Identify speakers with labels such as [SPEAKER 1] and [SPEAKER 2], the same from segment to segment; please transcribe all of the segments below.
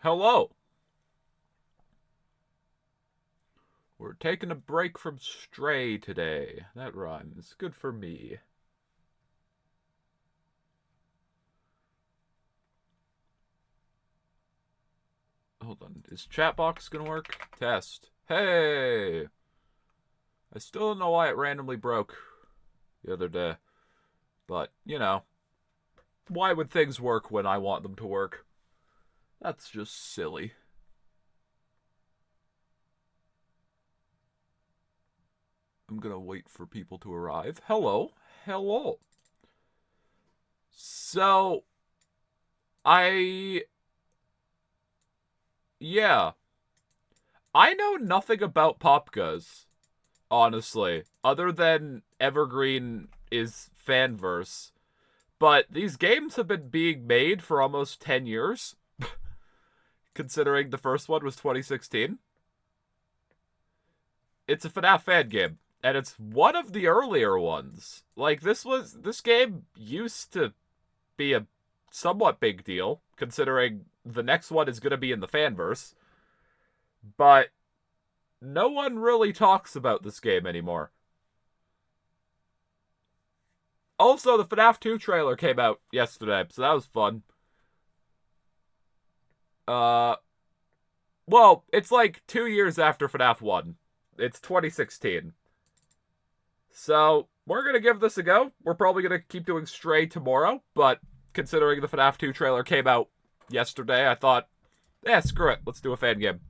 [SPEAKER 1] Hello. We're taking a break from Stray today. That rhymes. Good for me. Hold on. Is chatbox gonna work? Test. Hey! I still don't know why it randomly broke the other day. But, you know. Why would things work when I want them to work? That's just silly. I'm gonna wait for people to arrive. Hello. Hello. So, I... Yeah. I know nothing about Popgoes, honestly, other than Evergreen is fanverse. But these games have been being made for almost 10 years, considering the first one was 2016. It's a FNAF fan game, and it's one of the earlier ones. Like, this game used to be a somewhat big deal, considering the next one is going to be in the fanverse. But no one really talks about this game anymore. Also, the FNAF 2 trailer came out yesterday, so that was fun. Uh, well, it's like 2 years after FNAF 1. It's 2016. So, we're gonna give this a go. We're probably gonna keep doing Stray tomorrow, but considering the FNAF 2 trailer came out yesterday, I thought, screw it. Let's do a fan game.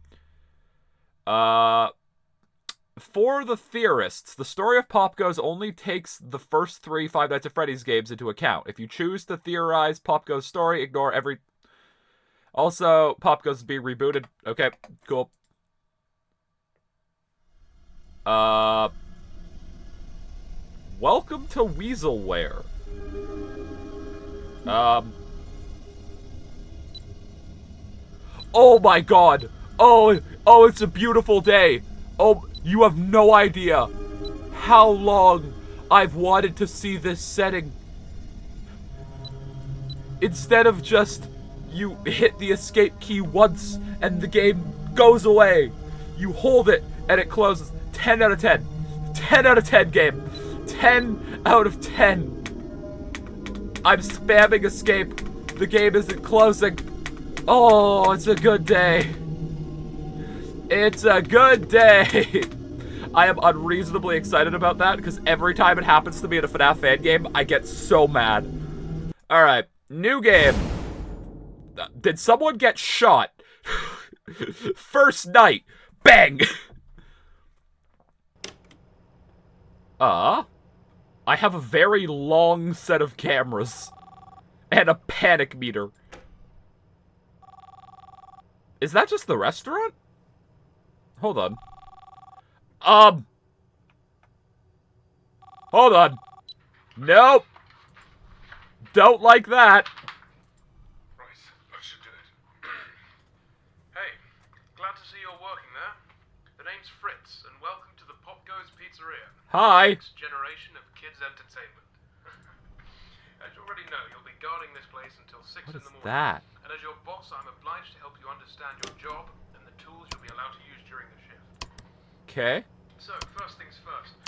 [SPEAKER 1] For the theorists, the story of Popgoes only takes the first 3 Five Nights at Freddy's games into account. If you choose to theorize Popgoes' story, ignore every... Also, Popgoes is being rebooted. Okay, cool. Welcome to Weaselware. Oh my god! Oh, it's a beautiful day! Oh, you have no idea how long I've wanted to see this setting. Instead of just you hit the escape key once and the game goes away, you hold it and it closes. 10 out of 10. 10 out of 10 game. 10 out of 10. I'm spamming escape. The game isn't closing. Oh, it's a good day. It's a good day. I am unreasonably excited about that because every time it happens to me in a FNAF fan game, I get so mad. Alright, new game. Did someone get shot? First night. Bang! I have a very long set of cameras. And a panic meter. Is that just the restaurant? Hold on. Hold on. Nope. Don't like that.
[SPEAKER 2] Right, that should do it. Hey, glad to see you're working there. The name's Fritz, and welcome to the Popgoes Pizzeria.
[SPEAKER 1] Hi.
[SPEAKER 2] Next generation of kids' entertainment. As you already know, you'll be guarding this place until 6
[SPEAKER 1] What
[SPEAKER 2] in
[SPEAKER 1] is
[SPEAKER 2] the morning.
[SPEAKER 1] that?
[SPEAKER 2] And as your boss, I'm obliged to help you understand your job and the tools you'll be allowed to use during the shift.
[SPEAKER 1] Okay.
[SPEAKER 2] So, first things first.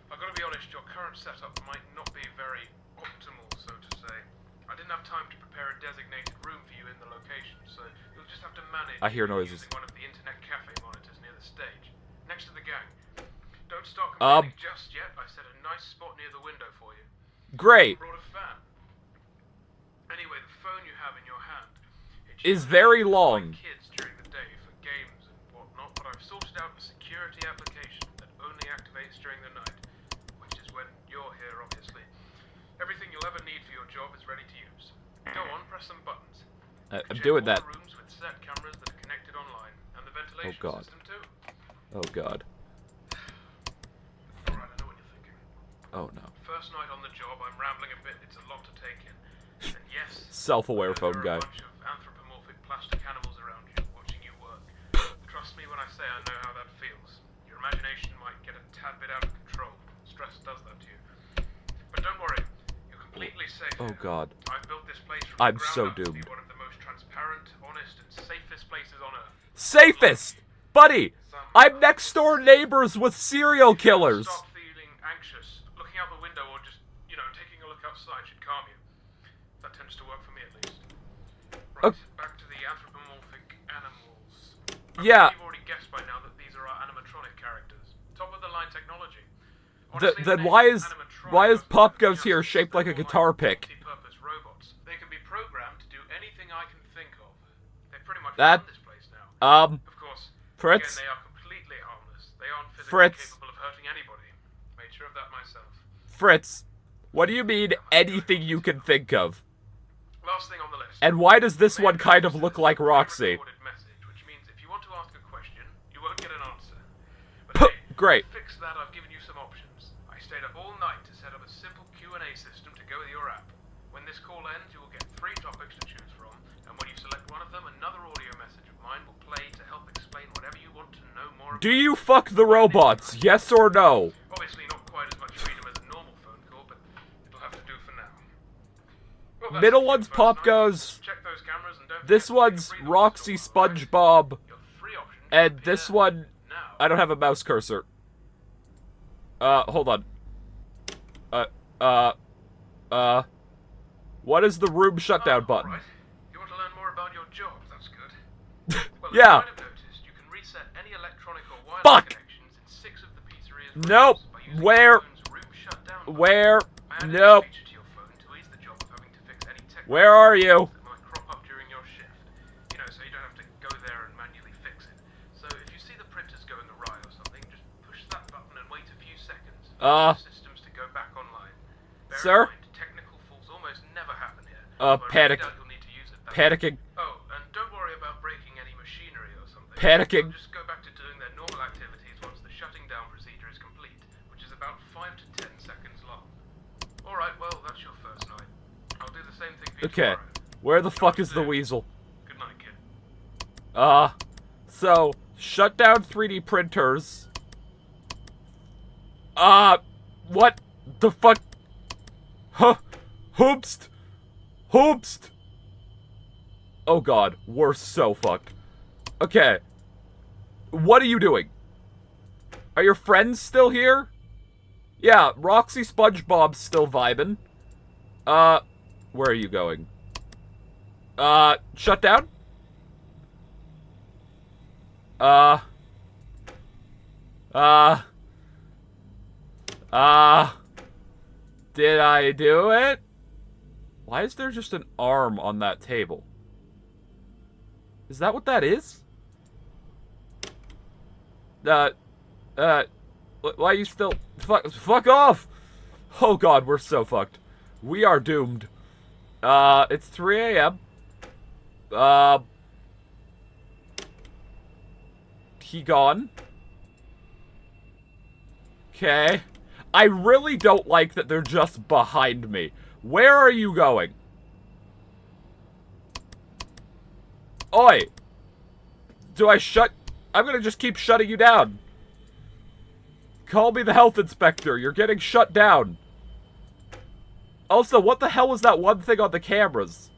[SPEAKER 2] I've got to be honest, your current setup might not be very optimal, so to say. I didn't have time to prepare a designated room for you in the location, so you'll just have to manage
[SPEAKER 1] I hear noises.
[SPEAKER 2] using one of the internet cafe monitors near the stage, next to the gang. Don't start complaining just yet. I set a nice spot near the window for you.
[SPEAKER 1] Great.
[SPEAKER 2] Brought a fan. Anyway, the phone you have in your hand
[SPEAKER 1] Is very long.
[SPEAKER 2] Kids during the day for games and whatnot, but I've sorted out a security application that only activates during the night, which is when you're here, obviously. Everything you'll ever need for your job is ready to use. Go on, press some buttons.
[SPEAKER 1] I'm
[SPEAKER 2] Check
[SPEAKER 1] doing
[SPEAKER 2] all
[SPEAKER 1] that.
[SPEAKER 2] the rooms with set cameras that are connected online, and the ventilation
[SPEAKER 1] God.
[SPEAKER 2] system too.
[SPEAKER 1] Oh god.
[SPEAKER 2] Alright, I know what you're thinking.
[SPEAKER 1] Oh no.
[SPEAKER 2] First night on the job, I'm rambling a bit. It's a lot to take in. And yes,
[SPEAKER 1] Self-aware phone
[SPEAKER 2] there
[SPEAKER 1] guy.
[SPEAKER 2] are a bunch of anthropomorphic plastic animals around you, watching you work. Trust me when I say I know how that feels. Your imagination might get a tad bit out of control. Stress does that to you. But don't worry, you're completely safe.
[SPEAKER 1] Oh god.
[SPEAKER 2] I've built this place from
[SPEAKER 1] I'm
[SPEAKER 2] the ground
[SPEAKER 1] so
[SPEAKER 2] up to be
[SPEAKER 1] doomed.
[SPEAKER 2] one of the most transparent, honest, and safest
[SPEAKER 1] Safest! Buddy, I'm next door neighbors with serial killers.
[SPEAKER 2] Stop feeling anxious. Looking out the window or just, taking a look outside should calm you. That tends to work for me at least. Right, back to the anthropomorphic animals.
[SPEAKER 1] Yeah.
[SPEAKER 2] You've already guessed by now that these are our animatronic characters. Top of the line technology.
[SPEAKER 1] Then why is Popgoes here shaped like a guitar pick?
[SPEAKER 2] Multi-purpose robots. They can be programmed to do anything I can think of. They pretty much
[SPEAKER 1] That-
[SPEAKER 2] run this place now.
[SPEAKER 1] Of
[SPEAKER 2] course,
[SPEAKER 1] Fritz?
[SPEAKER 2] again, they are completely harmless. They aren't physically
[SPEAKER 1] Fritz?
[SPEAKER 2] capable of hurting anybody. Made sure of that myself.
[SPEAKER 1] Fritz, what do you mean anything you can think of?
[SPEAKER 2] Last thing on the list.
[SPEAKER 1] And why does this one kind of look like Roxy?
[SPEAKER 2] Recorded message, which means if you want to ask a question, you won't get an answer. But hey,
[SPEAKER 1] Great.
[SPEAKER 2] to fix that, I've given you some options. I stayed up all night to set up a simple Q&A system to go with your app. When this call ends, you will get 3 topics to choose from, and when you select one of them, another audio message of mine will play to help explain whatever you want to know more about.
[SPEAKER 1] Do you fuck the robots? Yes or no?
[SPEAKER 2] Obviously not quite as much freedom as a normal phone call, but it'll have to do for now. Well, that's
[SPEAKER 1] Middle
[SPEAKER 2] it
[SPEAKER 1] one's
[SPEAKER 2] for first night.
[SPEAKER 1] Popgoes.
[SPEAKER 2] Check those cameras and don't
[SPEAKER 1] This
[SPEAKER 2] forget to
[SPEAKER 1] one's
[SPEAKER 2] take a breather
[SPEAKER 1] Roxy
[SPEAKER 2] before, alright?
[SPEAKER 1] SpongeBob.
[SPEAKER 2] Your 3 options
[SPEAKER 1] And
[SPEAKER 2] will
[SPEAKER 1] this
[SPEAKER 2] appear
[SPEAKER 1] one,
[SPEAKER 2] now.
[SPEAKER 1] I don't have a mouse cursor. Hold on. What is the room shutdown button?
[SPEAKER 2] Alright. You want to learn more about your job? That's good. Well,
[SPEAKER 1] Yeah.
[SPEAKER 2] as you might have noticed, you can reset any electronic or wireless
[SPEAKER 1] Fuck!
[SPEAKER 2] connections in 6 of the pizzeria's rooms
[SPEAKER 1] Nope.
[SPEAKER 2] by using
[SPEAKER 1] Where?
[SPEAKER 2] your phone's room shutdown button.
[SPEAKER 1] Where?
[SPEAKER 2] I added
[SPEAKER 1] Nope.
[SPEAKER 2] a feature to your phone to ease the job of having to fix any technical
[SPEAKER 1] Where are you?
[SPEAKER 2] that might crop up during your shift. So you don't have to go there and manually fix it. So if you see the printers going awry or something, just push that button and wait a few seconds for the systems to go back online. Bear
[SPEAKER 1] Sir?
[SPEAKER 2] in mind, technical fools almost never happen here.
[SPEAKER 1] Panic.
[SPEAKER 2] I really doubt you'll need to use it that
[SPEAKER 1] Panicking.
[SPEAKER 2] Oh, and don't worry about breaking any machinery or something.
[SPEAKER 1] Panicking.
[SPEAKER 2] They'll just go back to doing their normal activities once the shutting down procedure is complete, which is about 5 to 10 seconds long. Alright, well, that's your first night. I'll do the same thing for you
[SPEAKER 1] Okay.
[SPEAKER 2] tomorrow.
[SPEAKER 1] Where the fuck is the weasel?
[SPEAKER 2] Good night, kid.
[SPEAKER 1] So, shut down 3D printers. What the fuck? Huh? Hoopst! Hoopst! Oh god, we're so fucked. Okay. What are you doing? Are your friends still here? Yeah, Roxy SpongeBob's still vibing. Where are you going? Shut down? Did I do it? Why is there just an arm on that table? Is that what that is? Why are you still... Fuck off! Oh god, we're so fucked. We are doomed. It's 3 a.m. He gone. Okay. I really don't like that they're just behind me. Where are you going? Oi! Do I shut... I'm gonna just keep shutting you down. Call me the health inspector. You're getting shut down. Also, what the hell was that one thing on the cameras?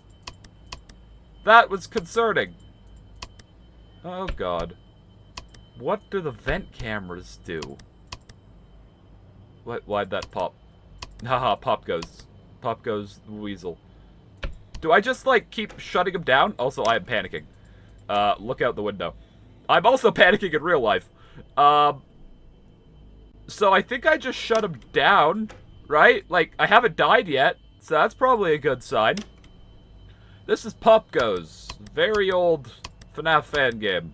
[SPEAKER 1] That was concerning. Oh, God. What do the vent cameras do? Why'd that pop? Haha, Popgoes. Popgoes the weasel. Do I just, like, keep shutting him down? Also, I am panicking. Look out the window. I'm also panicking in real life. So I think I just shut him down, right? Like, I haven't died yet, so that's probably a good sign. This is Popgoes. Very old FNAF fan game.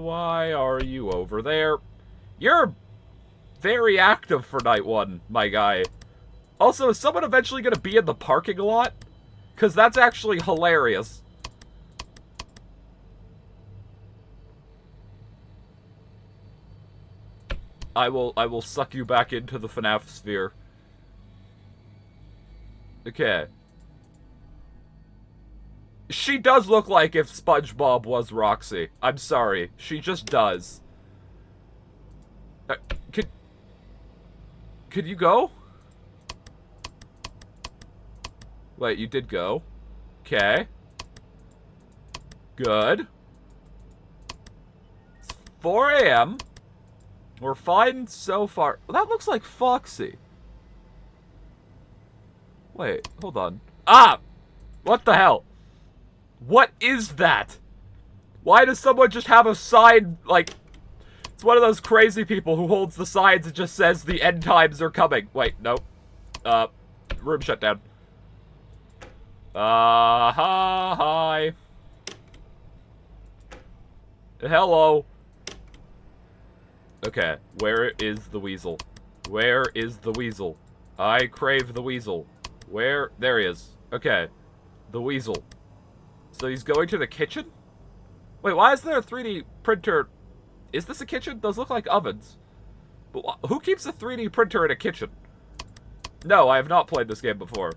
[SPEAKER 1] Why are you over there? You're very active for night 1, my guy. Also, is someone eventually gonna be in the parking lot? Because that's actually hilarious. I will suck you back into the FNAF sphere. Okay. She does look like if SpongeBob was Roxy. I'm sorry. She just does. Could you go? Wait, you did go? Okay. Good. It's 4 a.m. We're fine so far. That looks like Foxy. Wait, hold on. Ah! What the hell? What is that? Why does someone just have a sign, like... It's one of those crazy people who holds the signs and just says the end times are coming. Wait, nope. Room shut down. Hi. Hello. Okay, where is the weasel? Where is the weasel? I crave the weasel. Where? There he is. Okay. The weasel. So he's going to the kitchen? Wait, why is there a 3D printer? Is this a kitchen? Those look like ovens. But who keeps a 3D printer in a kitchen? No, I have not played this game before.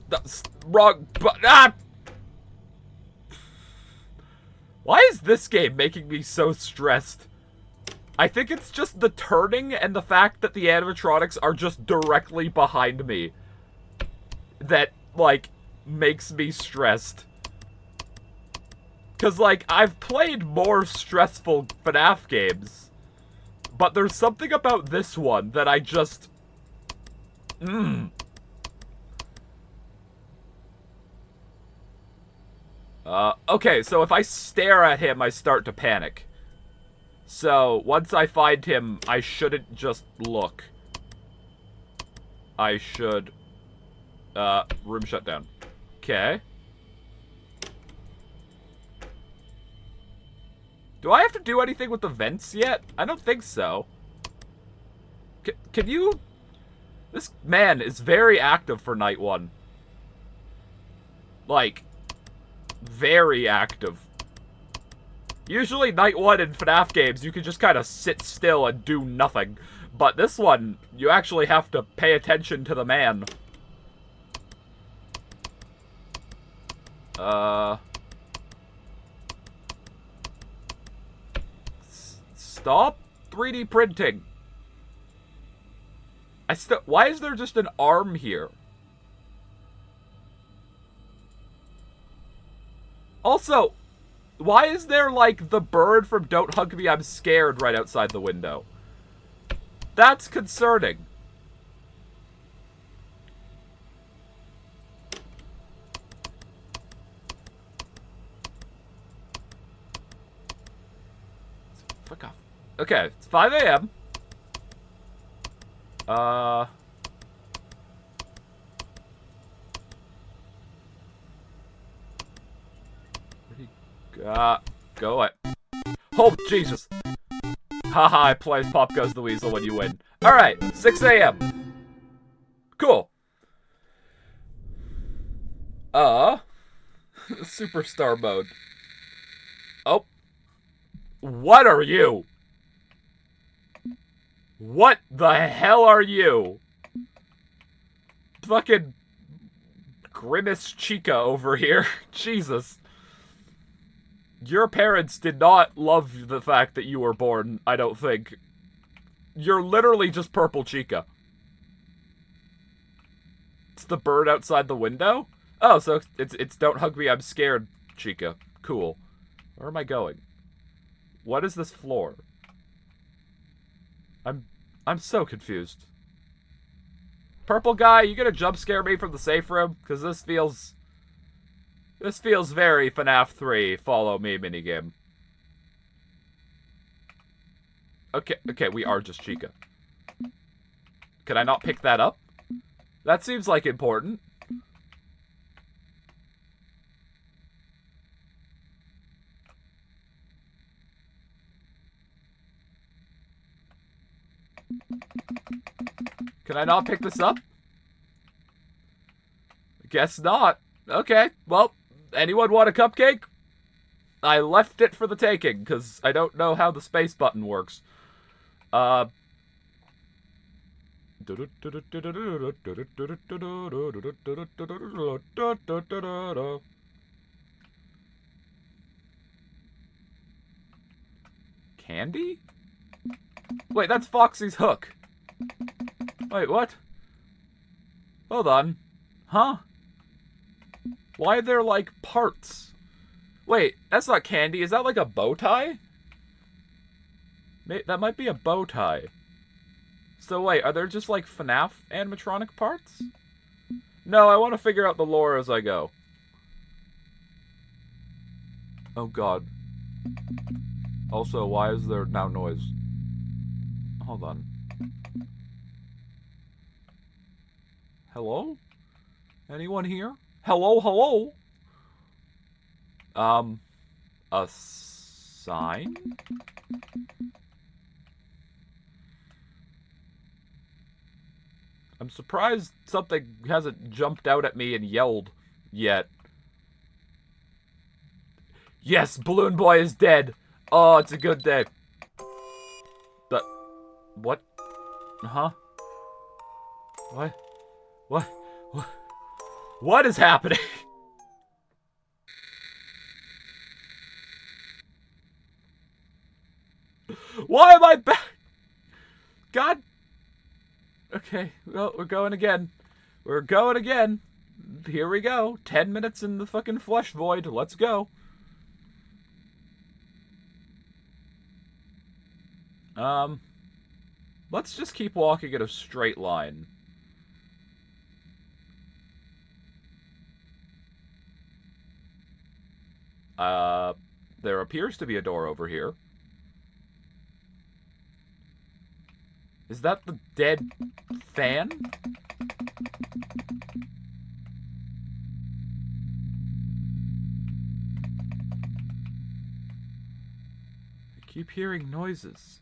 [SPEAKER 1] That's wrong, but Why is this game making me so stressed? I think it's just the turning and the fact that the animatronics are just directly behind me that, like, makes me stressed. Because, like, I've played more stressful FNAF games, but there's something about this one that I just... Okay, so if I stare at him, I start to panic. So, once I find him, I shouldn't just look. I should... room shut down. Okay. Do I have to do anything with the vents yet? I don't think so. Can you... This man is very active for night one. Like, very active. Usually night one in FNAF games, you can just kind of sit still and do nothing. But this one, you actually have to pay attention to the man. Stop 3D printing. Why is there just an arm here? Also, why is there, like, the bird from Don't Hug Me, I'm Scared right outside the window? That's concerning. Fuck off. Okay, it's 5 a.m. Go away. Oh, Jesus. Haha, I plays Popgoes the Weasel when you win. Alright, 6 a.m. Cool. Superstar mode. Oh. What are you? What the hell are you? Fucking Grimace Chica over here. Jesus. Your parents did not love the fact that you were born, I don't think. You're literally just Purple Chica. It's the bird outside the window? Oh, so it's Don't Hug Me, I'm Scared, Chica. Cool. Where am I going? What is this floor? I'm so confused. Purple guy, you gonna jump scare me from the safe room? Because this feels very FNAF 3 follow me minigame. Okay, we are just Chica. Can I not pick that up? That seems like important. Can I not pick this up? Guess not. Okay, well, anyone want a cupcake? I left it for the taking, because I don't know how the space button works. Candy? Wait, that's Foxy's hook. Wait, what? Hold on. Huh? Why are there, like, parts? Wait, that's not candy. Is that like a bow tie? That might be a bow tie. So wait, are there just, like, FNAF animatronic parts? No, I want to figure out the lore as I go. Oh god. Also, why is there now noise? Hold on. Hello? Anyone here? Hello, hello? A sign? I'm surprised something hasn't jumped out at me and yelled yet. Yes, Balloon Boy is dead. Oh, it's a good day. What? Huh? What? What? What is happening? Why am I back? God. Okay, well, we're going again. We're going again. Here we go. 10 minutes in the fucking flesh void. Let's go. Let's just keep walking in a straight line. There appears to be a door over here. Is that the dead fan? I keep hearing noises.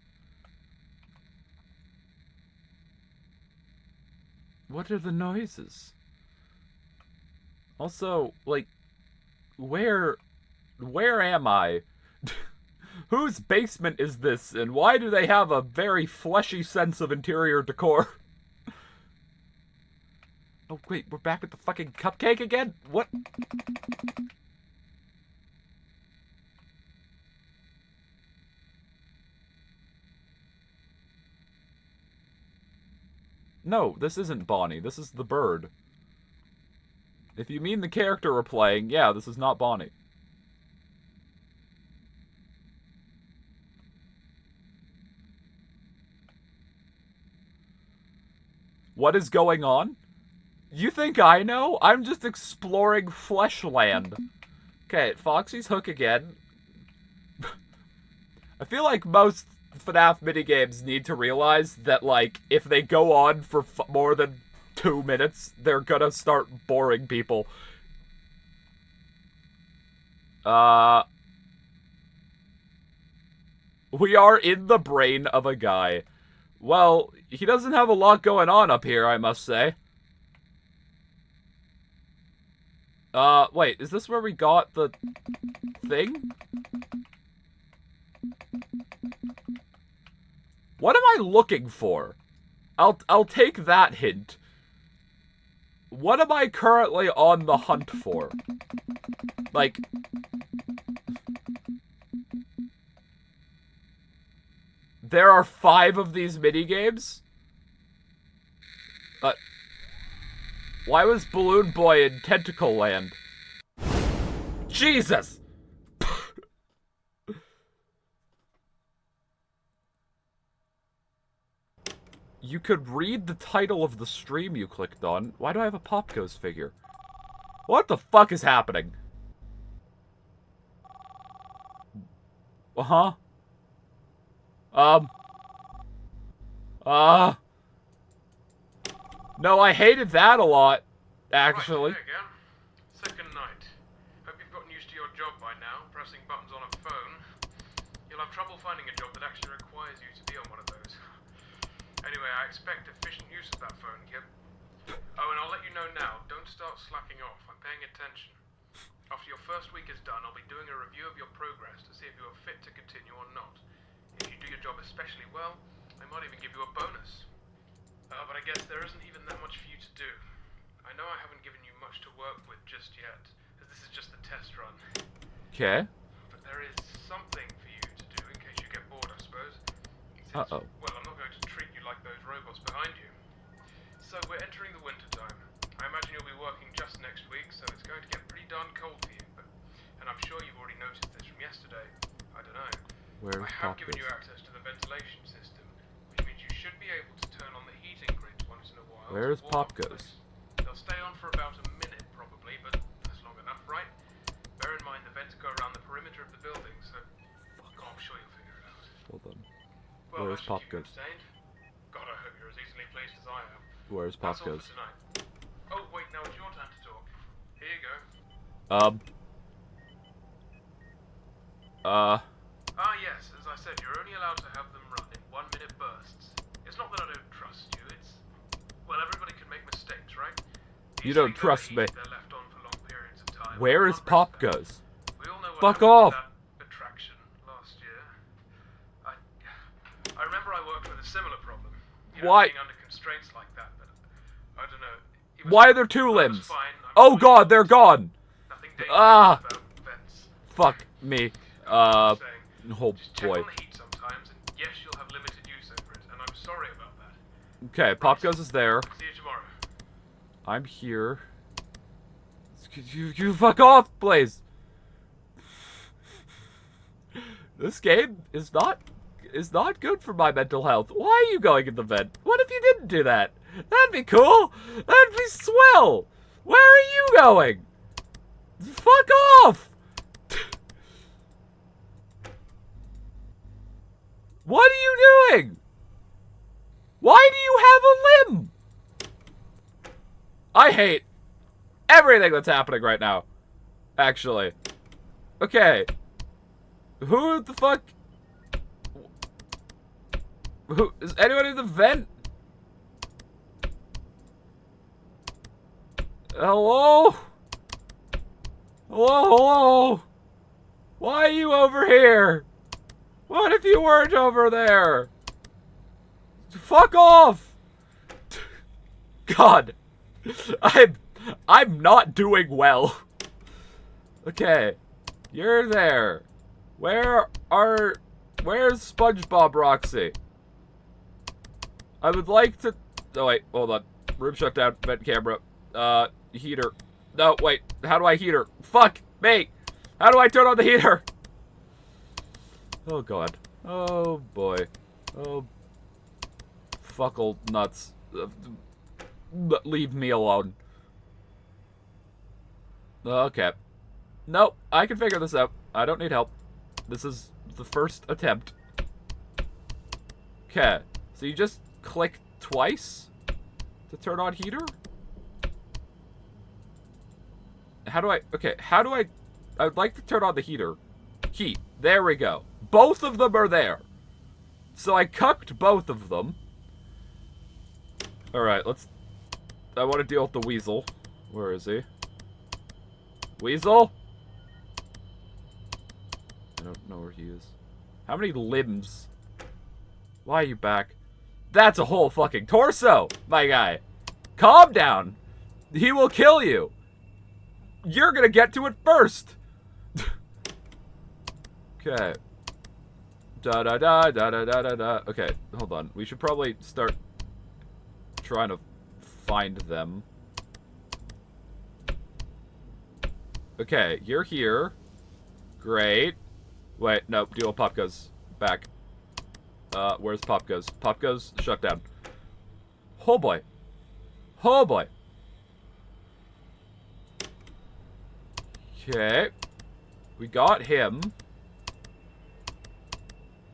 [SPEAKER 1] What are the noises? Also, like, where am I? Whose basement is this, and why do they have a very fleshy sense of interior decor? Oh, wait, we're back at the fucking cupcake again? What? No, this isn't Bonnie. This is the bird. If you mean the character we're playing, yeah, this is not Bonnie. What is going on? You think I know? I'm just exploring Fleshland. Okay, Foxy's Hook again. I feel like most FNAF minigames need to realize that, like, if they go on for more than 2 minutes, they're gonna start boring people. We are in the brain of a guy. Well, he doesn't have a lot going on up here, I must say. Wait, is this where we got the thing? What am I looking for? I'll take that hint. What am I currently on the hunt for? Like, there are 5 of these minigames? Why was Balloon Boy in Tentacle Land? Jesus! You could read the title of the stream you clicked on. Why do I have a Popgoes figure? What the fuck is happening? Uh-huh. No, I hated that a lot, actually.
[SPEAKER 2] Right, there again. Second night. Hope you've gotten used to your job by now, pressing buttons on a phone. You'll have trouble finding a job that actually requires you to be on one of those. Anyway, I expect efficient use of that phone, Kip. Oh, and I'll let you know now, don't start slacking off. I'm paying attention. After your first week is done, I'll be doing a review of your progress to see if you are fit to continue or not. If you do your job especially well, I might even give you a bonus. But I guess there isn't even that much for you to do. I know I haven't given you much to work with just yet, as this is just the test run.
[SPEAKER 1] Okay.
[SPEAKER 2] But there is something for you to do in case you get bored, I suppose.
[SPEAKER 1] Uh-oh.
[SPEAKER 2] Well, I'm not going to treat you like those robots behind you. So we're entering the winter time. I imagine you'll be working just next week, so it's going to get pretty gone cold for you, and I'm sure you've already noticed this from yesterday. I don't know.
[SPEAKER 1] Where's
[SPEAKER 2] I have given
[SPEAKER 1] Popgoes?
[SPEAKER 2] you access to the ventilation system, which means you should be able to turn on the heating grids once in a while.
[SPEAKER 1] Where's
[SPEAKER 2] to warm up the
[SPEAKER 1] Popgoes?
[SPEAKER 2] place. They'll stay on for about a minute, probably, but that's long enough, right? Bear in mind the vents go around the perimeter of the building, so I'm sure you'll figure it out.
[SPEAKER 1] Hold on.
[SPEAKER 2] Well,
[SPEAKER 1] Where's
[SPEAKER 2] that should keep you
[SPEAKER 1] Popgoes?
[SPEAKER 2] entertained. God, I hope you're as easily pleased as I am.
[SPEAKER 1] Where's
[SPEAKER 2] That's all
[SPEAKER 1] Popgoes?
[SPEAKER 2] for tonight. Oh, wait, now it's your time to talk. Here you go. Ah, yes, as I said, you're only allowed to have them run in 1-minute bursts. It's not that I don't trust you, it's... Well, everybody can make mistakes, right?
[SPEAKER 1] You don't trust me.
[SPEAKER 2] They're left on for long periods of time.
[SPEAKER 1] Where is Popgoes?
[SPEAKER 2] We all know what
[SPEAKER 1] Fuck
[SPEAKER 2] happened
[SPEAKER 1] off!
[SPEAKER 2] to that attraction last year. I remember I worked with a similar problem. You know,
[SPEAKER 1] Why?
[SPEAKER 2] being under constraints like that, but I don't know. It was-
[SPEAKER 1] Why are there two
[SPEAKER 2] I was
[SPEAKER 1] limbs?
[SPEAKER 2] fine. I
[SPEAKER 1] Oh
[SPEAKER 2] was
[SPEAKER 1] god, they're gone!
[SPEAKER 2] nothing dangerous
[SPEAKER 1] Ah!
[SPEAKER 2] about vents.
[SPEAKER 1] Fuck me.
[SPEAKER 2] I'm saying,
[SPEAKER 1] Oh
[SPEAKER 2] just check
[SPEAKER 1] boy.
[SPEAKER 2] on the heat sometimes, and yes, you'll have limited use over it, and I'm sorry about that.
[SPEAKER 1] Okay, Popgoes is there.
[SPEAKER 2] See you tomorrow.
[SPEAKER 1] I'm here. You fuck off, Blaze! This game is not good for my mental health. Why are you going in the vent? What if you didn't do that? That'd be cool! That'd be swell! Where are you going? Fuck off! What are you doing? Why do you have a limb? I hate everything that's happening right now. Actually. Okay. Who the fuck? Who is anyone in the vent? Hello? Hello, hello? Why are you over here? What if you weren't over there? Fuck off! God. I'm not doing well. Okay. You're there. Where's SpongeBob Roxy? I would like to... Oh, wait. Hold on. Room shut down. Vent camera. Heater. No, wait. How do I heater? Fuck me! How do I turn on the heater? Oh, God. Oh, boy. Oh. Fuckle nuts. Leave me alone. Okay. Nope. I can figure this out. I don't need help. This is the first attempt. Okay. So you just click twice to turn on heater? How do I... Okay, how do I... I would like to turn on the heater. Heat. There we go. Both of them are there. So I cucked both of them. Alright, let's... I want to deal with the weasel. Where is he? Weasel? I don't know where he is. How many limbs? Why are you back? That's a whole fucking torso, my guy. Calm down. He will kill you. You're gonna get to it first. Okay. Da-da-da-da-da-da-da. Okay, hold on. We should probably start trying to find them. Okay, you're here. Great. Wait, no, deal with Popgoes. Back. Where's Popgoes? Popgoes, shut down. Oh boy. Oh boy. Okay. We got him.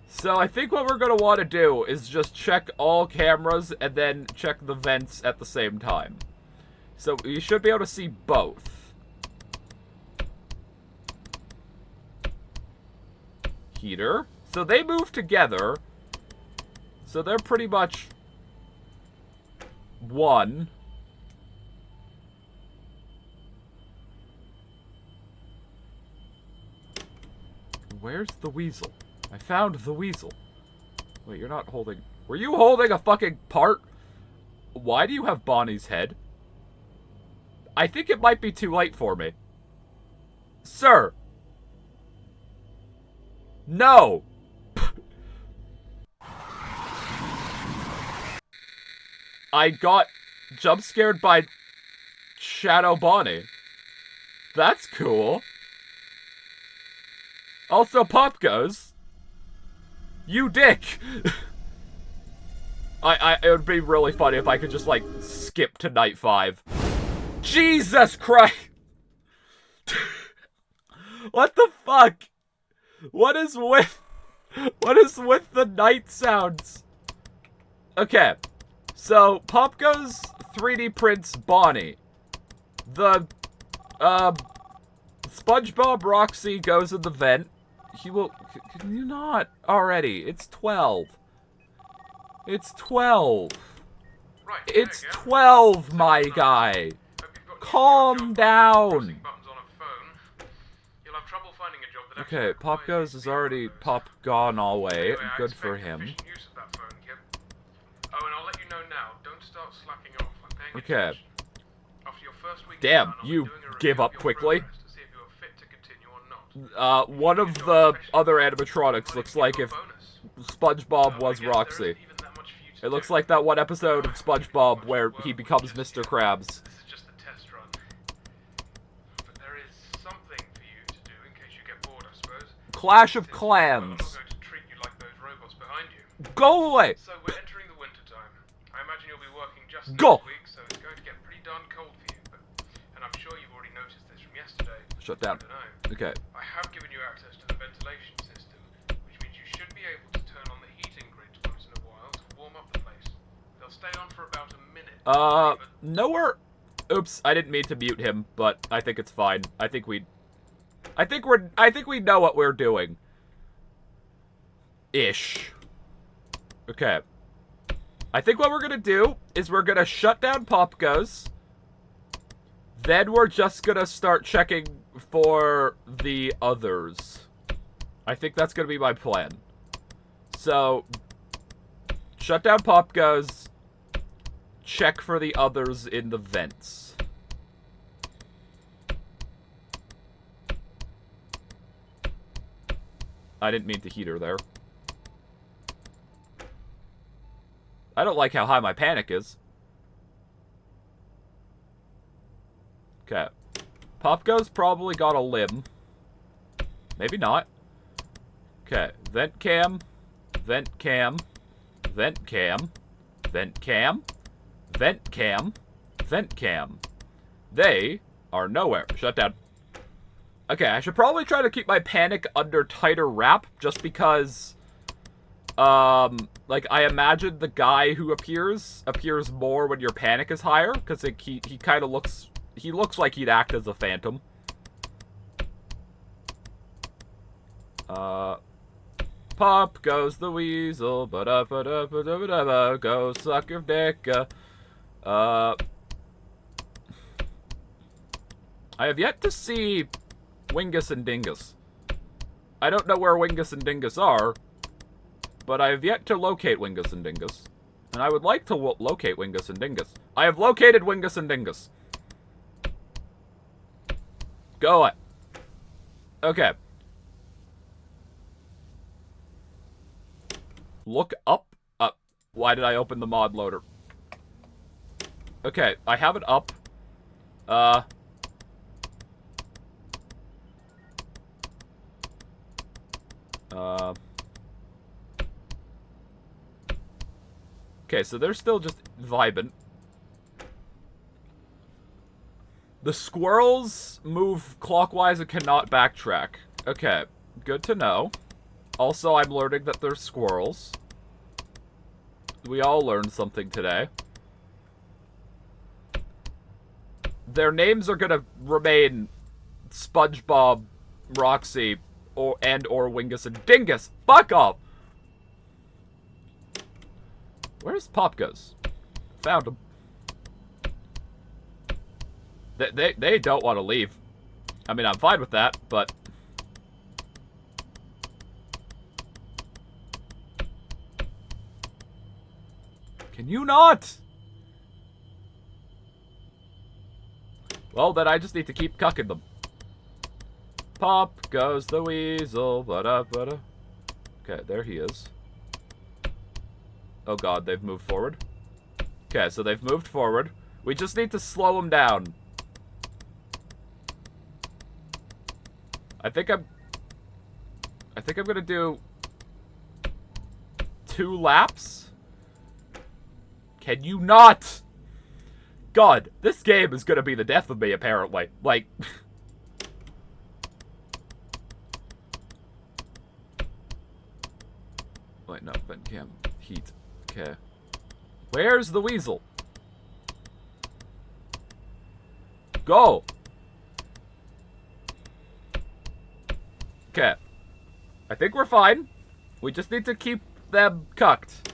[SPEAKER 1] So I think what we're going to want to do is just check all cameras and then check the vents at the same time. So you should be able to see both. Heater. So they move together. So they're pretty much one. Where's the weasel? I found the weasel. Wait, you're not holding... Were you holding a fucking part? Why do you have Bonnie's head? I think it might be too late for me. Sir! No! I got jump scared by Shadow Bonnie. That's cool. Also, Popgoes. You dick! It would be really funny if I could just, like, skip to night 5. Jesus Christ! What the fuck? What is with the night sounds? Okay, so Popgoes 3D prints Bonnie. The, SpongeBob Roxy goes in the vent. He will, can you not already? It's 12. It's 12.
[SPEAKER 2] Right,
[SPEAKER 1] It's 12, my guy. Calm down. Okay, Popgoes is already gone all way. Good for him. Okay. Damn, you give up quickly. One of the other animatronics looks like if SpongeBob was Roxy. It looks like that one episode of SpongeBob where he becomes Mr. Krabs. Clash of Clans. Go away!
[SPEAKER 2] So we're entering the winter time. I imagine you'll be working just
[SPEAKER 1] Go!
[SPEAKER 2] next week, so it's going to get pretty darn cold for you. And I'm sure you've already noticed this from yesterday.
[SPEAKER 1] Shut down.
[SPEAKER 2] I don't know.
[SPEAKER 1] Okay.
[SPEAKER 2] I have given you access to the ventilation system, which means you should be able to turn on the heating grid once in a while to warm up the place. They'll stay on for about a minute.
[SPEAKER 1] Nowhere. Oops, I didn't mean to mute him, but I think it's fine. I think we know what we're doing. Ish. Okay. I think what we're gonna do is we're gonna shut down Popgoes. Then we're just gonna start checking for the others. I think that's gonna be my plan. So, shut down Popgoes. Check for the others in the vents. I didn't mean to heat her there. I don't like how high my panic is. Okay. Popgoes probably got a limb. Maybe not. Okay. Vent cam. Vent cam. Vent cam. Vent cam. Vent cam. Vent cam. They are nowhere. Shut down. Okay, I should probably try to keep my panic under tighter wrap, just because, like, I imagine the guy who appears more when your panic is higher, because he kind of looks, he looks like he'd act as a phantom. Pop goes the weasel, ba-da-ba-da-ba-da-ba-da-ba, go suck your dick, I have yet to see Wingus and Dingus. I don't know where Wingus and Dingus are, but I have yet to locate Wingus and Dingus. And I would like to locate Wingus and Dingus. I have located Wingus and Dingus. Go away. Okay. Look up. Why did I open the mod loader? Okay, I have it up. Okay, so they're still just vibing. The squirrels move clockwise and cannot backtrack. Okay, good to know. Also, I'm learning that they're squirrels. We all learned something today. Their names are gonna remain SpongeBob, Roxy, or Wingus and Dingus. Fuck off! Where's Popgoes? Found him. They don't want to leave. I mean, I'm fine with that, but... Can you not? Well, then I just need to keep cucking them. Pop goes the weasel, ba-da-ba-da. Okay, there he is. Oh god, they've moved forward. Okay, so they've moved forward. We just need to slow them down. I think I'm gonna do 2 laps. Can you not? God, this game is gonna be the death of me, apparently. Like... Wait, no, vent cam. Heat. Okay. Where's the weasel? Go! Okay. I think we're fine. We just need to keep them cucked.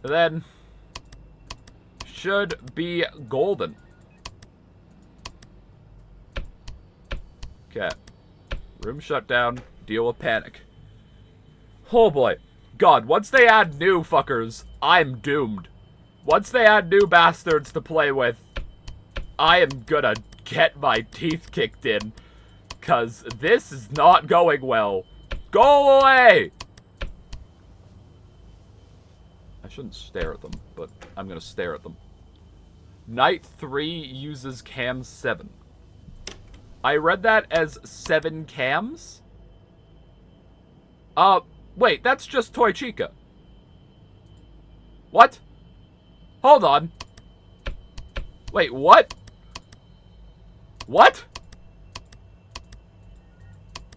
[SPEAKER 1] And then... should be golden. Okay. Room shut down. Deal with panic. Oh boy. God, once they add new fuckers, I'm doomed. Once they add new bastards to play with, I am gonna get my teeth kicked in. 'Cause this is not going well. Go away! I shouldn't stare at them, but I'm gonna stare at them. Night 3 uses cam 7. I read that as 7 cams? Wait, that's just Toy Chica. What? Hold on. Wait, what? What?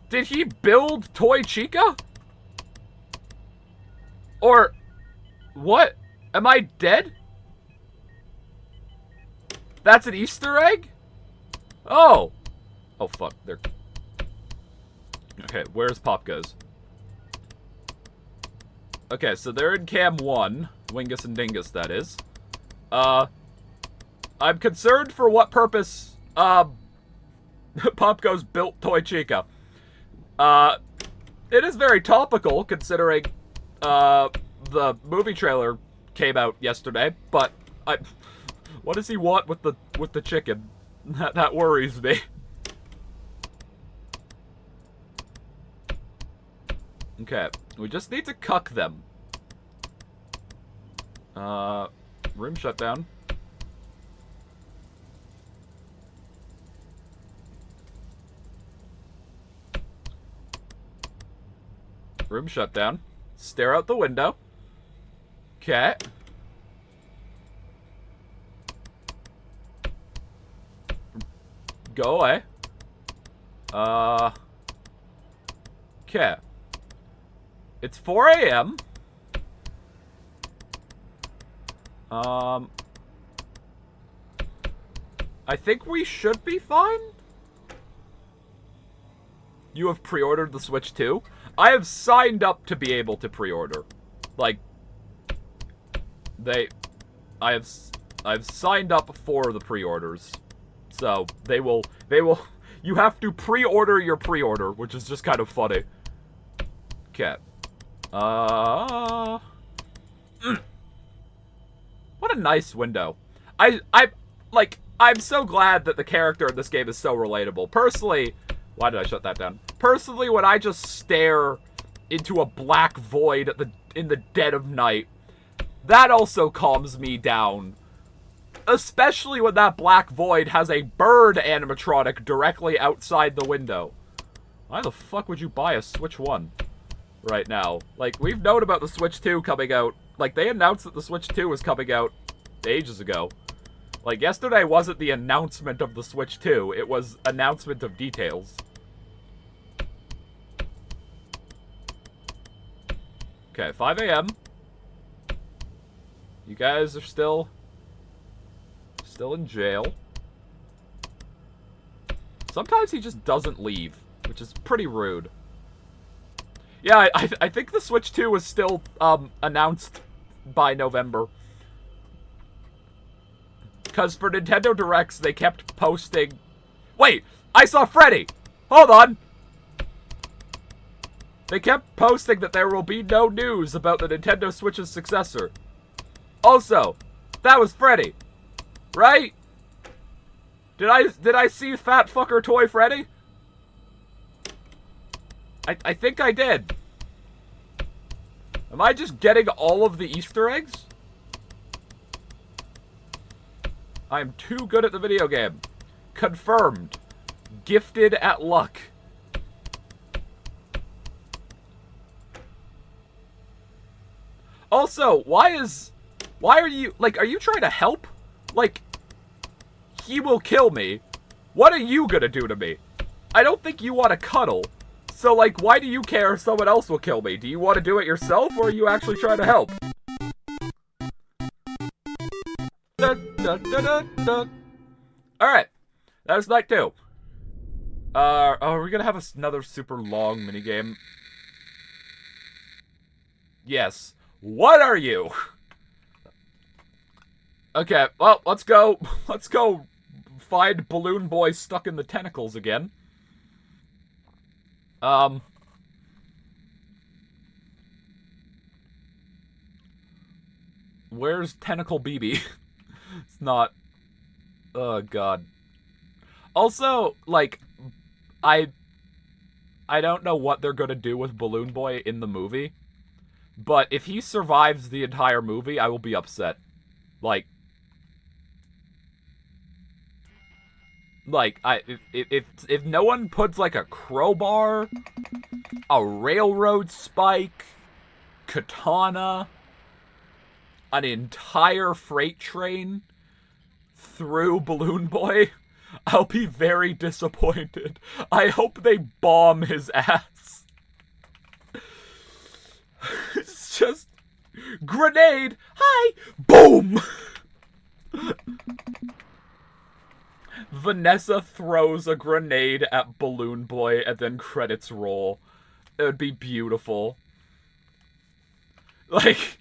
[SPEAKER 1] Did he build Toy Chica? Or... what? Am I dead? That's an Easter egg? Oh. Oh, fuck. They're... okay, where's Popgoes? Okay, so they're in cam 1. Wingus and Dingus, that is. I'm concerned for what purpose, Popgoes built Toy Chica. It is very topical, considering, the movie trailer came out yesterday, but what does he want with the chicken? That worries me. Okay, we just need to cuck them. Room shut down. Room shut down. Stare out the window. Okay. Go away. Okay. It's 4 a.m. I think we should be fine. You have pre-ordered the Switch 2? I have signed up to be able to pre-order. Like, I've signed up for the pre-orders. So, they will, you have to pre-order your pre-order, which is just kind of funny. Okay. What a nice window. I'm so glad that the character in this game is so relatable. Personally, why did I shut that down? Personally, when I just stare into a black void in the dead of night, that also calms me down. Especially when that black void has a bird animatronic directly outside the window. Why the fuck would you buy a Switch 1 right now? Like, we've known about the Switch 2 coming out. Like, they announced that the Switch 2 was coming out ages ago. Like, yesterday wasn't the announcement of the Switch 2, it was announcement of details. Okay, 5 a.m. You guys are still in jail. Sometimes he just doesn't leave, which is pretty rude. Yeah, I think the Switch 2 was still, announced by November. Because for Nintendo Directs, they kept posting... Wait! I saw Freddy! Hold on! They kept posting that there will be no news about the Nintendo Switch's successor. Also, that was Freddy. Right? Did I see Fat Fucker Toy Freddy? I think I did. Am I just getting all of the Easter eggs? I'm too good at the video game. Confirmed. Gifted at luck. Also, why are you, like, are you trying to help? Like, he will kill me. What are you gonna do to me? I don't think you want to cuddle. So, like, why do you care if someone else will kill me? Do you want to do it yourself, or are you actually trying to help? Alright. That was night 2. Are we gonna have another super long minigame? Yes. What are you? Okay, well, let's go. Let's go find Balloon Boy stuck in the tentacles again. Where's Tentacle BB? It's not. Oh, God. Also, like, I don't know what they're gonna do with Balloon Boy in the movie, but if he survives the entire movie, I will be upset. Like, if no one puts, like, a crowbar, a railroad spike, katana, an entire freight train through Balloon Boy, I'll be very disappointed. I hope they bomb his ass. It's just... Grenade! Hi! Boom! Vanessa throws a grenade at Balloon Boy and then credits roll. It would be beautiful. Like...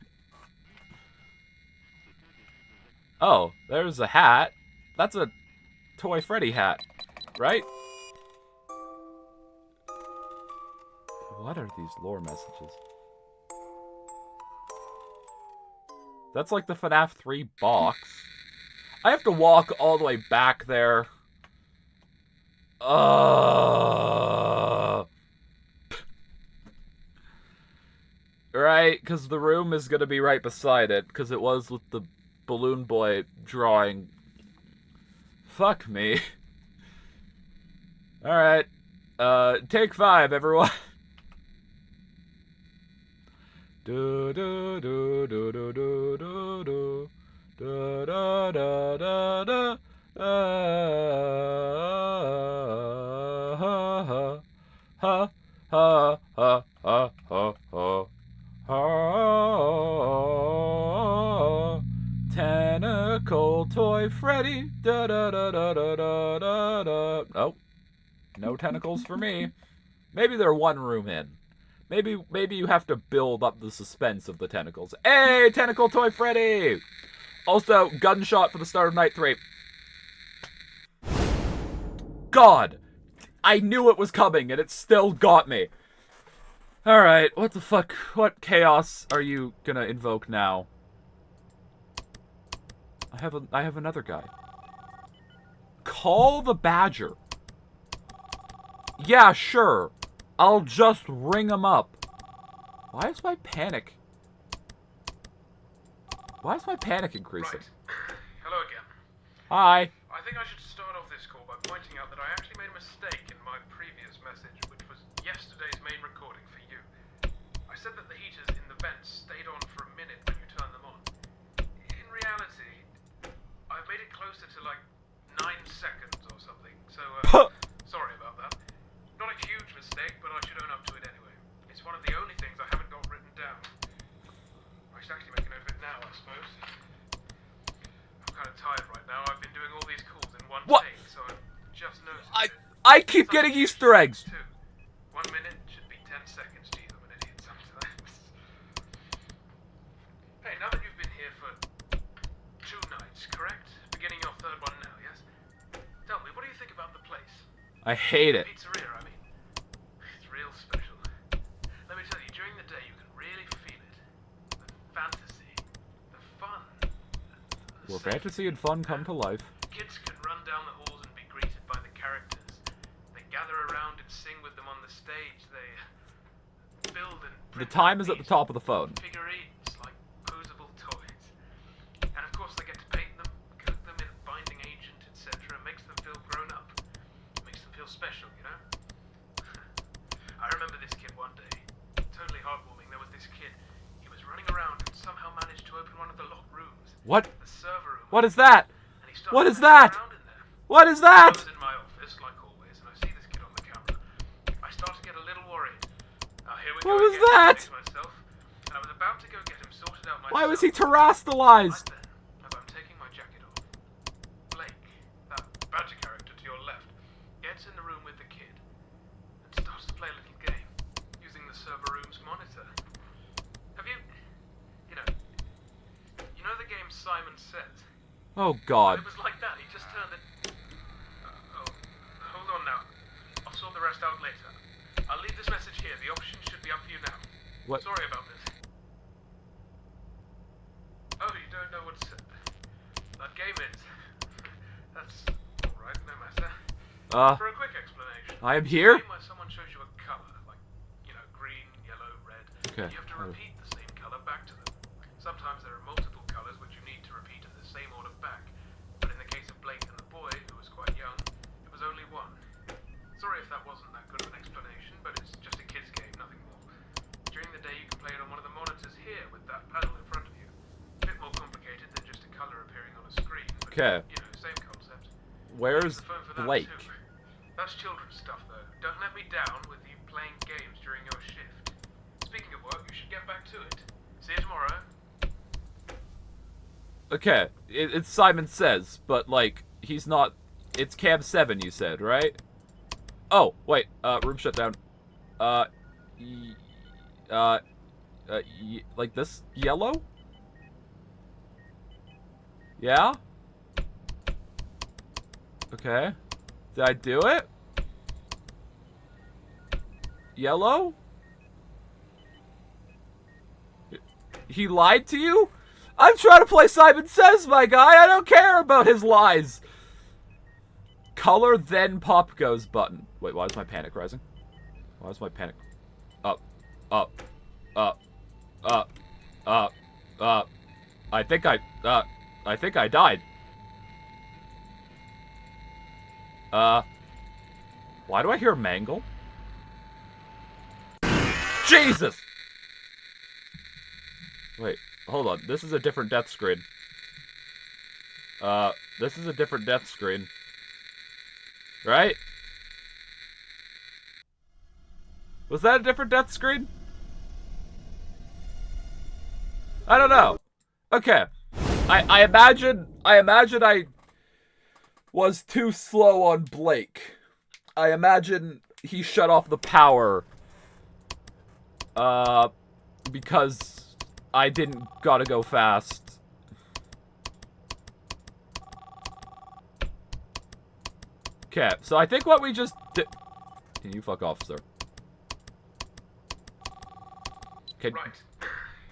[SPEAKER 1] Oh, there's a hat. That's a Toy Freddy hat, right? What are these lore messages? That's like the FNAF 3 box. I have to walk all the way back there. Right, because the room is going to be right beside it, because it was with the Balloon Boy drawing. Fuck me. Alright. Take 5, everyone. Do do do do do do do do da da da da da ha ha ha ha ha ha ha ha. Tentacle Toy Freddy. Da da da da da da da da. Oh, no tentacles for me. Maybe they're one room in. Maybe you have to build up the suspense of the tentacles. Hey, Tentacle Toy Freddy! Also, gunshot for the start of night 3. God! I knew it was coming, and it still got me. Alright, what the fuck? What chaos are you gonna invoke now? I have another guy. Call the Badger. Yeah, sure. I'll just ring him up. Why is my panic increasing?
[SPEAKER 2] Right. Hello again.
[SPEAKER 1] Hi.
[SPEAKER 2] I think I should start off this call by pointing out that I actually made a mistake in my previous message, which was yesterday's main recording for you. I said that the heaters in the vents stayed on for a minute when you turned them on. In reality, I've made it closer to like 9 seconds or something, so sorry about that. Not a huge mistake, but I should own up to it anyway. It's one of the only things I haven't got written down. I should actually make a note of it now, I suppose. I'm kind of tired right now. I've been doing all these calls in one take, so I've just noticed it.
[SPEAKER 1] I keep getting Easter eggs.
[SPEAKER 2] 1 minute should be 10 seconds. Geez, I'm an idiot sometimes. Hey, now that you've been here for 2 nights, correct? Beginning your 3rd one now, yes? Tell me, what do you think about the place?
[SPEAKER 1] I hate it.
[SPEAKER 2] Pizzeria, I mean. It's real special. Let me tell you, during the day you can really feel it. The fantasy, the fun.
[SPEAKER 1] Where fantasy and fun come to life.
[SPEAKER 2] Kids can run down the halls and be greeted by the characters. They gather around and sing with them on the stage. They build and
[SPEAKER 1] The time is at the top of the phone.
[SPEAKER 2] figurines like posable toys. And of course they get to paint them, coat them in binding agent, etc. Makes them feel grown up. Makes them feel special, you know? I remember this kid one day. Totally heartwarming. There was this kid. He was running around and somehow
[SPEAKER 1] What?
[SPEAKER 2] The server room.
[SPEAKER 1] What is that?
[SPEAKER 2] And he started
[SPEAKER 1] What is
[SPEAKER 2] messing
[SPEAKER 1] that?
[SPEAKER 2] around in there.
[SPEAKER 1] What is
[SPEAKER 2] I
[SPEAKER 1] that?
[SPEAKER 2] was in my office, like always, and I see this kid on the camera. I start to get a little worried. Here we
[SPEAKER 1] What
[SPEAKER 2] go
[SPEAKER 1] was
[SPEAKER 2] again,
[SPEAKER 1] that?
[SPEAKER 2] to myself, and I was about to go get him sorted out myself.
[SPEAKER 1] Why was he terastallized?
[SPEAKER 2] Right then, as I'm taking my jacket off, Blake, that badger character to your left, gets in the room with the kid and starts to play a little game using the server room's monitor. Have you know the game Simon Says?
[SPEAKER 1] Oh God.
[SPEAKER 2] It was like that. He just turned it. Hold on now. I'll sort the rest out later. I'll leave this message here. The options should be up for you now.
[SPEAKER 1] What?
[SPEAKER 2] Sorry about this. Oh, you don't know what that game is? That's alright, no matter. For a quick explanation.
[SPEAKER 1] I am
[SPEAKER 2] it's
[SPEAKER 1] here?
[SPEAKER 2] a game where someone shows you a color, like, green, yellow, red.
[SPEAKER 1] Okay.
[SPEAKER 2] You have to repeat the same color back to them. Sometimes there are multiple colors which you need to repeat in the same order back. But in the case of Blake and the boy, who was quite young, it was only one. Sorry if that wasn't that good of an explanation, but it's just a kid's game, nothing more. During the day you can play it on one of the monitors here with that panel in front of you. A bit more complicated than just a color appearing on a screen. But,
[SPEAKER 1] Okay.
[SPEAKER 2] Same concept.
[SPEAKER 1] Where's
[SPEAKER 2] Use the phone for that
[SPEAKER 1] Blake?
[SPEAKER 2] too. That's children's stuff though. Don't let me down with you playing games during your shift. Speaking of work, you should get back to it. See you tomorrow.
[SPEAKER 1] Okay, it's Simon Says, but like he's not. It's Cam 7, you said, right? Oh wait, room shut down. Like this yellow? Yeah. Okay. Did I do it? Yellow? He lied to you? I'm trying to play Simon Says, my guy. I don't care about his lies. Color, then Popgoes button. Wait, why is my panic rising? Why is my panic... Up, up, up, up, up, up. I think I died. Why do I hear mangle? Jesus! Wait, hold on. This is a different death screen. This is a different death screen. Right? Was that a different death screen? I don't know. Okay. I imagine I was too slow on Blake. I imagine he shut off the power. Because I didn't gotta go fast. Okay, so I think what we just did... Can you fuck off, sir? Okay.
[SPEAKER 2] Right.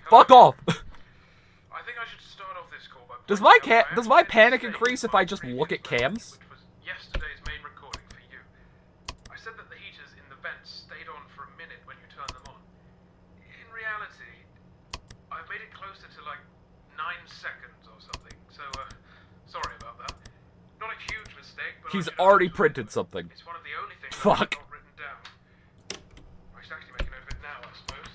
[SPEAKER 1] Fuck off!
[SPEAKER 2] I think I should start off this call by
[SPEAKER 1] Does
[SPEAKER 2] pointing
[SPEAKER 1] my
[SPEAKER 2] out
[SPEAKER 1] does
[SPEAKER 2] I
[SPEAKER 1] my
[SPEAKER 2] actually
[SPEAKER 1] panic
[SPEAKER 2] saved
[SPEAKER 1] increase if
[SPEAKER 2] my
[SPEAKER 1] I just look at
[SPEAKER 2] previous
[SPEAKER 1] cams?
[SPEAKER 2] Which was yesterday's main recording for you. I said that the heaters in the vents stayed on for a minute when you turned them on. In reality, I've made it closer to like 9 seconds or something. So, sorry about that. Not a huge mistake, but
[SPEAKER 1] He's
[SPEAKER 2] I should have
[SPEAKER 1] already
[SPEAKER 2] actually-
[SPEAKER 1] printed something.
[SPEAKER 2] It's one of the only things
[SPEAKER 1] Fuck.
[SPEAKER 2] I've not written down. I should actually make a note of it now, I suppose.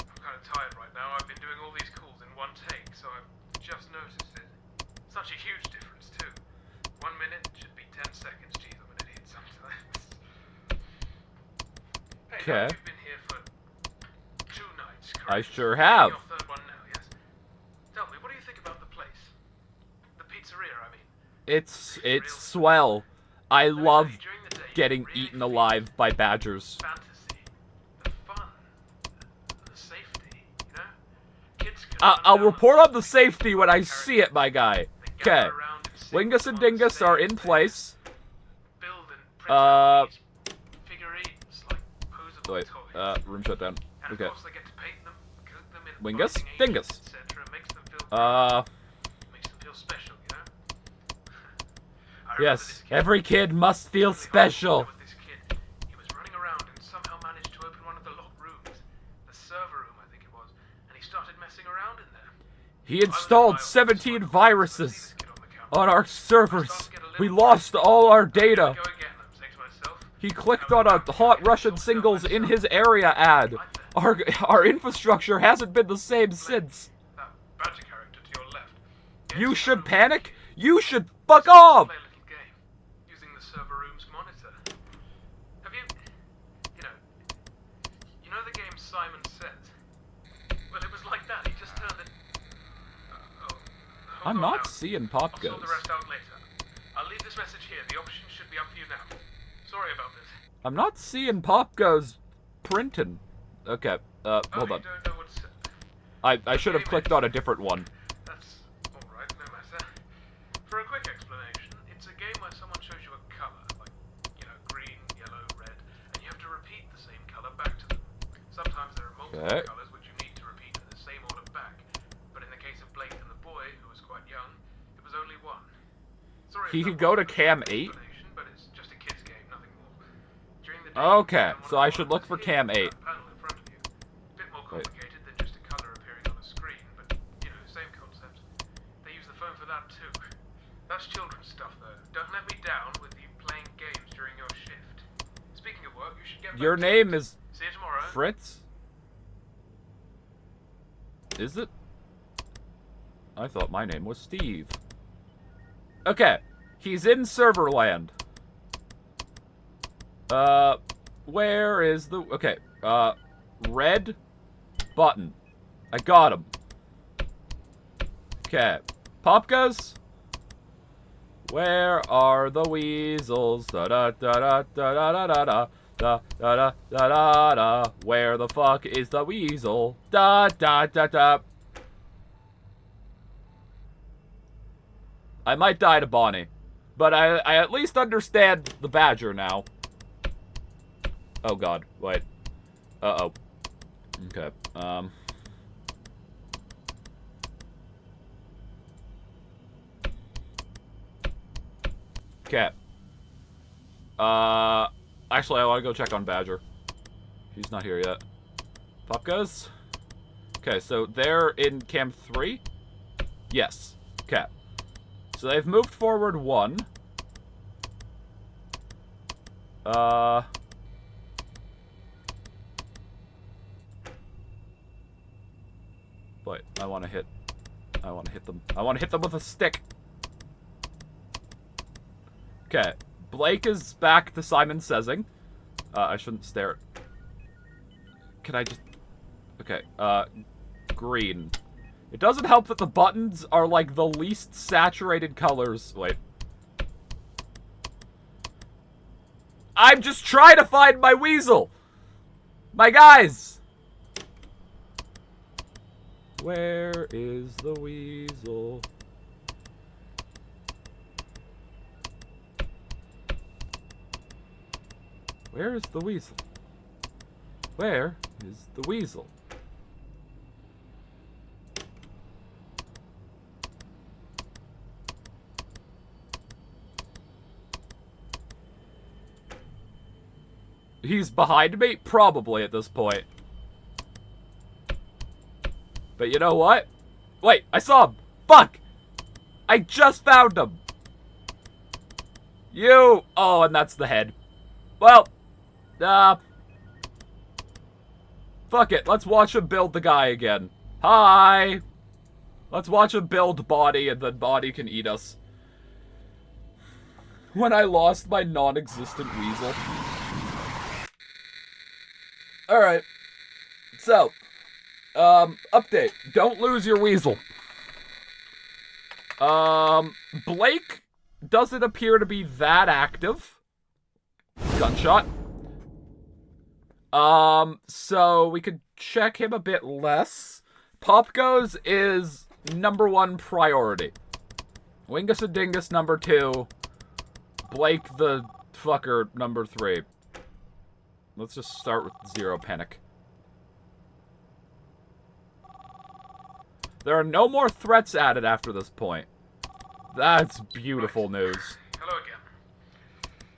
[SPEAKER 2] I'm kind of tired right now. I've been doing all these calls in one take, so I've just noticed it. Such a huge difference, too. 1 minute should be 10 seconds. Jeez, I'm an idiot sometimes. Hey,
[SPEAKER 1] Okay.
[SPEAKER 2] you've been here for 2 nights, correct?
[SPEAKER 1] I sure have.
[SPEAKER 2] Your third one now, yes? Tell me, what do you think about the place? The pizzeria, I mean.
[SPEAKER 1] It's swell. I love
[SPEAKER 2] During the day,
[SPEAKER 1] getting
[SPEAKER 2] really
[SPEAKER 1] eaten alive by badgers.
[SPEAKER 2] fantasy, the fun, the safety, you know? Kids can
[SPEAKER 1] I'll
[SPEAKER 2] run
[SPEAKER 1] report
[SPEAKER 2] down
[SPEAKER 1] on the safety when I see it, my guy.
[SPEAKER 2] they gather
[SPEAKER 1] Okay.
[SPEAKER 2] around and sing
[SPEAKER 1] Wingus and
[SPEAKER 2] songs,
[SPEAKER 1] Dingus
[SPEAKER 2] stay
[SPEAKER 1] are
[SPEAKER 2] on
[SPEAKER 1] in
[SPEAKER 2] stage,
[SPEAKER 1] place.
[SPEAKER 2] build and print out these figurines like posable
[SPEAKER 1] Wait,
[SPEAKER 2] toys.
[SPEAKER 1] room shut down.
[SPEAKER 2] And
[SPEAKER 1] Okay.
[SPEAKER 2] of course they get to paint them, coat them in
[SPEAKER 1] Wingus,
[SPEAKER 2] binding
[SPEAKER 1] Dingus.
[SPEAKER 2] agents, etc. Makes them feel proud, makes them feel special, you know? I remember
[SPEAKER 1] Yes,
[SPEAKER 2] this kid.
[SPEAKER 1] every kid must feel
[SPEAKER 2] Really hard
[SPEAKER 1] special.
[SPEAKER 2] with this kid. He was running around and somehow managed to open one of the locked rooms, the server room I think it was, and he started messing around in there.
[SPEAKER 1] He installed 17 viruses on our servers. We lost all our data.
[SPEAKER 2] Go again, I'm saying to myself.
[SPEAKER 1] He clicked on a hot Russian singles in his area ad. Our infrastructure hasn't been the same since.
[SPEAKER 2] That badger character to
[SPEAKER 1] You should panic? You should fuck off!
[SPEAKER 2] Play a little game using the server room's monitor. Have you know the game Simon Says? Well, it was like that. He just turned it.
[SPEAKER 1] I'm not seeing
[SPEAKER 2] I'll
[SPEAKER 1] Popgoes.
[SPEAKER 2] sort the rest out later. I'll leave this message here. The options should be up for you now. Sorry about this.
[SPEAKER 1] I'm not seeing Popgoes printing. Okay, hold on.
[SPEAKER 2] You don't know what's...
[SPEAKER 1] I should have clicked on a different one.
[SPEAKER 2] That's alright, no matter. For a quick explanation, it's a game where someone shows you a colour, like, green, yellow, red, and you have to repeat the same colour back to them. Sometimes there are multiple colours which you need to repeat in the same order back, but in the case of Blake and the boy, who was quite young, it was only one. Sorry
[SPEAKER 1] He
[SPEAKER 2] if
[SPEAKER 1] could
[SPEAKER 2] that
[SPEAKER 1] go to
[SPEAKER 2] wasn't
[SPEAKER 1] Cam
[SPEAKER 2] an
[SPEAKER 1] 8?
[SPEAKER 2] explanation, but it's just a kid's game, nothing more. During the day,
[SPEAKER 1] Okay,
[SPEAKER 2] you can
[SPEAKER 1] so I should look for Cam 8.
[SPEAKER 2] panel in front of you. A bit more complicated than just a colour appearing on a screen, but, same concept. They use the phone for that too. That's children's stuff, though. Don't let me down with you playing games during your shift. Speaking of work, you should get back
[SPEAKER 1] Your
[SPEAKER 2] to
[SPEAKER 1] name
[SPEAKER 2] it.
[SPEAKER 1] is
[SPEAKER 2] See you tomorrow.
[SPEAKER 1] Fritz? Is it? I thought my name was Steve. Okay, he's in Serverland. Where is the... Okay, red button. I got him. Okay, Popgoes? Where are the weasels? Da da da da da da da da da da da da da da. Where the fuck is the weasel? Da da da da. I might die to Bonnie, but I at least understand the badger now. Oh god, wait. Uh-oh. Okay, Okay. Actually, I want to go check on Badger. He's not here yet. Popgoes? Okay, so they're in Camp 3? Yes. Okay. So they've moved forward 1. Wait, I want to hit them. I want to hit them with a stick. Okay, Blake is back to Simon Saysing. I shouldn't stare. Can I just... Okay, green. It doesn't help that the buttons are like the least saturated colors. Wait. I'm just trying to find my weasel! My guys! Where is the weasel? Where is the weasel? Where is the weasel? He's behind me? Probably at this point. But you know what? Wait, I saw him! Fuck! I just found him! You! Oh, and that's the head. Well, fuck it. Let's watch him build the guy again. Hi! Let's watch him build body, and then body can eat us. When I lost my non-existent weasel. Alright. So, update. Don't lose your weasel. Blake doesn't appear to be that active. Gunshot. So we could check him a bit less. Popgoes is #1 priority. Wingus and Dingus #2. Blake the fucker #3. Let's just start with zero panic. There are no more threats added after this point. That's beautiful news.
[SPEAKER 2] Hello again.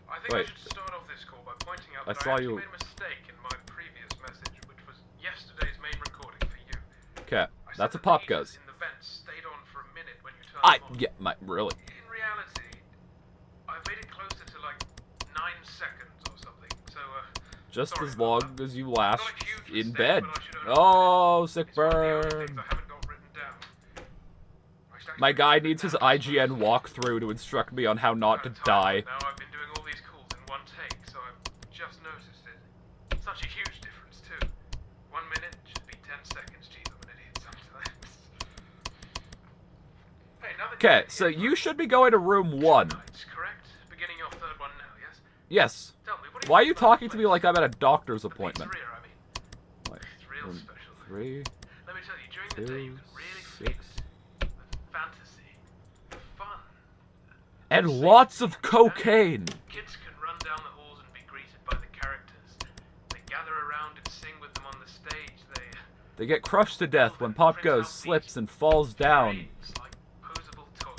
[SPEAKER 2] I think I should start off this call by pointing out that I actually made a mistake in my previous message, which was yesterday's main recording for you.
[SPEAKER 1] Okay, that's a Popgoes.
[SPEAKER 2] In the vents stayed on for a minute when you turned them on.
[SPEAKER 1] Yeah, really.
[SPEAKER 2] In reality, I've made it closer to like 9 seconds or something. So
[SPEAKER 1] just
[SPEAKER 2] sorry
[SPEAKER 1] as long
[SPEAKER 2] that.
[SPEAKER 1] as you last in
[SPEAKER 2] mistake,
[SPEAKER 1] bed.
[SPEAKER 2] but I should own
[SPEAKER 1] Oh, sick
[SPEAKER 2] it's one of the only
[SPEAKER 1] burn.
[SPEAKER 2] things I haven't got written down. I
[SPEAKER 1] My guy needs his IGN walkthrough to instruct me on how not to die.
[SPEAKER 2] Now I've been doing all these calls in one take, so I've just noticed it. Such a huge difference, too. 1 minute should be 10 seconds. Jeez, I'm an idiot sometimes. Hey, now that
[SPEAKER 1] Okay, so you should be going to room 1.
[SPEAKER 2] correct? Beginning your third one now, yes?
[SPEAKER 1] Yes.
[SPEAKER 2] Tell me, what do
[SPEAKER 1] Why are you
[SPEAKER 2] think about
[SPEAKER 1] talking
[SPEAKER 2] the
[SPEAKER 1] to me like I'm at a doctor's
[SPEAKER 2] place?
[SPEAKER 1] appointment?
[SPEAKER 2] The pizzeria, I mean.
[SPEAKER 1] Like,
[SPEAKER 2] It's real
[SPEAKER 1] room
[SPEAKER 2] special.
[SPEAKER 1] 3,
[SPEAKER 2] Let me tell you, during the day you
[SPEAKER 1] 2,
[SPEAKER 2] can really feel
[SPEAKER 1] 6.
[SPEAKER 2] the fantasy, the fun.
[SPEAKER 1] And lots of cocaine!
[SPEAKER 2] Kids can run down the halls and be greeted by the characters. They gather around and sing with them on the stage.
[SPEAKER 1] They get crushed to death when Popgoes slips and falls down.
[SPEAKER 2] Like posable toys.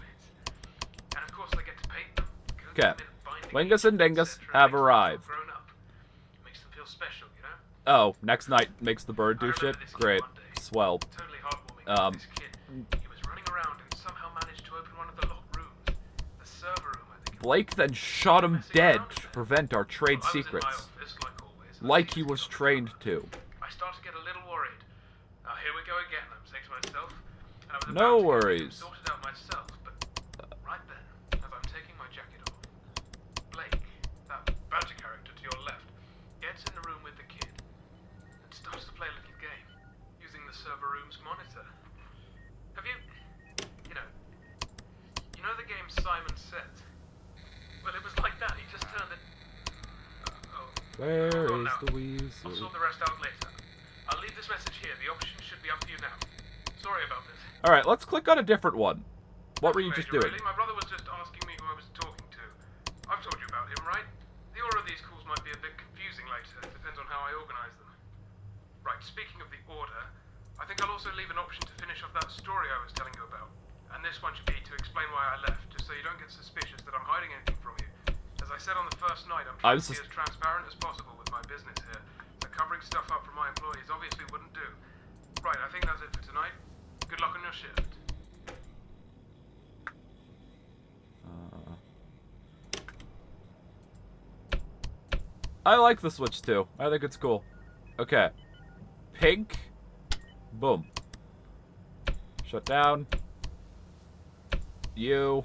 [SPEAKER 2] And of course they get to paint them.
[SPEAKER 1] Okay. Lingus and Dingus have arrived.
[SPEAKER 2] Grown up. Makes them feel special, you know?
[SPEAKER 1] Oh, next night makes the bird do
[SPEAKER 2] I
[SPEAKER 1] shit?
[SPEAKER 2] remember this kid
[SPEAKER 1] Great.
[SPEAKER 2] one day.
[SPEAKER 1] Swell.
[SPEAKER 2] Totally heartwarming. This kid, he was running around and somehow managed to open one of the locked rooms. The server room, I think.
[SPEAKER 1] Blake then shot him dead to prevent our trade
[SPEAKER 2] Well, I was in my
[SPEAKER 1] secrets.
[SPEAKER 2] office, like always.
[SPEAKER 1] Like he was trained to.
[SPEAKER 2] I started to get a little worried. Here we go again, I'm saying to myself. And I was about
[SPEAKER 1] No
[SPEAKER 2] to get
[SPEAKER 1] worries.
[SPEAKER 2] everything sorted out myself, but right then, as I'm taking my jacket off, Blake, that badger character to your left, gets in the room with the kid and starts to play a little game using the server room's monitor. Have you know the game Simon Says? Well, it was like that. He just turned it.
[SPEAKER 1] Where
[SPEAKER 2] Hold on
[SPEAKER 1] is
[SPEAKER 2] now.
[SPEAKER 1] the weasel?
[SPEAKER 2] I'll sort the rest out later. I'll leave this message here. The options should be up to you now. Sorry about this.
[SPEAKER 1] Alright, let's click on a different one. What were you
[SPEAKER 2] Nothing
[SPEAKER 1] just
[SPEAKER 2] major,
[SPEAKER 1] doing?
[SPEAKER 2] Really. My brother was just asking me who I was talking to. I've told you about him, right? The order of these calls might be a bit confusing later. It depends on how I organize them. Right, speaking of the order, I think I'll also leave an option to finish off that story I was telling you about. And this one should be to explain why I left, just so you don't get suspicious that I'm hiding anything from you. As I said on the first night, I'm trying to be as transparent as possible with my business here. So covering stuff up from my employees obviously wouldn't do. Right, I think that's it for tonight. Good luck on your shift.
[SPEAKER 1] I like the Switch too. I think it's cool. Okay. Pink. Boom. Shut down. You.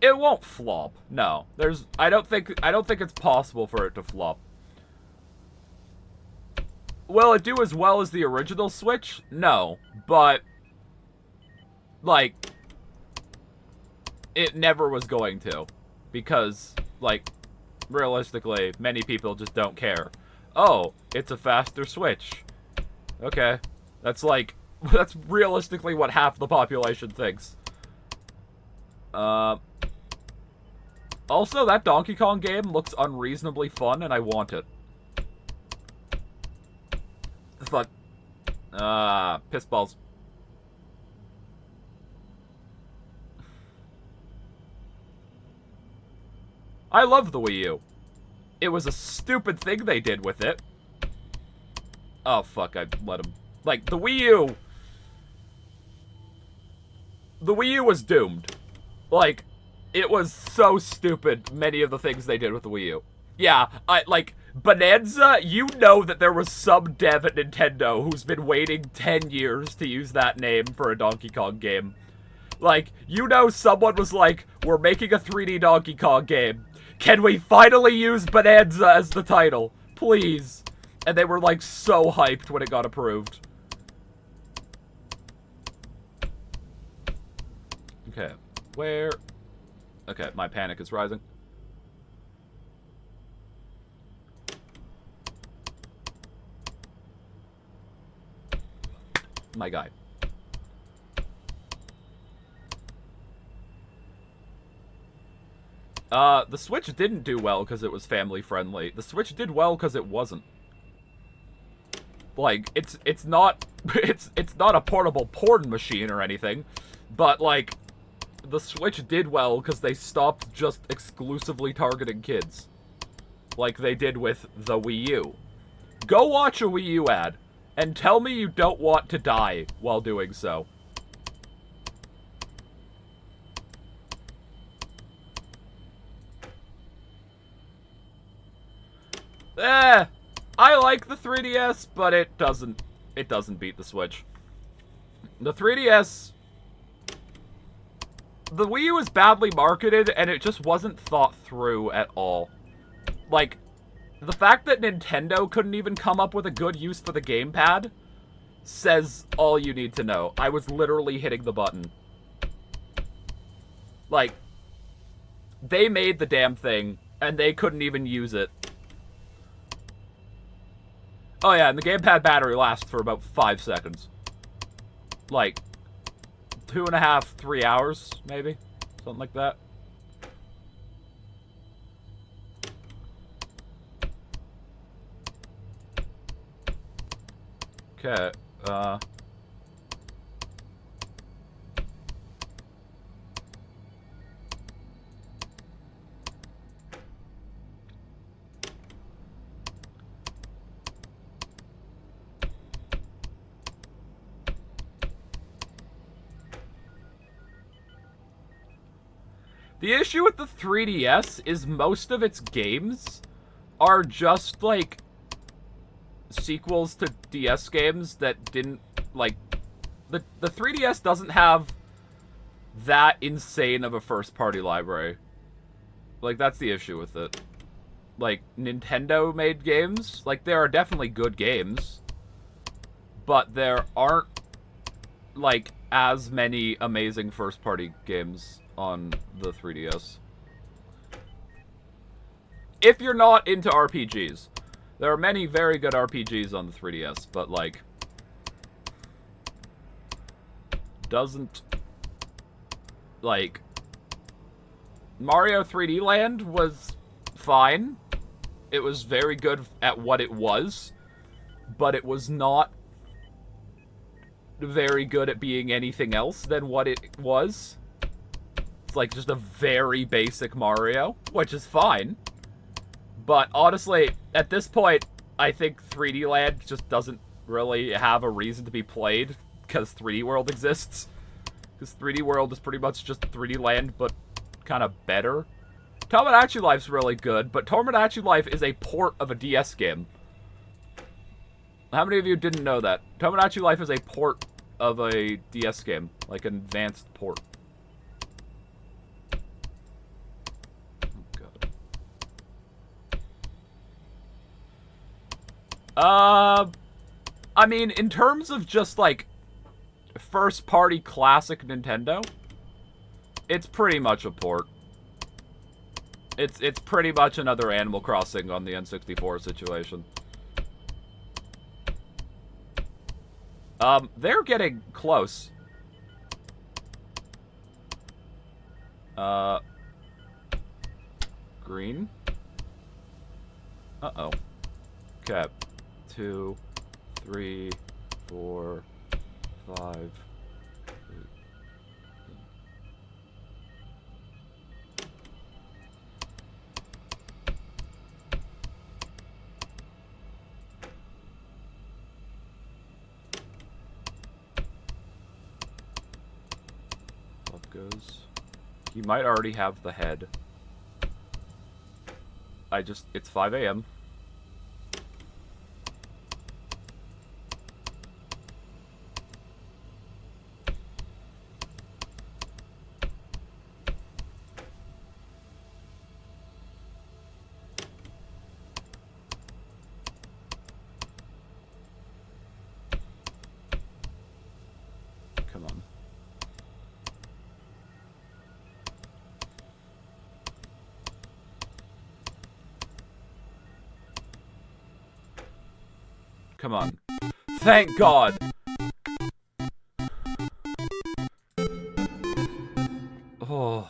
[SPEAKER 1] It won't flop. No. I don't think it's possible for it to flop. Will it do as well as the original Switch? No. But like it never was going to. Because, like, realistically, many people just don't care. Oh, it's a faster Switch. Okay. That's realistically what half the population thinks. Also, that Donkey Kong game looks unreasonably fun, and I want it. Fuck. Piss balls. I love the Wii U. It was a stupid thing they did with it. Oh, fuck, I let him... Like, the Wii U... The Wii U was doomed. Like, it was so stupid, many of the things they did with the Wii U. Yeah, Bonanza, you know that there was some dev at Nintendo who's been waiting 10 years to use that name for a Donkey Kong game. Like, you know someone was like, we're making a 3D Donkey Kong game. Can we finally use Bonanza as the title? Please. And they were, like, so hyped when it got approved. Okay. Where... Okay, my panic is rising. My guy. The Switch didn't do well because it was family friendly. The Switch did well because it wasn't. Like, it's not it's not a portable porn machine or anything, but like the Switch did well because they stopped just exclusively targeting kids. Like they did with the Wii U. Go watch a Wii U ad and tell me you don't want to die while doing so. I like the 3DS, but it doesn't beat the Switch. The 3DS... The Wii U was badly marketed, and it just wasn't thought through at all. Like, the fact that Nintendo couldn't even come up with a good use for the gamepad says all you need to know. I was literally hitting the button. Like, they made the damn thing, and they couldn't even use it. Oh yeah, and the gamepad battery lasts for about 5 seconds. Like, 2.5, 3 hours, maybe? Something like that. Okay, the issue with the 3DS is most of its games are just, like, sequels to DS games that didn't, like... The 3DS doesn't have that insane of a first-party library. Like, that's the issue with it. Like, Nintendo-made games, like, there are definitely good games, but there aren't, like, as many amazing first-party games on the 3DS. If you're not into RPGs. There are many very good RPGs on the 3DS, but, like, doesn't, like, Mario 3D Land was fine. It was very good at what it was, but it was not very good at being anything else than what it was. It's like just a very basic Mario, which is fine. But honestly, at this point, I think 3D Land just doesn't really have a reason to be played because 3D World exists. Because 3D World is pretty much just 3D Land, but kind of better. Tomodachi Life's really good, but Tomodachi Life is a port of a DS game. How many of you didn't know that? Tomodachi Life is a port of a DS game, like an advanced port. I mean, in terms of just, like, first-party classic Nintendo, it's pretty much a port. It's pretty much another Animal Crossing on the N64 situation. They're getting close. Green? Uh-oh. Okay. 2, 3, 4, 5. 8. Popgoes. He might already have the head. It's 5 a.m. Come on. Come on. Thank God! Oh.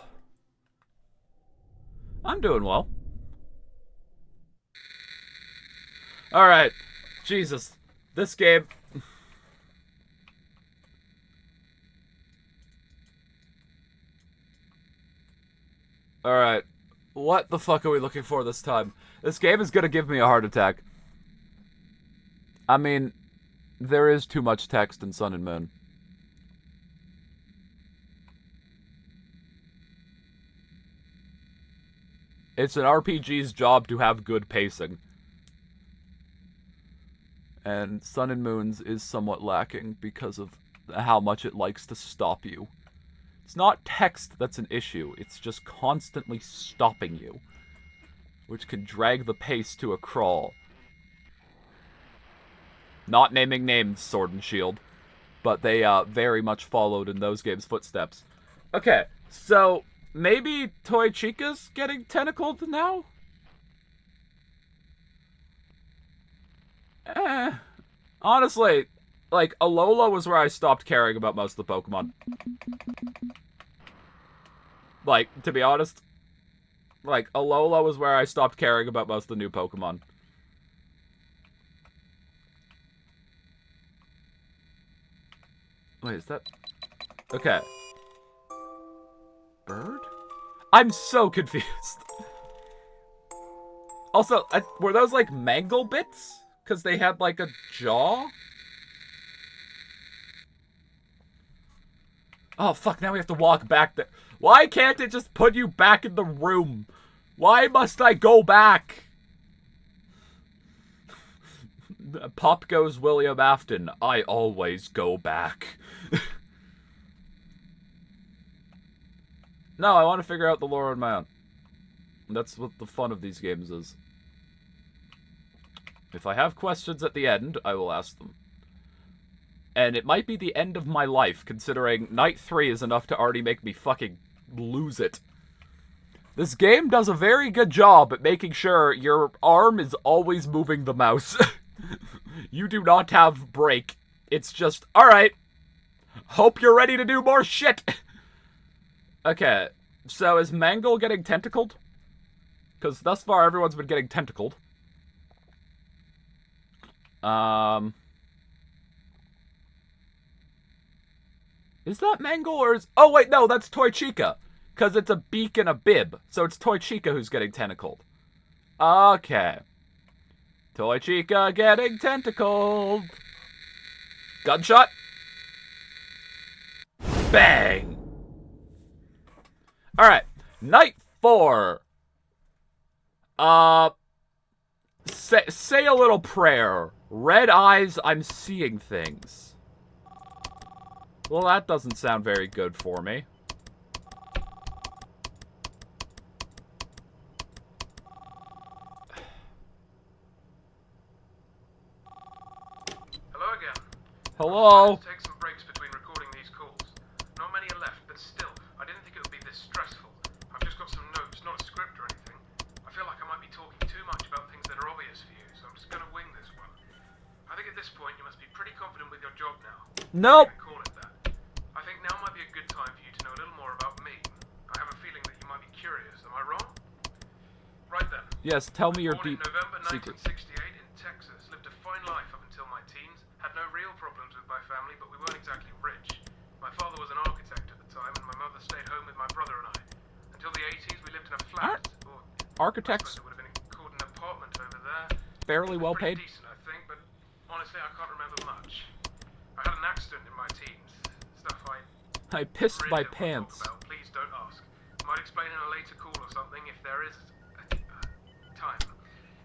[SPEAKER 1] I'm doing well. Alright. Jesus. This game... Alright. What the fuck are we looking for this time? This game is gonna give me a heart attack. I mean, there is too much text in Sun and Moon. It's an RPG's job to have good pacing. And Sun and Moons is somewhat lacking because of how much it likes to stop you. It's not text that's an issue, it's just constantly stopping you, which can drag the pace to a crawl. Not naming names, Sword and Shield, but they very much followed in those games' footsteps. Okay, so maybe Toy Chica's getting tentacled now? Honestly, like, Alola was where I stopped caring about most of the Pokemon. Like, to be honest, like, Alola was where I stopped caring about most of the new Pokemon. Wait, is that... Okay. Bird? I'm so confused. Also, were those, like, mangle bits? Because they had, like, a jaw? Oh, fuck, now we have to walk back there. Why can't it just put you back in the room? Why must I go back? Popgoes William Afton. I always go back. No, I want to figure out the lore on my own. That's what the fun of these games is. If I have questions at the end, I will ask them. And it might be the end of my life, considering Night 3 is enough to already make me fucking lose it. This game does a very good job at making sure your arm is always moving the mouse. You do not have break. It's just, alright, hope you're ready to do more shit. Okay, so is Mangle getting tentacled? Because thus far everyone's been getting tentacled. Is that Mangle or is... Oh, wait, no, that's Toy Chica. Because it's a beak and a bib. So it's Toy Chica who's getting tentacled. Okay. Toy Chica getting tentacled. Gunshot. Bang. Alright. Night 4. Say a little prayer. Red eyes, I'm seeing things. Well, that doesn't sound very good for me.
[SPEAKER 2] Hello again.
[SPEAKER 1] Hello?
[SPEAKER 2] Take some breaks between recording these calls. Not many are left, but still, I didn't think it would be this stressful. I've just got some notes, not a script or anything. I feel like I might be talking too much about things that are obvious for you, so I'm just gonna wing this one. I think at this point you must be pretty confident with your job now.
[SPEAKER 1] Nope.
[SPEAKER 2] Call it that. I think now might be a good time for you to know a little more about me. I have a feeling that you might be curious. Am I wrong? Right then.
[SPEAKER 1] Yes, tell me your
[SPEAKER 2] Born
[SPEAKER 1] deep
[SPEAKER 2] in November
[SPEAKER 1] secret.
[SPEAKER 2] 1968 in Texas. Lived a fine life up until my teens. Had no real problems with my family, but we weren't exactly rich. My father was an architect at the time, and my mother stayed home with my brother and I. Until the 80s, we lived in a flat. Or
[SPEAKER 1] Architects
[SPEAKER 2] it would have been called an apartment over there.
[SPEAKER 1] fairly well paid.
[SPEAKER 2] Pretty decent, I think, but honestly, I can't remember much. I had an accident in my teens. Stuff
[SPEAKER 1] I pissed
[SPEAKER 2] really
[SPEAKER 1] my
[SPEAKER 2] don't want to
[SPEAKER 1] pants.
[SPEAKER 2] talk about. Please don't ask. Might explain in a later call or something if there is time.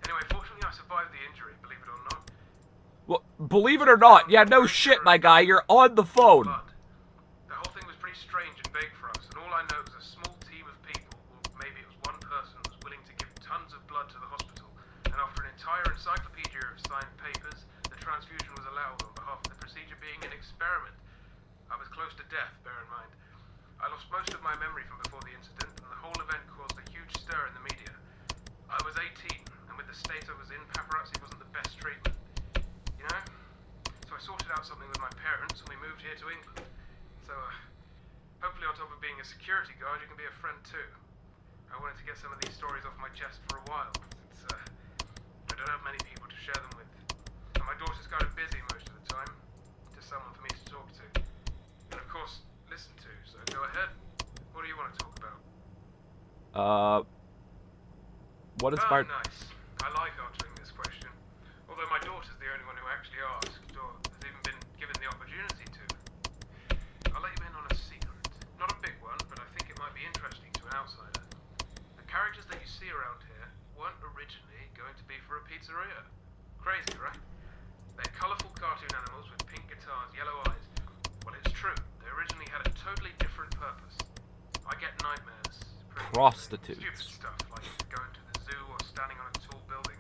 [SPEAKER 2] Anyway, fortunately, I survived the injury. Believe it or not.
[SPEAKER 1] Well, believe it or not, yeah, no shit, my guy, you're on the phone.
[SPEAKER 2] But the whole thing was pretty strange and vague for us, and all I know is a small team of people, or maybe it was one person, was willing to give tons of blood to the hospital. And after an entire encyclopedia of signed papers, the transfusion was allowed on behalf of the procedure being an experiment. I was close to death, bear in mind. I lost most of my memory from before the incident, and the whole event caused a huge stir in the media. I was 18, and with the state I was in, paparazzi wasn't the best treatment. You know? So I sorted out something with my parents, and we moved here to England. So, hopefully on top of being a security guard, you can be a friend too. I wanted to get some of these stories off my chest for a while, since, I don't have many people to share them with. And my daughter's kind of busy most of the time. Just someone for me to talk to. And of course, listen to, so go ahead. What do you want to talk about?
[SPEAKER 1] What inspired...
[SPEAKER 2] Nice. I like answering this question. Although my daughter's the only one who actually asked, or has even been given the opportunity to. I'll let you in on a secret. Not a big one, but I think it might be interesting to an outsider. The characters that you see around here weren't originally going to be for a pizzeria. Crazy, right? They're guitars, yellow eyes. Well, it's true. They originally had a totally different purpose. I get nightmares.
[SPEAKER 1] Prostitutes.
[SPEAKER 2] Stupid stuff, like going to the zoo or standing on a tall building.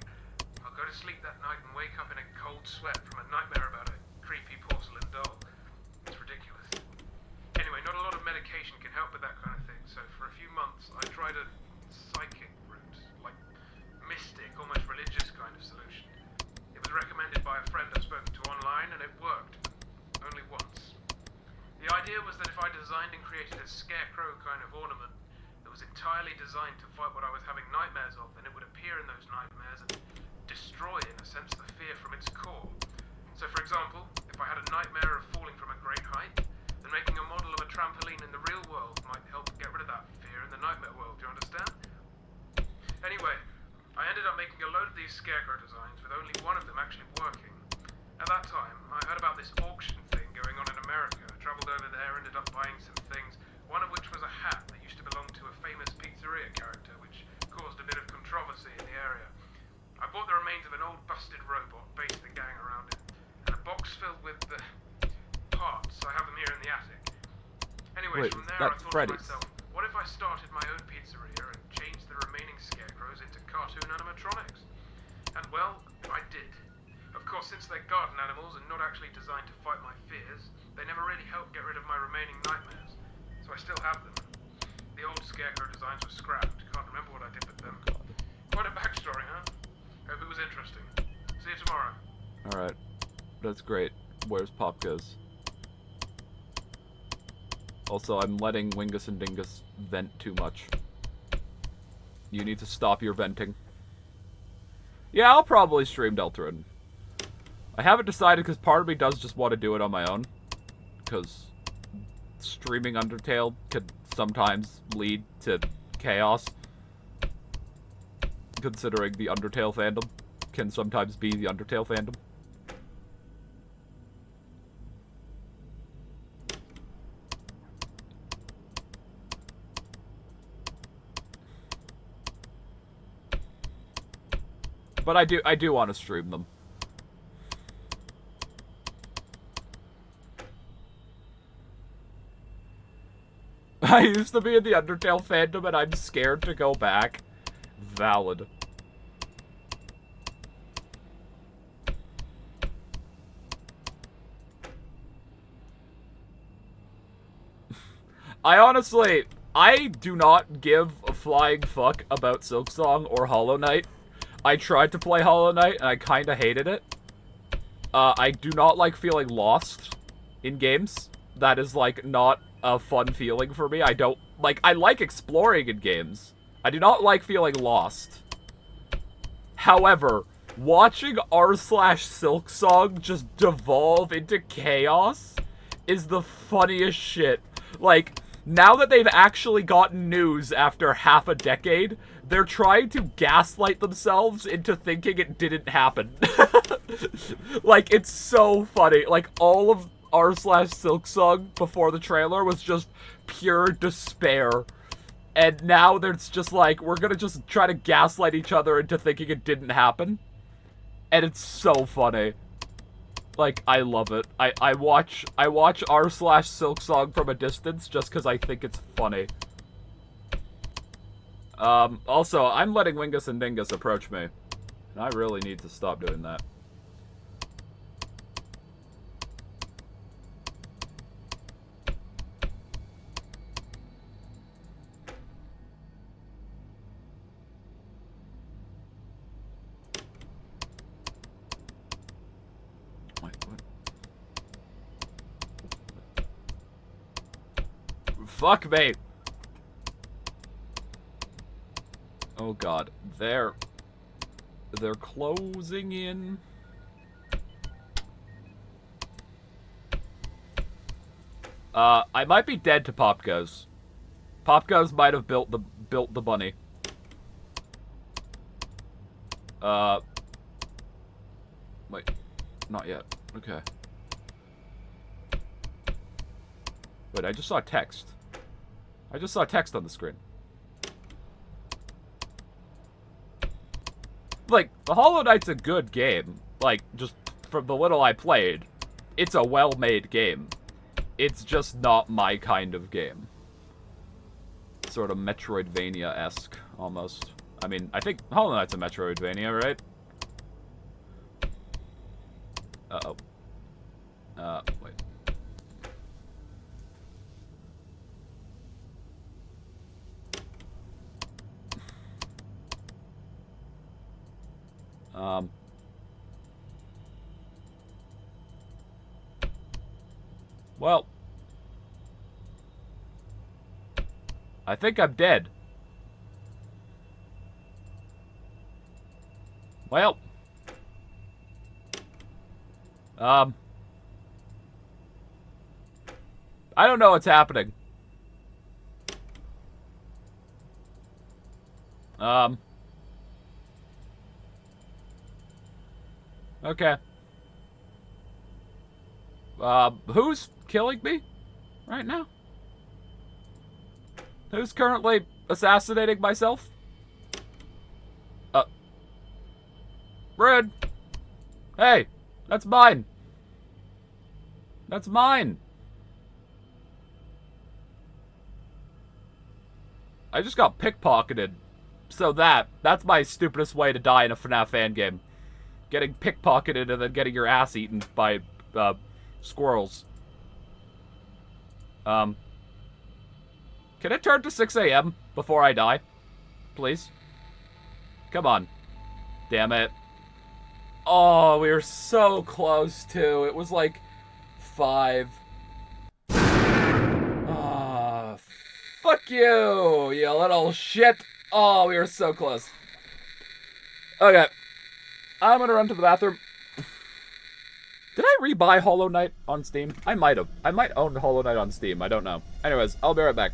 [SPEAKER 2] I'll go to sleep that night and wake up in a cold sweat from a nightmare about a creepy porcelain doll. It's ridiculous. Anyway, not a lot of medication can help with that kind of thing, so for a few months I tried a psychic route, like mystic, almost religious kind of solution. It was recommended by a friend I've spoken to online, and it worked. Only once. The idea was that if I designed and created a scarecrow kind of ornament that was entirely designed to fight what I was having nightmares of, then it would appear in those nightmares and destroy, in a sense, the fear from its core. So, for example, if I had a nightmare of falling from a great height, then making a model of a trampoline in the real world might help get rid of that fear in the nightmare world. Do you understand? Anyway, I ended up making a load of these scarecrow designs with only one of them actually working. At that time, I heard about this auction thing going on in America. I travelled over there, ended up buying some things, one of which was a hat that used to belong to a famous pizzeria character, which caused a bit of controversy in the area. I bought the remains of an old busted robot, based the gang around it, and a box filled with the parts. I have them here in the attic. Anyways,
[SPEAKER 1] Wait,
[SPEAKER 2] from there I
[SPEAKER 1] that's
[SPEAKER 2] thought
[SPEAKER 1] Freddy's.
[SPEAKER 2] to myself, what if I started my own pizzeria and changed the remaining scarecrows into cartoon animatronics? And well, I did. Of course, since they're garden animals and not actually designed to fight my fears, they never really helped get rid of my remaining nightmares. So I still have them. The old scarecrow designs were scrapped. Can't remember what I did with them. Quite a backstory, huh? Hope it was interesting. See you tomorrow.
[SPEAKER 1] Alright. That's great. Where's Popgoes? Also, I'm letting Wingus and Dingus vent too much. You need to stop your venting. Yeah, I'll probably stream Deltarune. I haven't decided because part of me does just want to do it on my own. Because streaming Undertale could sometimes lead to chaos. Considering the Undertale fandom can sometimes be the Undertale fandom. But I do want to stream them. I used to be in the Undertale fandom and I'm scared to go back. Valid. I do not give a flying fuck about Silksong or Hollow Knight. I tried to play Hollow Knight and I kinda hated it. I do not like feeling lost in games. That is, like, not a fun feeling for me. I like exploring in games. I do not like feeling lost. However, watching r/Silksong just devolve into chaos is the funniest shit. Like, now that they've actually gotten news after half a decade, they're trying to gaslight themselves into thinking it didn't happen. Like, it's so funny. Like, all of r/Silksong before the trailer was just pure despair. And now it's just like, we're gonna just try to gaslight each other into thinking it didn't happen. And it's so funny. Like, I love it. I watch r/Silksong from a distance just because I think it's funny. Also, I'm letting Wingus and Dingus approach me. And I really need to stop doing that. Wait, what? Fuck me! Oh god, they're closing in. I might be dead to Popgoes. Popgoes might have built the bunny. Wait, not yet. Okay. Wait, I just saw text. I just saw text on the screen. Like, the Hollow Knight's a good game. Like, just from the little I played, it's a well-made game. It's just not my kind of game. Sort of Metroidvania-esque, almost. I mean, I think Hollow Knight's a Metroidvania, right? Uh-oh. Wait. Well. I think I'm dead. Well. I don't know what's happening. Okay. Who's killing me right now? Who's currently assassinating myself? Rude. Hey, that's mine. That's mine. I just got pickpocketed. So that's my stupidest way to die in a FNAF fan game. Getting pickpocketed and then getting your ass eaten by, squirrels. Can it turn to 6 a.m. before I die? Please? Come on. Damn it. Oh, we were so close, too. It was like 5. Ah, fuck you, you little shit. Oh, we were so close. Okay. I'm gonna run to the bathroom. Did I rebuy Hollow Knight on Steam? I might have. I might own Hollow Knight on Steam. I don't know. Anyways, I'll be right back.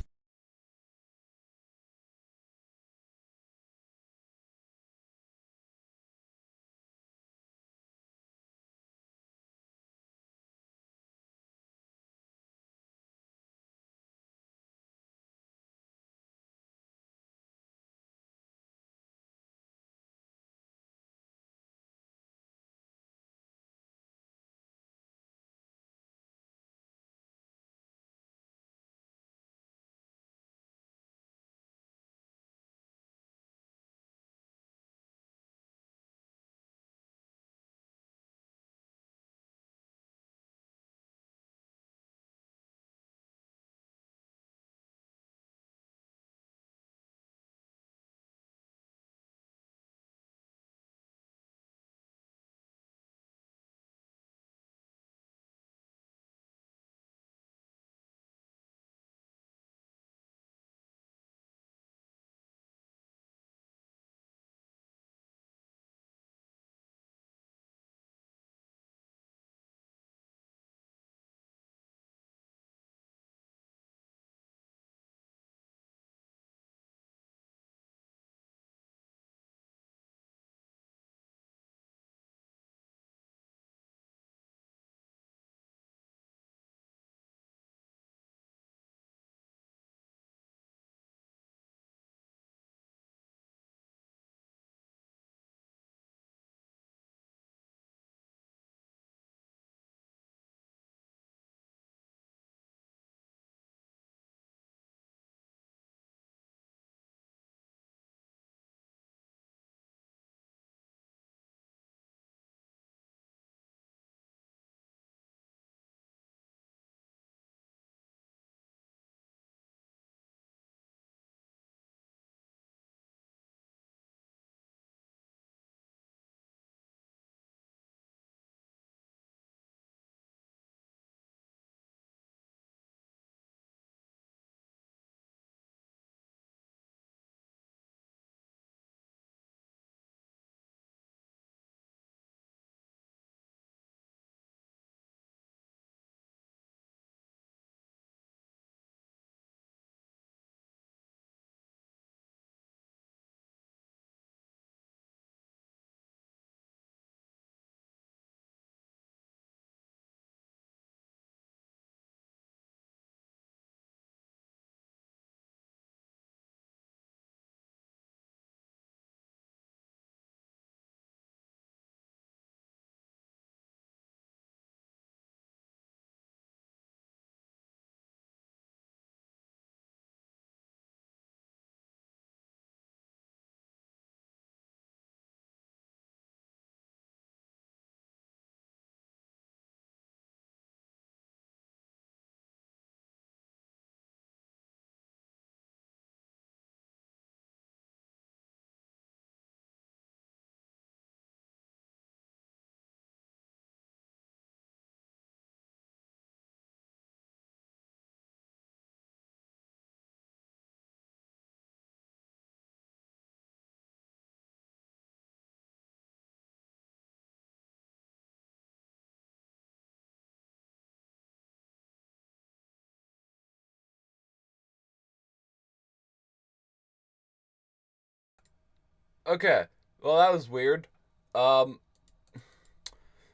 [SPEAKER 1] Okay. Well, that was weird. Um,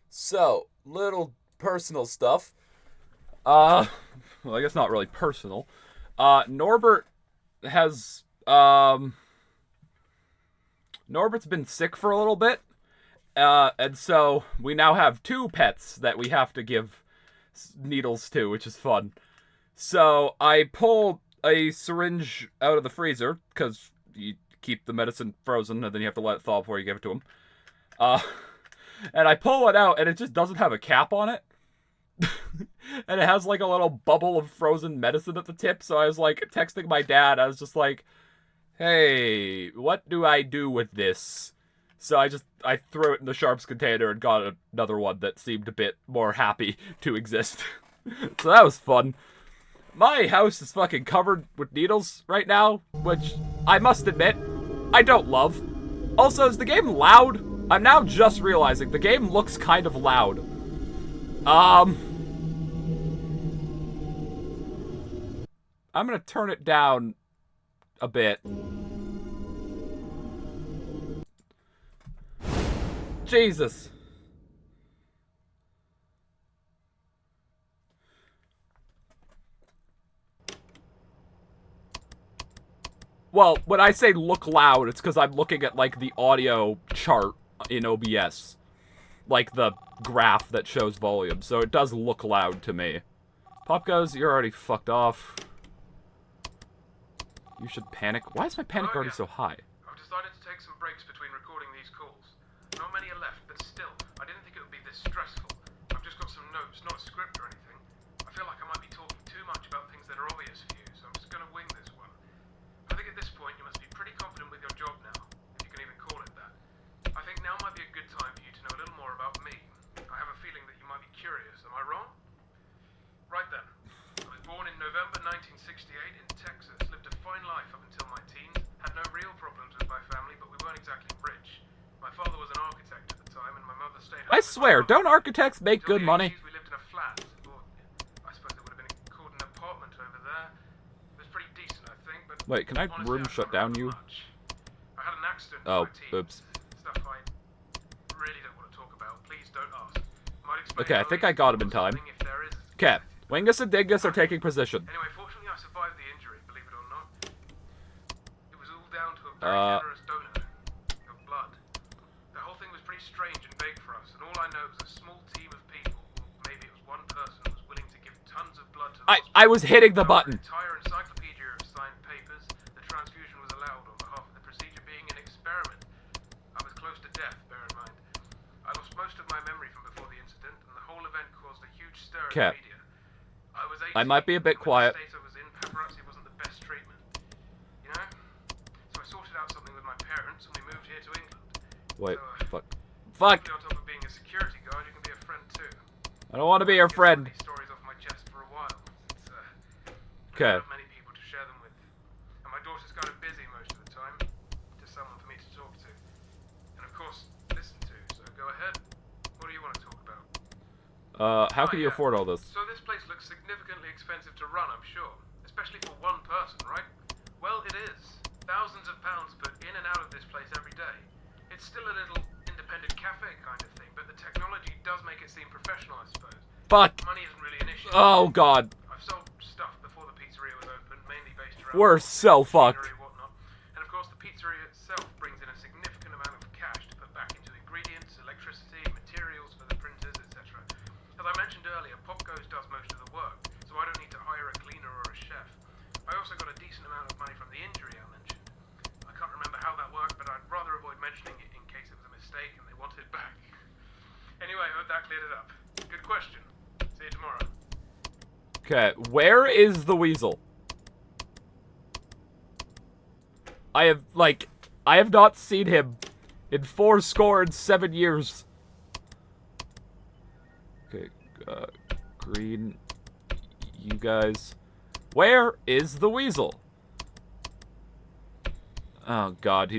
[SPEAKER 1] so, little personal stuff. Well, I guess not really personal. Norbert has, Norbert's been sick for a little bit. And so we now have 2 pets that we have to give needles to, which is fun. So I pulled a syringe out of the freezer, because you keep the medicine frozen and then you have to let it thaw before you give it to him. Uh, and I pull it out and it just doesn't have a cap on it. And it has like a little bubble of frozen medicine at the tip. So I was like texting my dad. I was just like, hey, what do I do with this? So I threw it in the sharps container and got another one that seemed a bit more happy to exist. So that was fun. My house is fucking covered with needles right now, which I must admit, I don't love. Also, is the game loud? I'm now just realizing the game looks kind of loud. I'm gonna turn it down a bit. Jesus. Well, when I say look loud, it's because I'm looking at, like, the audio chart in OBS. Like, the graph that shows volume. So it does look loud to me. Popgoes, you're already fucked off. You should panic. Why is my panic already so high?
[SPEAKER 2] I've decided to take some breaks between recording these calls. Not many are left, but still, I didn't think it would be this stressful. I've just got some notes, not a script or anything. I feel like I might be talking too much about things that are obvious for you, so I'm just gonna wing this one. I think at this point you must be pretty confident with your job now, if you can even call it that. I think now might be a good time for you to know a little more about me. I have a feeling that you might be curious, am I wrong? Right then. I was born in November 1968 in Texas, lived a fine life up until my teens, had no real problems with my family, but we weren't exactly rich. My father was an architect at the time, and my mother stayed home.
[SPEAKER 1] I swear, don't architects make good money?
[SPEAKER 2] We lived in a flat, or I suppose it would have been called an apartment over there. It was pretty decent, I think, but
[SPEAKER 1] Wait, can I
[SPEAKER 2] honestly,
[SPEAKER 1] room
[SPEAKER 2] don't
[SPEAKER 1] shut down you?
[SPEAKER 2] much. I had an accident
[SPEAKER 1] Oh,
[SPEAKER 2] in my teens.
[SPEAKER 1] oops.
[SPEAKER 2] Stuff I really don't want to talk about. Please don't ask. Might explain
[SPEAKER 1] Okay, I think I got him in time.
[SPEAKER 2] if there is.
[SPEAKER 1] Okay, Wingus and Dingus are taking position.
[SPEAKER 2] Anyway, fortunately I survived the injury, believe it or not. It was all down to a very generous donor of blood. The whole thing was pretty strange and vague for us, and all I know was a small team of people, or maybe it was one person, who was willing to give tons of blood to the hospital.
[SPEAKER 1] I was hitting the button.
[SPEAKER 2] An entire encyclopedia of signed papers. The transfusion was allowed on behalf of the procedure being an experiment. I was close to death, bear in mind. I lost most of my memory from before the incident, and the whole event caused a huge stir in the media.
[SPEAKER 1] I might be a bit quiet.
[SPEAKER 2] The state I was in, paparazzi wasn't the best treatment. You know? So I sorted out something with my parents and we moved here to England.
[SPEAKER 1] Wait,
[SPEAKER 2] so,
[SPEAKER 1] fuck.
[SPEAKER 2] On top of being a security guard, you can be a friend too.
[SPEAKER 1] I don't want to be your friend.
[SPEAKER 2] These stories off my chest for a while.
[SPEAKER 1] Okay.
[SPEAKER 2] Not many people to share them with. And my daughter's kind of busy most of the time. Just someone for me to talk to. And of course, listen to. So go ahead. What do you want to talk about?
[SPEAKER 1] How can you afford all this?
[SPEAKER 2] So this place looks significantly expensive to run, I'm sure. Especially for one person, right? Well, it is. Thousands of pounds put in and out of this place every day. It's still a little independent cafe kind of thing, but the technology does make it seem professional, I suppose.
[SPEAKER 1] Fuck.
[SPEAKER 2] Money isn't really an issue.
[SPEAKER 1] Oh, God.
[SPEAKER 2] I've sold stuff before the pizzeria was open, mainly based around...
[SPEAKER 1] We're so fucked.
[SPEAKER 2] ...whatnot. And of course, the pizzeria itself brings in a significant amount of cash to put back into ingredients, electricity, materials for the printers, etc. As I mentioned earlier, Popgoes does most of the work, so I don't need to hire a cleaner or a chef. I also got a decent amount of money from the injury I mentioned. I can't remember how that worked, but I'd rather avoid mentioning it in case it was a mistake and they wanted it back. Anyway, I hope that cleared it up. Good question. See you tomorrow.
[SPEAKER 1] Okay, where is the weasel? I have not seen him in 7 years. Okay, green, you guys. Where is the weasel? Oh, God,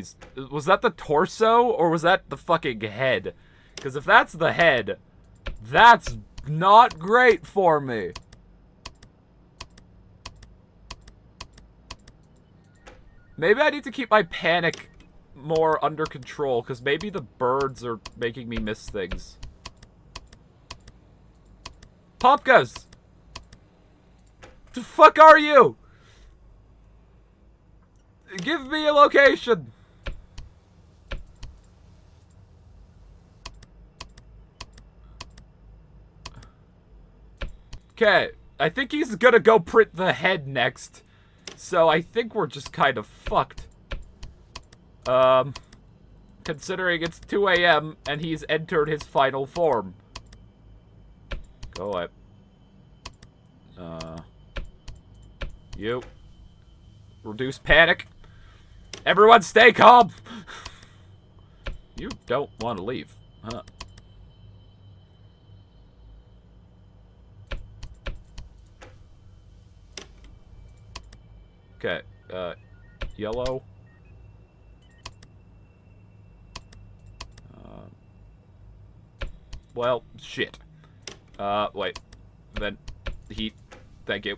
[SPEAKER 1] was that the torso, or was that the fucking head? Because if that's the head, that's not great for me. Maybe I need to keep my panic more under control, because maybe the birds are making me miss things. Popgoes! The fuck are you? Give me a location! Okay, I think he's gonna go print the head next. So I think we're just kind of fucked. Considering it's 2 a.m. and he's entered his final form. Go away. You. Reduce panic. Everyone stay calm! You don't want to leave, huh? Okay, yellow. Well, shit. Wait. Then, heat. Thank you.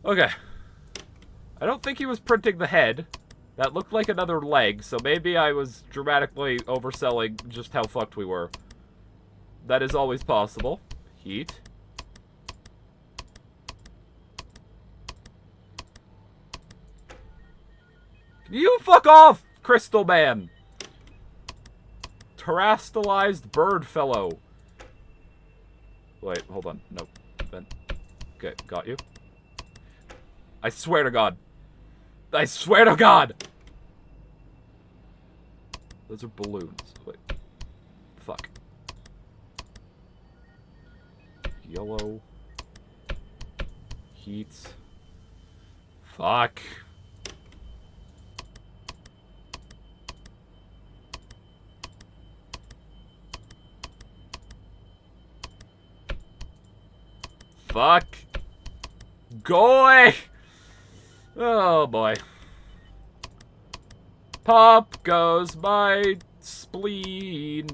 [SPEAKER 1] Okay. I don't think he was printing the head. That looked like another leg, so maybe I was dramatically overselling just how fucked we were. That is always possible. Heat. You fuck off, Crystal Man! Terastalized bird fellow. Wait, hold on. Nope. Then. Okay, got you. I swear to God. I swear to God! Those are balloons. Wait. Fuck. Yellow. Heat. Fuck. Fuck. Go away! Oh boy. Pop goes my spleen.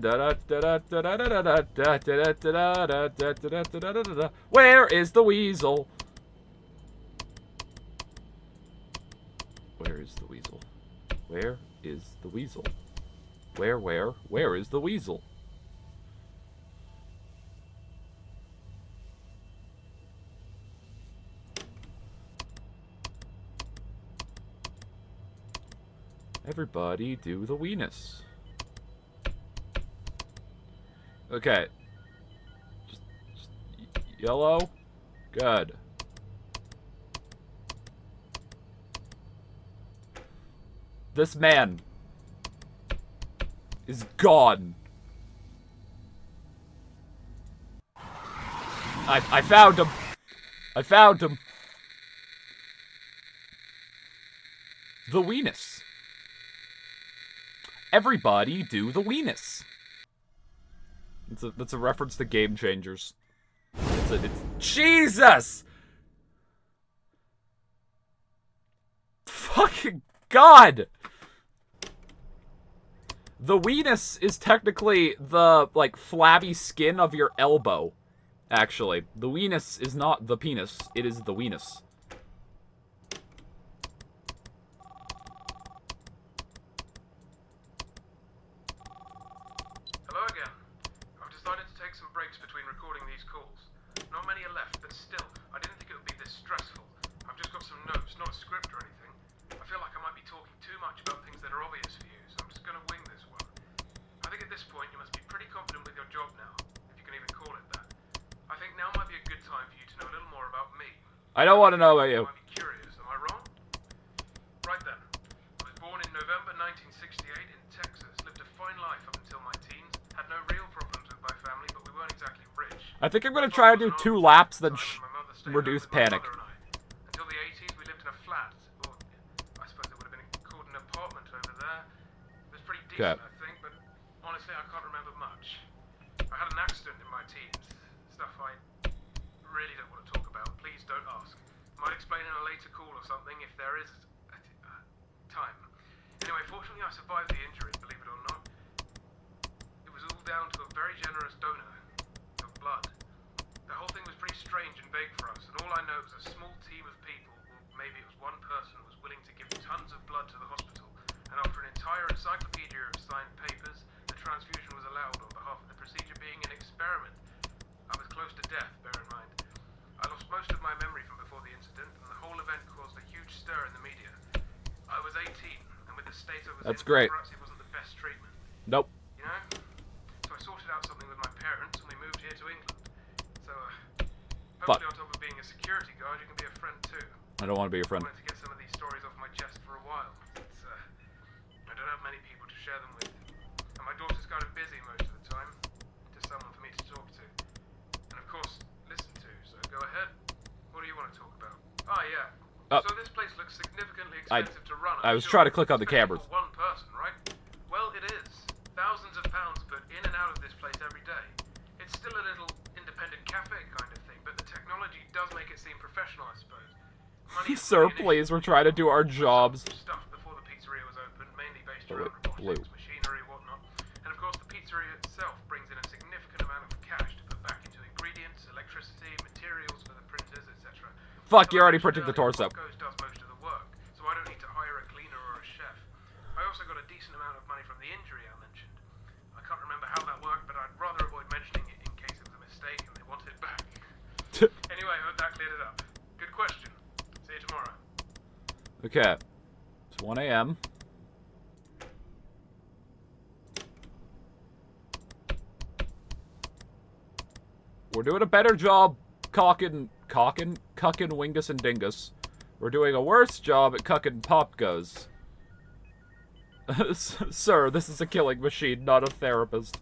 [SPEAKER 1] Where is the weasel? Where is the weasel? Where is the weasel? Where is the weasel? Everybody do the weenus. Okay. Just yellow. Good. This man is gone. I found him. I found him. The weenus. Everybody do the weenus. That's a reference to Game Changers. It's Jesus! Fucking God! The weenus is technically the, like, flabby skin of your elbow. Actually. The weenus is not the penis. It is the weenus. I don't want to know about you.
[SPEAKER 2] might be curious, am I wrong? Right then. I was born in November 1968 in Texas, lived a fine life up until my teens, had no real problems with my family, but we weren't exactly rich.
[SPEAKER 1] I think I'm going to try to do 2 laps, then reduce panic.
[SPEAKER 2] Until the 80s, we lived in a flat, or I suppose it would have been called an apartment over there. It was pretty decent, I think, but honestly, I can't remember much. I had an accident in my teens, stuff I really don't want to talk about. Please don't ask. Might explain in a later call or something if there is time. Anyway, fortunately I survived the injury, believe it or not. It was all down to a very generous donor of blood. The whole thing was pretty strange and vague for us, and all I know was a small team of people, or maybe it was one person, was willing to give tons of blood to the hospital, and after an entire procedure being an experiment. I was close to death, bear in mind. I lost most of my memory from before the incident, and the whole event caused a huge stir in the media. I was 18, and with the state I was
[SPEAKER 1] That's
[SPEAKER 2] in,
[SPEAKER 1] great.
[SPEAKER 2] perhaps it wasn't the best treatment.
[SPEAKER 1] Nope.
[SPEAKER 2] You know? So I sorted out something with my parents, and we moved here to England. So, hopefully on top of being a security guard, you can be a friend too.
[SPEAKER 1] I don't want to be your friend.
[SPEAKER 2] I wanted to get some of these stories off my chest for a while. I don't have many people to share them with. And my daughter's kind of busy most of the time. Just someone for me to talk to. And of course, listen to. So go ahead. What do you want to talk about? Oh, yeah. So this place looks significantly expensive to run.
[SPEAKER 1] I was trying to click on the cameras.
[SPEAKER 2] For one person, right? Well, it is. Thousands of pounds put in and out of this place every day. It's still a little independent cafe kind of thing, but the technology does make it seem professional, I suppose.
[SPEAKER 1] Sir, please, we're trying to do our jobs.
[SPEAKER 2] Stuff before the pizzeria was open, mainly based around robotics, machinery, whatnot. And of course, the pizzeria itself brings in a significant amount of cash to put back into ingredients, electricity, materials for the printers, etc.
[SPEAKER 1] Fuck, you already printed the torso.
[SPEAKER 2] Popgoes does most of the work, so I don't need to hire a cleaner or a chef. I also got a decent amount of money from the injury I mentioned. I can't remember how that worked, but I'd rather avoid mentioning it in case it was a mistake and they wanted it back. Anyway, I hope that cleared it up. Good question. See you tomorrow.
[SPEAKER 1] Okay. It's 1 a.m. We're doing a better job cucking Wingus and Dingus. We're doing a worse job at cucking Popgoes. Sir, this is a killing machine, not a therapist.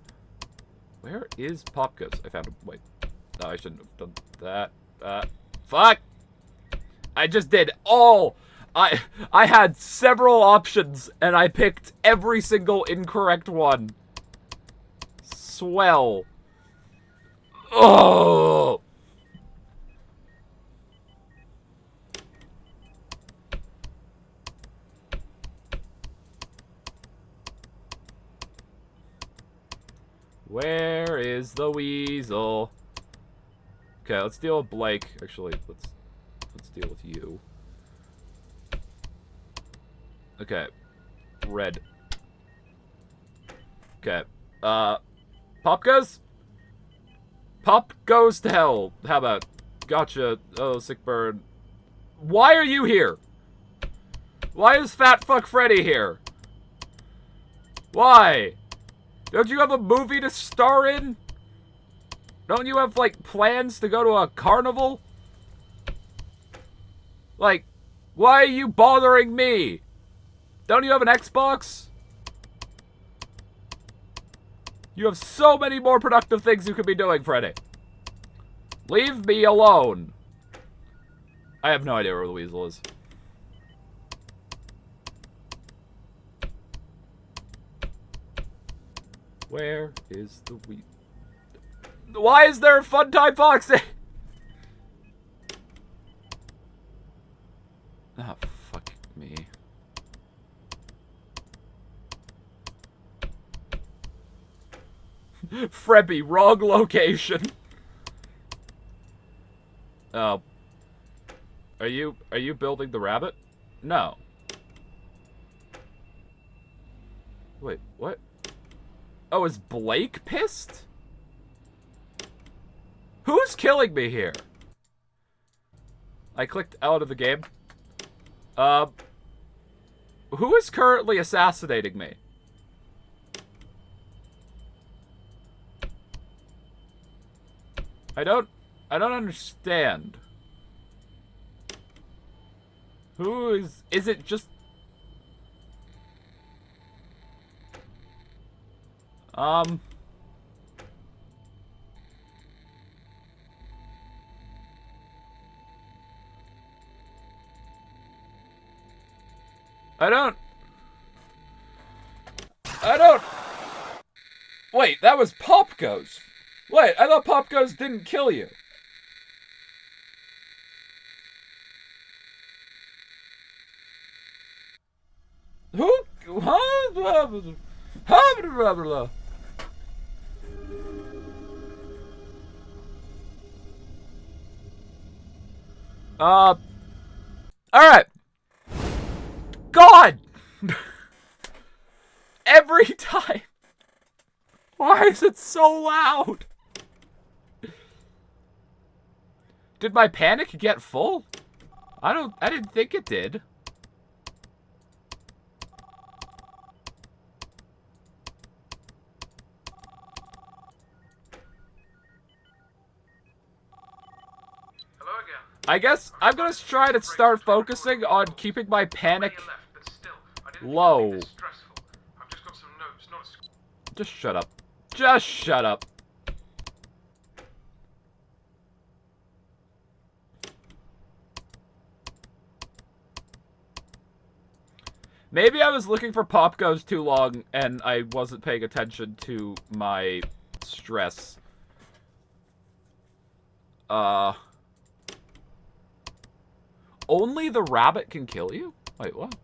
[SPEAKER 1] Where is Popgoes? I found him. Wait. No, I shouldn't have done that. Fuck! I just did all... I had several options, and I picked every single incorrect one. Swell. Oh! Where is the weasel? Okay, let's deal with Blake. Actually, let's deal with you. Okay. Red. Okay. Pop goes? Pop goes to hell. How about? Gotcha. Oh, sick bird. Why are you here? Why is Fat Fuck Freddy here? Why? Don't you have a movie to star in? Don't you have, like, plans to go to a carnival? Like, why are you bothering me? Don't you have an Xbox? You have so many more productive things you could be doing, Freddy. Leave me alone. I have no idea where the weasel is. Where is the weasel? Why is there a Fun Time Foxy? Ah, fuck me. Frebby, wrong location. Oh. Are you building the rabbit? No. Wait, what? Oh, is Blake pissed? Who's killing me here? I clicked out of the game. Who is currently assassinating me? I don't understand. Who is it just... I don't... Wait, that was Popgoes. Wait, I thought Popgoes didn't kill you. Who? Huh? Alright. God! Every time. Why is it so loud? Did my panic get full? I didn't think it did.
[SPEAKER 2] Hello again.
[SPEAKER 1] I guess I'm gonna try to start focusing on keeping my panic low.
[SPEAKER 2] I've just got some notes, not a...
[SPEAKER 1] Just shut up. Just shut up. Maybe I was looking for Popgoes too long and I wasn't paying attention to my stress. Only the rabbit can kill you? Wait, what?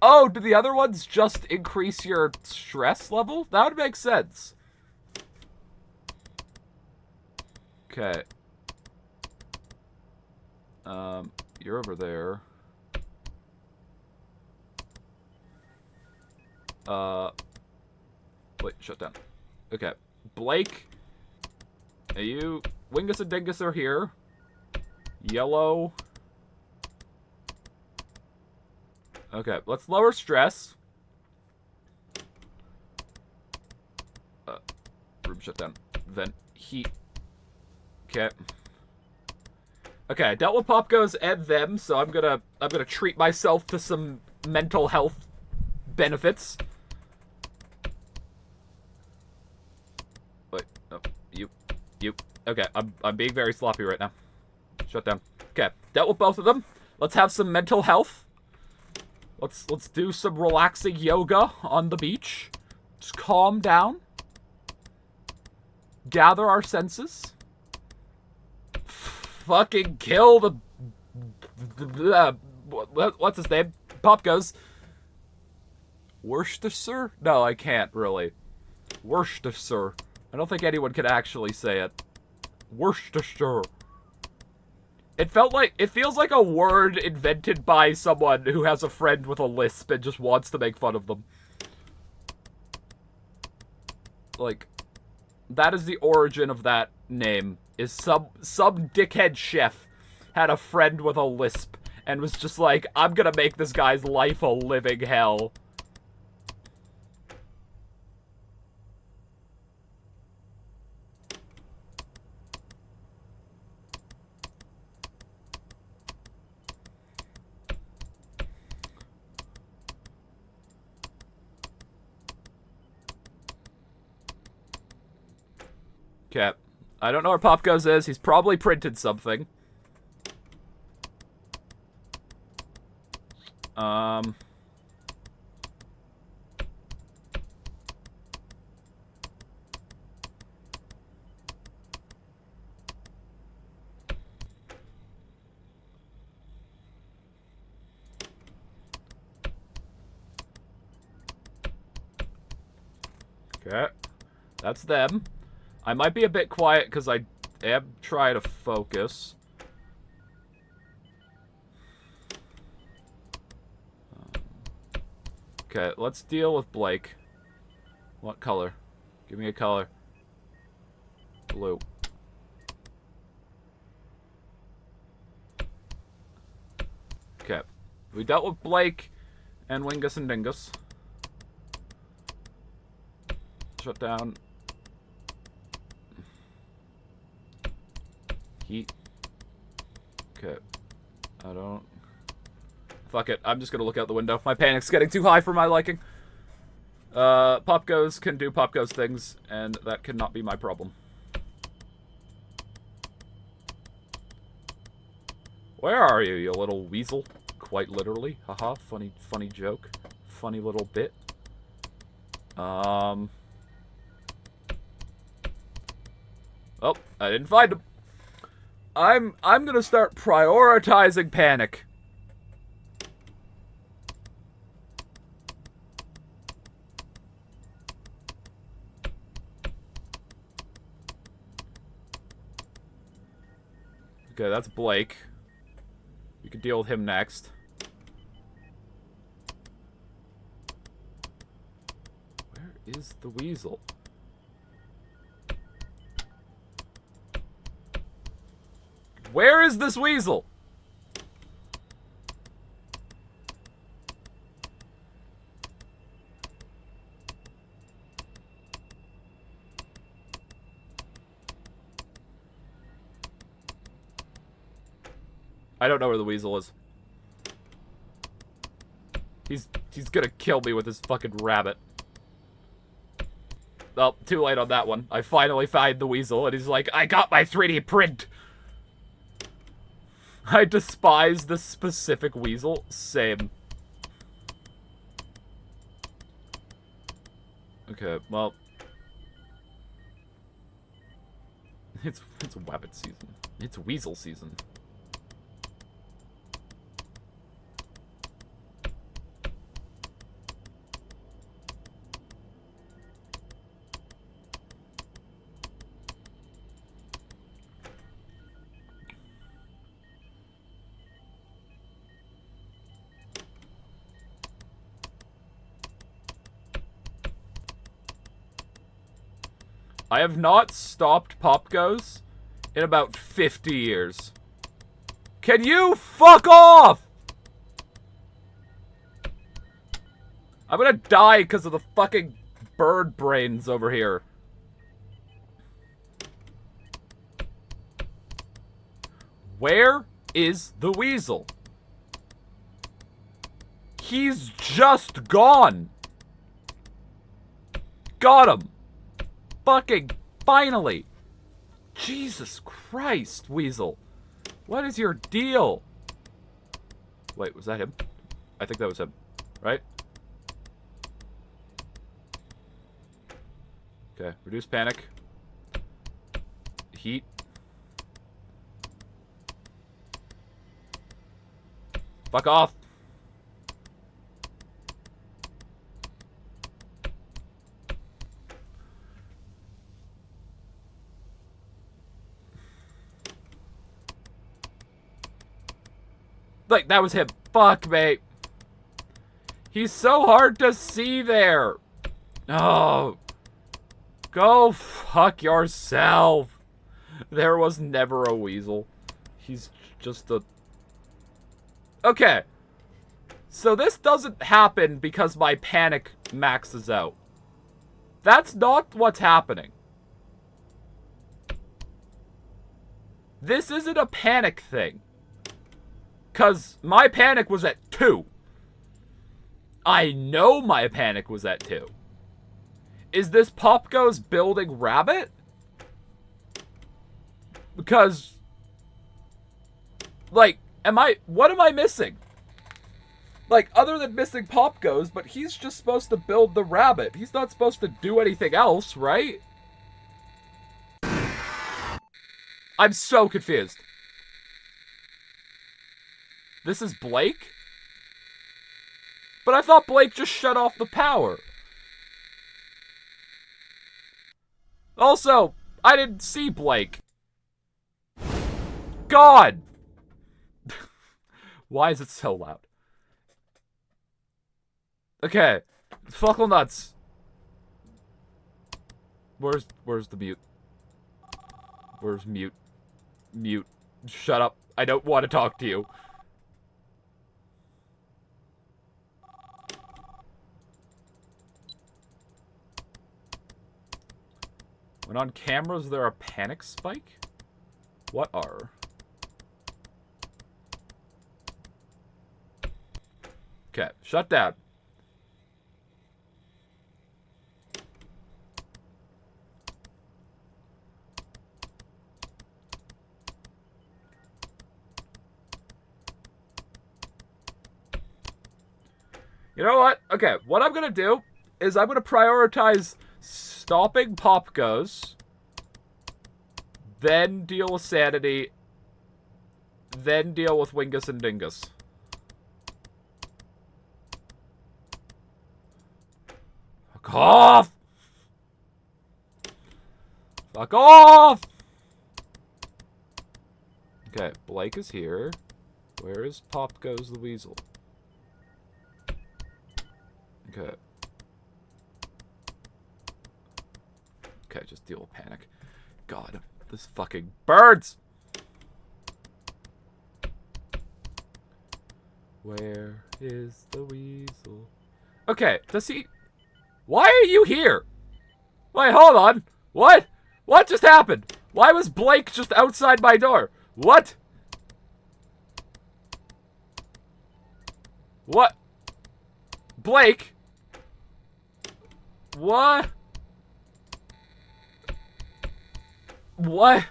[SPEAKER 1] Oh, do the other ones just increase your stress level? That would make sense. Okay. You're over there. Wait, shut down. Okay. Blake. Are you... Wingus and Dingus are here. Yellow. Okay, let's lower stress. Room shut down. Then heat. Okay. Okay, I dealt with Popgoes and them, so I'm gonna treat myself to some mental health benefits. Wait, oh, you. Okay, I'm being very sloppy right now. Shut down. Okay, dealt with both of them. Let's have some mental health. Let's do some relaxing yoga on the beach. Just calm down. Gather our senses. Fucking kill the... what's his name? Popgoes. Worcestershire? No, I can't, really. Worcestershire. I don't think anyone could actually say it. Worcestershire. It feels like a word invented by someone who has a friend with a lisp and just wants to make fun of them. Like, that is the origin of that name. Is some dickhead chef had a friend with a lisp and was just like, I'm gonna make this guy's life a living hell. Okay. I don't know where Popgoes is. He's probably printed something. Okay. That's them. I might be a bit quiet because I am trying to focus. Okay, let's deal with Blake. What color? Give me a color. Blue. Okay. We dealt with Blake and Wingus and Dingus. Shut down. Heat. Okay. I don't... Fuck it. I'm just gonna look out the window. My panic's getting too high for my liking. Popgoes can do Popgoes things, and that cannot be my problem. Where are you, you little weasel? Quite literally. Haha. Funny joke. Funny little bit. Oh, I didn't find him. I'm gonna start prioritizing panic. Okay, that's Blake. We can deal with him next. Where is the weasel? Where is this weasel? I don't know where the weasel is. He's gonna kill me with his fucking rabbit. Well, too late on that one. I finally find the weasel, and he's like, I got my 3D print! I despise this specific weasel. Same. Okay, well... It's rabbit season. It's weasel season. I have not stopped Popgoes in about 50 years. Can you fuck off? I'm gonna die because of the fucking bird brains over here. Where is the weasel? He's just gone. Got him. Fucking finally. Jesus Christ, weasel. What is your deal? Wait, was that him? I think that was him, right? Okay, reduce panic. Heat. Fuck off. Like, that was him. Fuck, mate. He's so hard to see there. Oh. Go fuck yourself. There was never a weasel. He's just a... Okay. So this doesn't happen because my panic maxes out. That's not what's happening. This isn't a panic thing. Because my panic was at 2. I know my panic was at 2. Is this Popgoes building rabbit? Because, like, what am I missing? Like, other than missing Popgoes, but he's just supposed to build the rabbit. He's not supposed to do anything else, right? I'm so confused. This is Blake? But I thought Blake just shut off the power. Also, I didn't see Blake. God! Why is it so loud? Okay. Fuckle nuts. Where's the mute? Where's mute? Mute. Shut up. I don't want to talk to you. When on camera, is there a panic spike? What are? Okay, shut down. You know what? Okay, what I'm gonna do is I'm gonna prioritize stopping Popgoes, then deal with Sanity, then deal with Wingus and Dingus. Fuck off! Fuck off! Okay, Blake is here. Where is Popgoes the Weasel? Okay. Okay, just deal with panic. God, this fucking birds! Where is the weasel? Okay, does he... Why are you here? Wait, hold on. What? What just happened? Why was Blake just outside my door? What? What? Blake? What? What?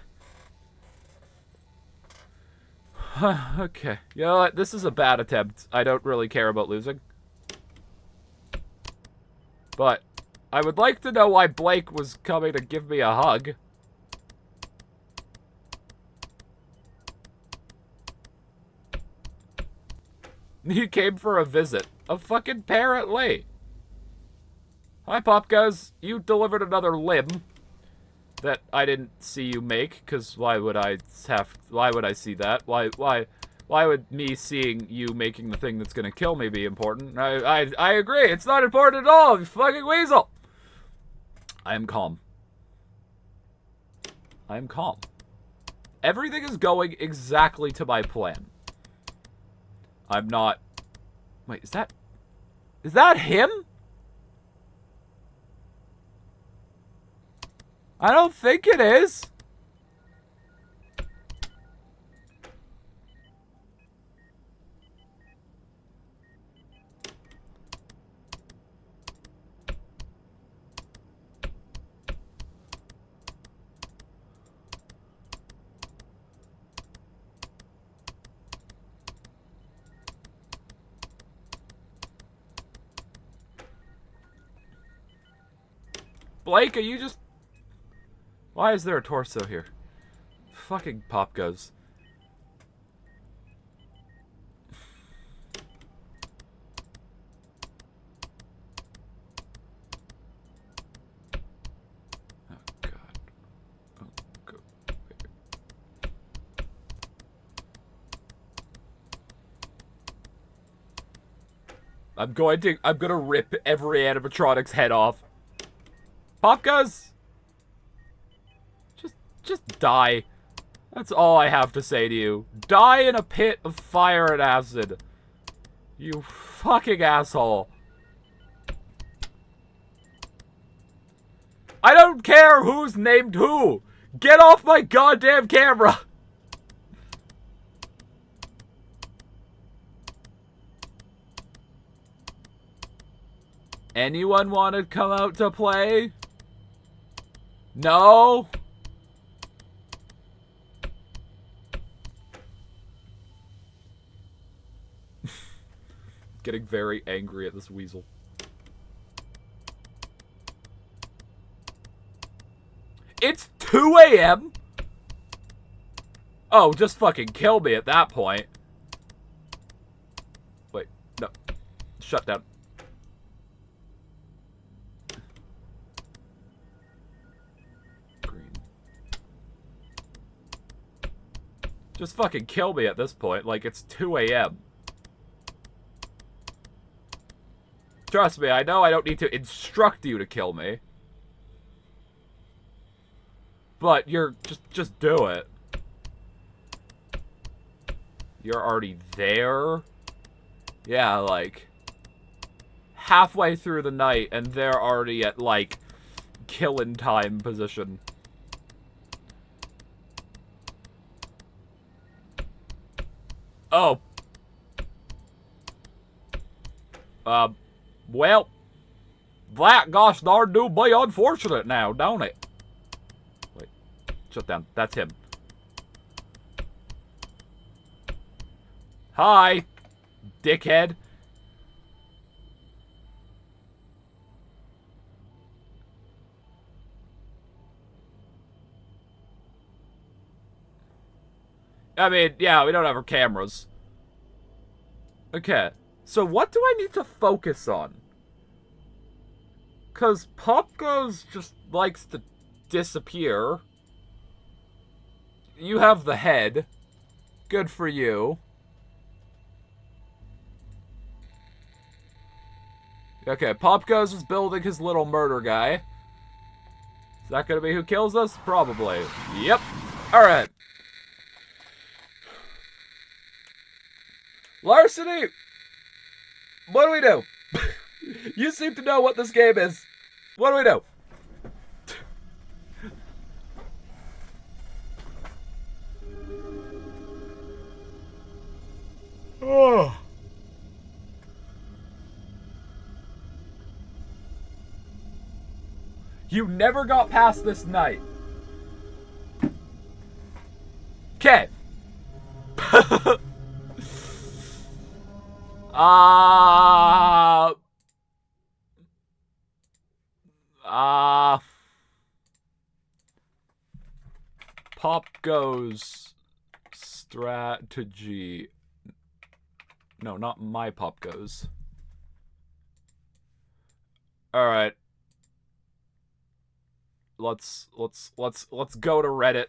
[SPEAKER 1] Okay. You know what? This is a bad attempt. I don't really care about losing. But I would like to know why Blake was coming to give me a hug. He came for a visit. Apparently. Hi, Popgoes. You delivered another limb that I didn't see you make, because why would I see that? Why would me seeing you making the thing that's gonna kill me be important? I agree, it's not important at all, you fucking weasel! I am calm. I am calm. Everything is going exactly to my plan. I'm not... Wait, is that him? I don't think it is. Blake, are you just... Why is there a torso here? Fucking Popgoes. Oh, God. Oh, God. I'm gonna rip every animatronic's head off. Popgoes! Just die. That's all I have to say to you. Die in a pit of fire and acid. You fucking asshole. I don't care who's named who. Get off my goddamn camera. Anyone want to come out to play? No? Getting very angry at this weasel. It's 2 a.m.? Oh, just fucking kill me at that point. Wait, no. Shut down. Green. Just fucking kill me at this point, like it's 2 a.m. Trust me, I know I don't need to instruct you to kill me. But you're... just do it. You're already there? Yeah, like... halfway through the night, and they're already at, like... killing time position. Oh. Well, that gosh darn do be unfortunate now, don't it? Wait, shut down. That's him. Hi, dickhead. I mean, yeah, we don't have our cameras. Okay, so what do I need to focus on? Because Popgoes just likes to disappear. You have the head. Good for you. Okay, Popgoes is building his little murder guy. Is that gonna be who kills us? Probably. Yep. Alright. Larceny! What do we do? You seem to know what this game is. What do we do? Oh. You never got past this night. Okay. Popgoes strategy. No, not my Popgoes. All right. Let's go to Reddit.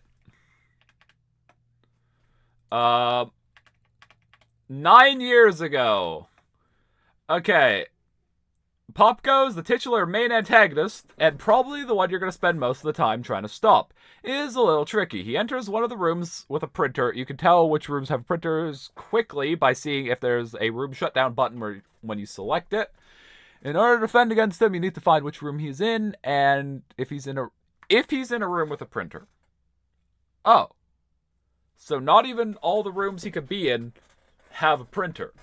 [SPEAKER 1] 9 years ago. Okay. Popgoes, the titular main antagonist, and probably the one you're going to spend most of the time trying to stop, is a little tricky. He enters one of the rooms with a printer. You can tell which rooms have printers quickly by seeing if there's a room shutdown button when you select it. In order to defend against him, you need to find which room he's in, and if he's in a room with a printer. Oh. So not even all the rooms he could be in have a printer.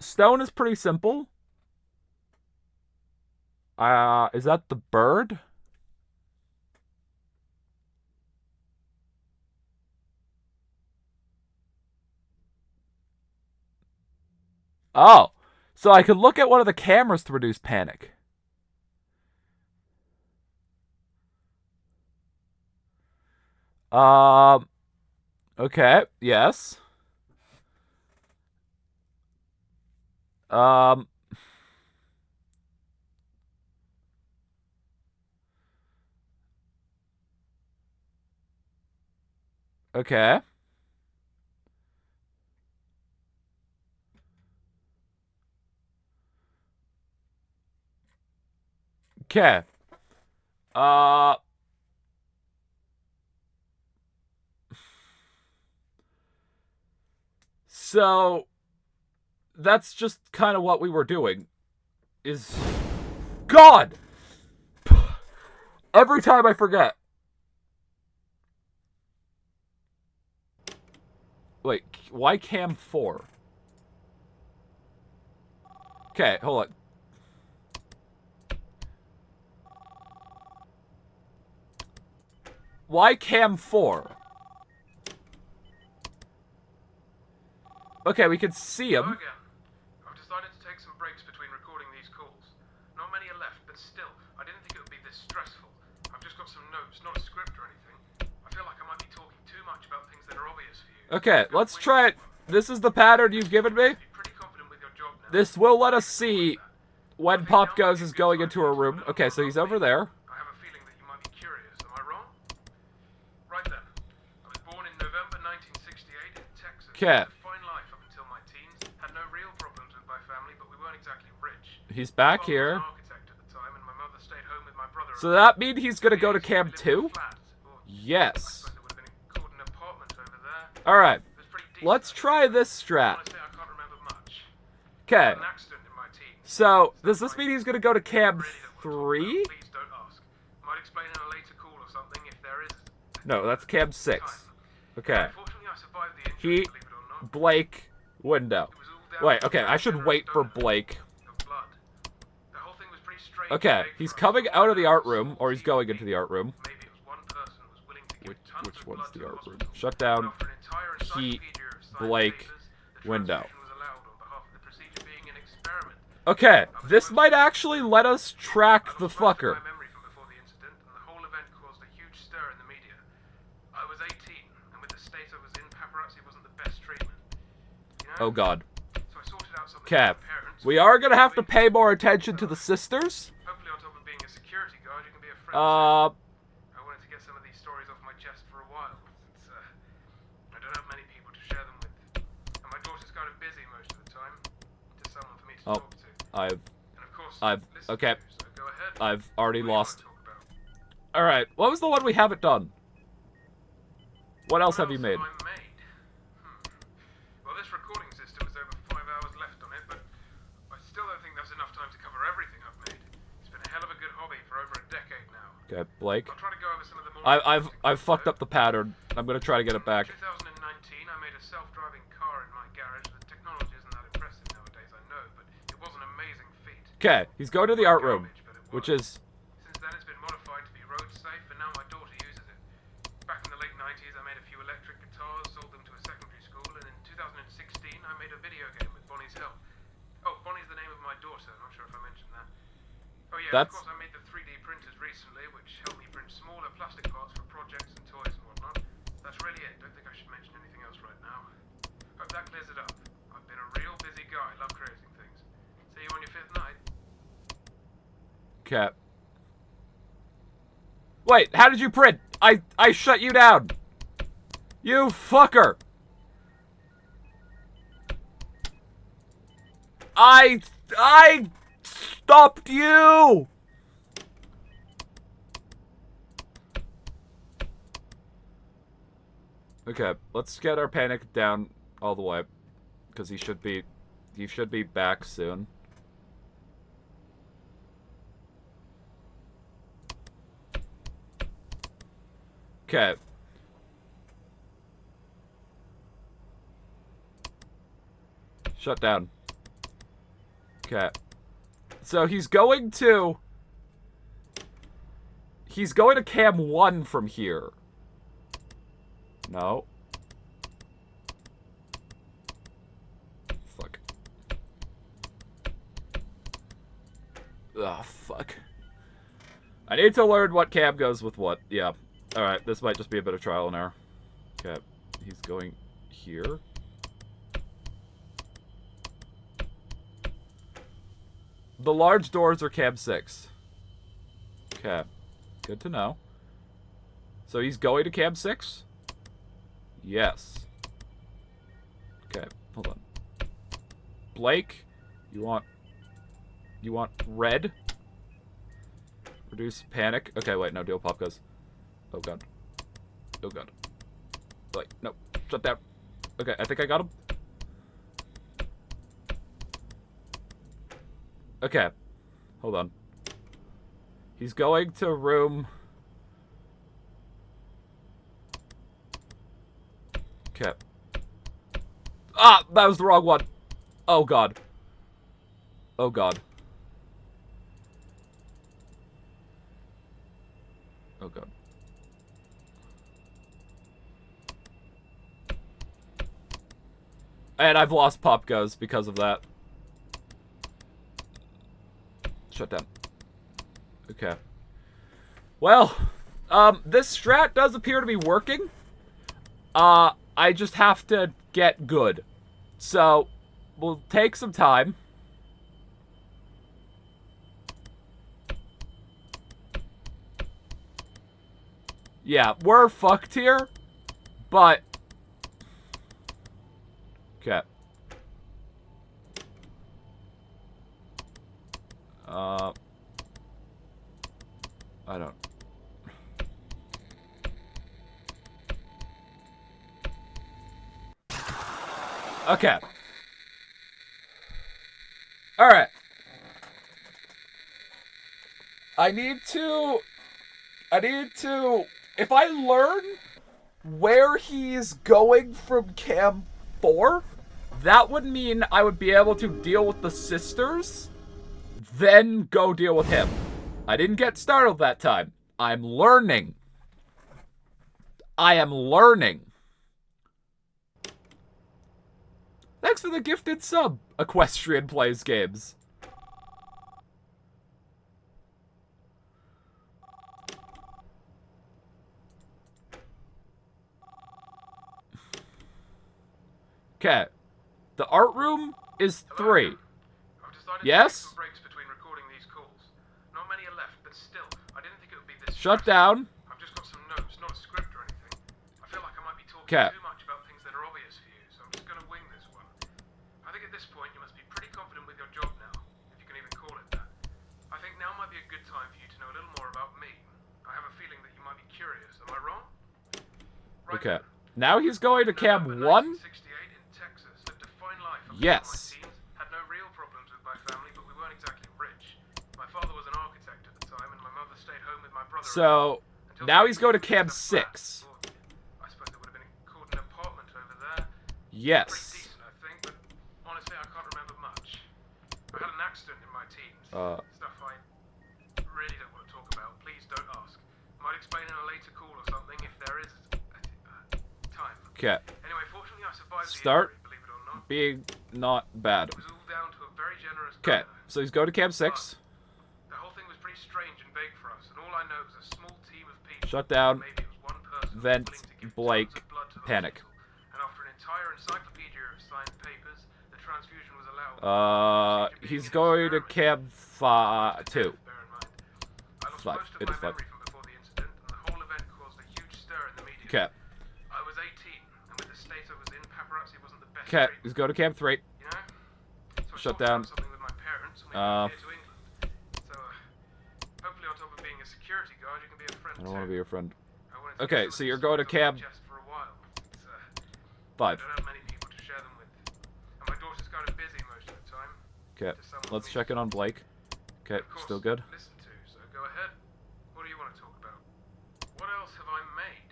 [SPEAKER 1] Stone is pretty simple. Is that the bird? Oh. So I could look at one of the cameras to reduce panic. Okay, yes. Okay. Okay. So that's just kind of what we were doing. Is God! Every time I forget. Wait, why cam 4? Okay, hold on. Why cam 4? Okay, we can see him.
[SPEAKER 2] Again, I've decided to take some breaks between recording these calls. Not many are left, but still, I didn't think it would be this stressful. I've just got some notes, not a script or anything. I feel like I might be talking too much about things that are obvious for you.
[SPEAKER 1] Okay, let's try it. This is the pattern you've given me. This will let us see when Popgoes is going into a room. Okay, so he's over there.
[SPEAKER 2] I have a feeling that you might be curious. Am I wrong? Right then. I was born in November 1968 in Texas.
[SPEAKER 1] Okay. He's back here. So that means he's gonna go to cam 2? Yes. Alright. Let's try this strat. Okay. So, does this mean he's gonna go to cam 3? No, that's cam 6. Okay. He, Blake, window. Wait, okay, I should wait for Blake. Okay, he's coming out of the art room, or he's going into the art room. Which one's the art room? Shut down. Heat. Blake. Window. Okay, this might actually let us track the fucker. Oh god. Okay. We are gonna have to pay more attention to the sisters. I wanted to get some of these stories off my chest for a while. I don't have many people to share them with. And my daughter's kind of busy most of the time. Just someone for me to talk to. Okay. So go ahead. I've already lost. Alright, what was the one we haven't done? What else have you made? Well, this recording Okay, Blake.
[SPEAKER 2] I'll try to go over some of the more
[SPEAKER 1] I've fucked up the pattern. I'm gonna try to get it back.
[SPEAKER 2] 2019, I made a self-driving car in my garage. The technology isn't that impressive nowadays, I know, but it was an amazing feat.
[SPEAKER 1] Okay, he's going to the art room, which is...
[SPEAKER 2] Since then, it's been modified to be road safe, and now my daughter uses it. Back in the late 90s, I made a few electric guitars, sold them to a secondary school, and in 2016, I made a video game with Bonnie's help. Oh, Bonnie's the name of my daughter. I'm not sure if I mentioned that. Oh yeah, of course I made the 3D printers recently, which helped me print smaller plastic parts for projects and toys and whatnot. That's really it. Don't think I should mention anything else right now. Hope that clears it up. I've been a real busy guy. Love creating things. See you on your 5th night.
[SPEAKER 1] Okay. Wait, how did you print? I shut you down. You fucker. I stopped you. Okay, let's get our panic down all the way, because he should be back soon. Okay. Shut down. Okay. So he's going to cam 1 from here. No. Fuck. Ugh, fuck. I need to learn what cam goes with what. Yeah. Alright, this might just be a bit of trial and error. Okay. He's going here. The large doors are cam 6. Okay. Good to know. So he's going to cam 6? Yes. Okay, hold on. Blake, you want red? Reduce panic. Okay, wait, no, deal Popgoes. Oh god. Oh god. Wait, no. Shut down. Okay, I think I got him. Okay. Hold on. He's going to room... Okay. Ah! That was the wrong one. Oh god. Oh god. Oh god. And I've lost Popgoes because of that. Shut down. Okay. Well, this strat does appear to be working. I just have to get good. So, we'll take some time. Yeah, we're fucked here, but... Okay. I don't... Okay. Alright. I need to... If I learn where he's going from Cam 4, that would mean I would be able to deal with the sisters, then go deal with him. I didn't get startled that time. I'm learning. I am learning. Thanks for the gifted sub, Equestrian Plays Games. Okay. The art room is 3. Yes? Shut down.
[SPEAKER 2] I've just got some notes, not a script or anything. I feel like I might be talking too much about things that are obvious for you, so I'm just gonna wing this one. I think at this point you must be pretty confident with your job now, if you can even call it that. I think now might be a good time for you to know a little more about me. I have a feeling that you might be curious. Am I wrong? Right.
[SPEAKER 1] Okay. Now he's going to Cam 1?
[SPEAKER 2] In Texas, lived a fine life.
[SPEAKER 1] Yes.
[SPEAKER 2] Had no real problems with my family, but we weren't exactly rich. My father was an architect at the time, and my mother stayed home with my my brother.
[SPEAKER 1] So,
[SPEAKER 2] Until
[SPEAKER 1] now
[SPEAKER 2] the
[SPEAKER 1] he's going to
[SPEAKER 2] police
[SPEAKER 1] cam
[SPEAKER 2] had a flat.
[SPEAKER 1] 6.
[SPEAKER 2] Or, I suppose it would have been called an apartment over there. Pretty
[SPEAKER 1] Yes.
[SPEAKER 2] decent, I think, but honestly, I can't remember much. I had an accident in my teens. Stuff I really don't want to talk about. Please don't ask. Might explain in a later call or something if there is time.
[SPEAKER 1] Okay.
[SPEAKER 2] Anyway, fortunately, I survived
[SPEAKER 1] Start
[SPEAKER 2] the injury, believe it or not.
[SPEAKER 1] being not bad.
[SPEAKER 2] It was all down to a very generous
[SPEAKER 1] Okay,
[SPEAKER 2] donor.
[SPEAKER 1] so he's going to cam 6.
[SPEAKER 2] The whole thing was pretty strange and vague for us, and all I know was a small team of people.
[SPEAKER 1] Shut down.
[SPEAKER 2] Maybe it was one person
[SPEAKER 1] Vent.
[SPEAKER 2] willing to give
[SPEAKER 1] Blake.
[SPEAKER 2] tons of blood to the
[SPEAKER 1] Panic.
[SPEAKER 2] hospital. And after an entire encyclopedia of signed papers, the transfusion was allowed.
[SPEAKER 1] He's going to cam 2.
[SPEAKER 2] Bear in mind. I lost
[SPEAKER 1] 5.
[SPEAKER 2] most of
[SPEAKER 1] It
[SPEAKER 2] my
[SPEAKER 1] is 5.
[SPEAKER 2] memory from before the incident, and the whole event caused a huge stir in the media.
[SPEAKER 1] Okay.
[SPEAKER 2] I was 18, and with the state I was in, paparazzi wasn't the best
[SPEAKER 1] Okay,
[SPEAKER 2] treatment,
[SPEAKER 1] he's going to cam 3.
[SPEAKER 2] you know? So I
[SPEAKER 1] Shut
[SPEAKER 2] sorted out
[SPEAKER 1] down.
[SPEAKER 2] something with my parents, and we moved here to England. So, hopefully on top of being a security guard, you can be a friend
[SPEAKER 1] I don't want to
[SPEAKER 2] too.
[SPEAKER 1] be your friend.
[SPEAKER 2] I wanted to
[SPEAKER 1] Okay,
[SPEAKER 2] get some
[SPEAKER 1] so
[SPEAKER 2] of
[SPEAKER 1] you're
[SPEAKER 2] these
[SPEAKER 1] going to
[SPEAKER 2] stories off
[SPEAKER 1] cab
[SPEAKER 2] my chest for a while. It's, I
[SPEAKER 1] 5.
[SPEAKER 2] don't have many people to share them with. And my daughter's kind of busy most of the time.
[SPEAKER 1] Okay,
[SPEAKER 2] Just someone
[SPEAKER 1] let's
[SPEAKER 2] we
[SPEAKER 1] check in on Blake. Okay,
[SPEAKER 2] of course,
[SPEAKER 1] still good.
[SPEAKER 2] listen to, so go ahead. What do you want to talk about? What else have I made?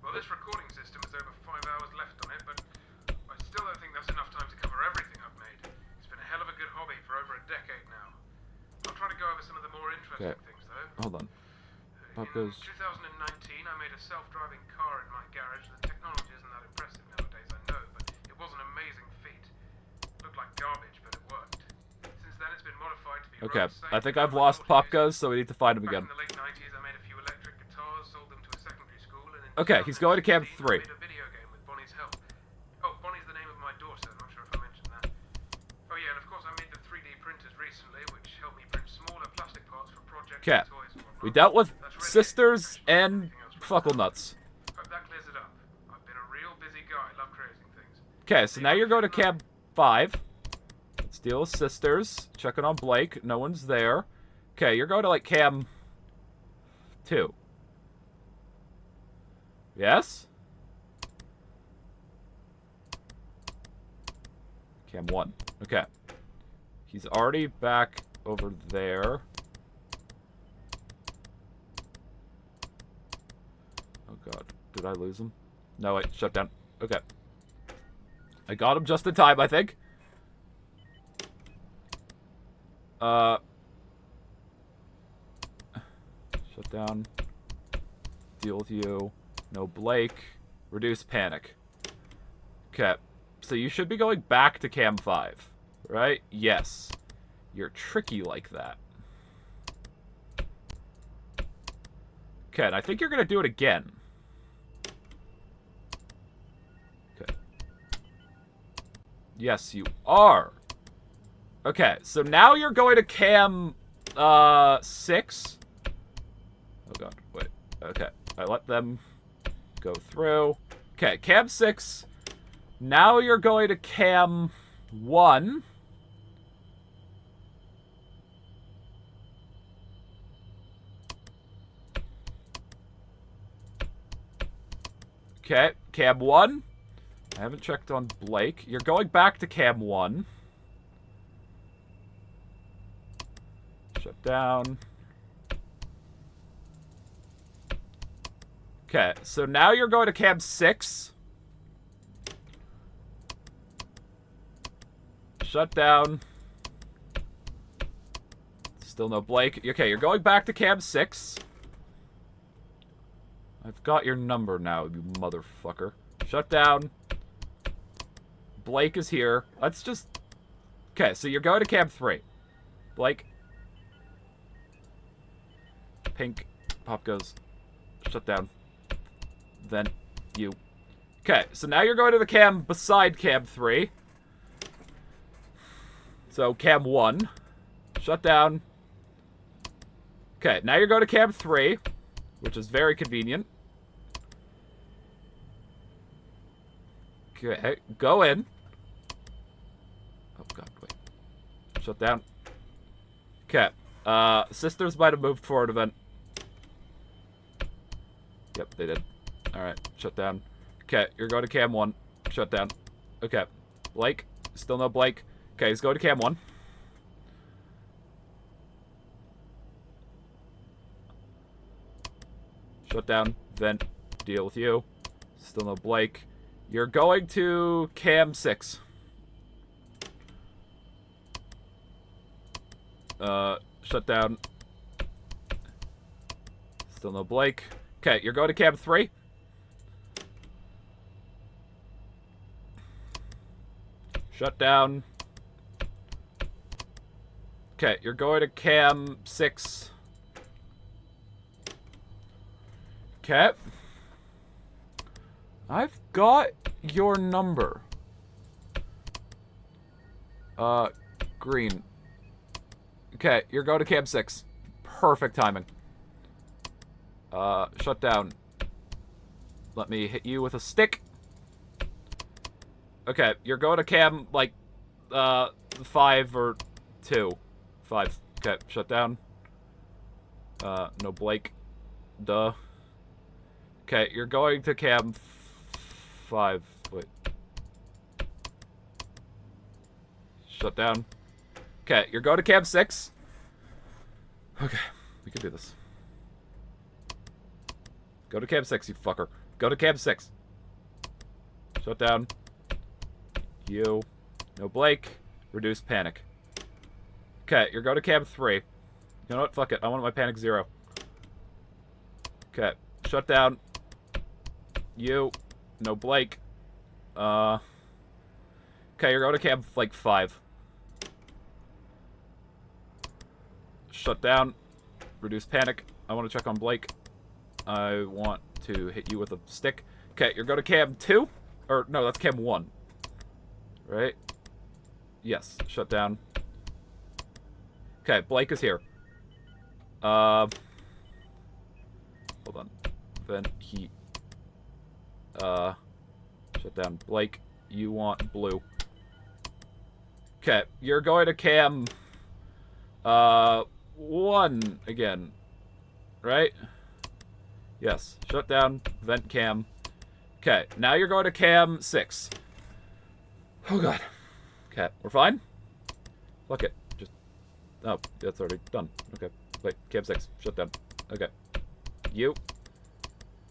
[SPEAKER 2] Well, this recording system has over 5 hours left on it, but I still don't think that's enough time to cover everything I've made. It's been a hell of a good hobby for over a decade now. I'll try to go over some of the more interesting
[SPEAKER 1] Okay.
[SPEAKER 2] things, though.
[SPEAKER 1] Hold on.
[SPEAKER 2] In
[SPEAKER 1] Popgoes.
[SPEAKER 2] 2019, I made a self-driving car in my garage. The technology isn't that impressive nowadays, I know, but it was an amazing feat. It looked like garbage, but it worked. Since then, it's been modified to be
[SPEAKER 1] Okay,
[SPEAKER 2] road safe
[SPEAKER 1] I think
[SPEAKER 2] and
[SPEAKER 1] I've lost
[SPEAKER 2] automated.
[SPEAKER 1] Popgoes, so we need to find him
[SPEAKER 2] Back
[SPEAKER 1] again.
[SPEAKER 2] in the late 90s, I made a few electric guitars, sold them to a secondary school, and in
[SPEAKER 1] Okay, he's going to cam
[SPEAKER 2] 2016,
[SPEAKER 1] 3.
[SPEAKER 2] I made a video game with Bonnie's help. Oh, Bonnie's the name of my daughter. I'm not sure if I mentioned that. Oh yeah, and of course I made the 3D printers recently, which helped me print smaller plastic parts for projects
[SPEAKER 1] Okay,
[SPEAKER 2] and toys and whatnot.
[SPEAKER 1] we dealt with
[SPEAKER 2] That's really
[SPEAKER 1] sisters
[SPEAKER 2] it.
[SPEAKER 1] and
[SPEAKER 2] Anything else
[SPEAKER 1] Fuckle Nuts.
[SPEAKER 2] Hope that clears it up. I've been a real busy guy. Love creating things.
[SPEAKER 1] Okay, so now you're going to cam 5. Let's deal with sisters. Checking on Blake. No one's there. Okay, you're going to like cam 2. Yes? Cam 1. Okay. He's already back over there. Oh god. Did I lose him? No, wait. Shut down. Okay. I got him just in time, I think. Shut down. Deal with you. No Blake. Reduce panic. Okay. So you should be going back to cam 5. Right? Yes. You're tricky like that. Okay, and I think you're going to do it again. Okay. Yes, you are. Okay, so now you're going to cam 6. Oh god, wait. Okay, I let them go through. Okay, cam 6. Now you're going to cam 1. Okay, cam 1. I haven't checked on Blake. You're going back to cam 1. Shut down. Okay, so now you're going to cam 6. Shut down. Still no Blake. Okay, you're going back to cam 6. I've got your number now, you motherfucker. Shut down. Blake is here. Let's just... Okay, so you're going to cam 3. Blake. Pink. Popgoes. Shut down. Then you. Okay, so now you're going to the cam beside cam 3. So, cam 1. Shut down. Okay, now you're going to cam 3, which is very convenient. Okay, go in. Oh god, wait. Shut down. Okay, sisters might have moved forward event. Yep, they did. Alright, shut down. Okay, you're going to cam 1. Shut down. Okay, Blake. Still no Blake. Okay, he's going to cam 1. Shut down. Vent. Deal with you. Still no Blake. You're going to cam 6. Shut down. Still no Blake. Okay, you're going to cam 3. Shut down. Okay, you're going to cam 6. Okay. I've got your number. Green. Okay, you're going to cam 6. Perfect timing. Shut down. Let me hit you with a stick. Okay, you're going to cam, like, 5 or 2. 5. Okay, shut down. No Blake. Duh. Okay, you're going to cam 5. Wait. Shut down. Okay, you're going to cam 6. Okay, we can do this. Go to cam 6, you fucker. Go to cam 6. Shut down. You. No Blake. Reduce panic. Okay, you're going to cam 3. You know what? Fuck it. I want my panic 0. Okay. Shut down. You. No Blake. Okay, you're going to cam, like, 5. Shut down. Reduce panic. I want to check on Blake. I want to hit you with a stick. Okay, you're going to cam 2? Or, no, that's cam 1. Right? Yes. Shut down. Okay, Blake is here. Hold on. Vent, heat. Shut down. Blake, you want blue. Okay, you're going to cam, 1 again. Right? Yes. Shut down. Vent cam. Okay, now you're going to cam 6. Oh god. Okay, we're fine? Fuck it. Just... Oh, that's already done. Okay. Wait, cam 6. Shut down. Okay. You.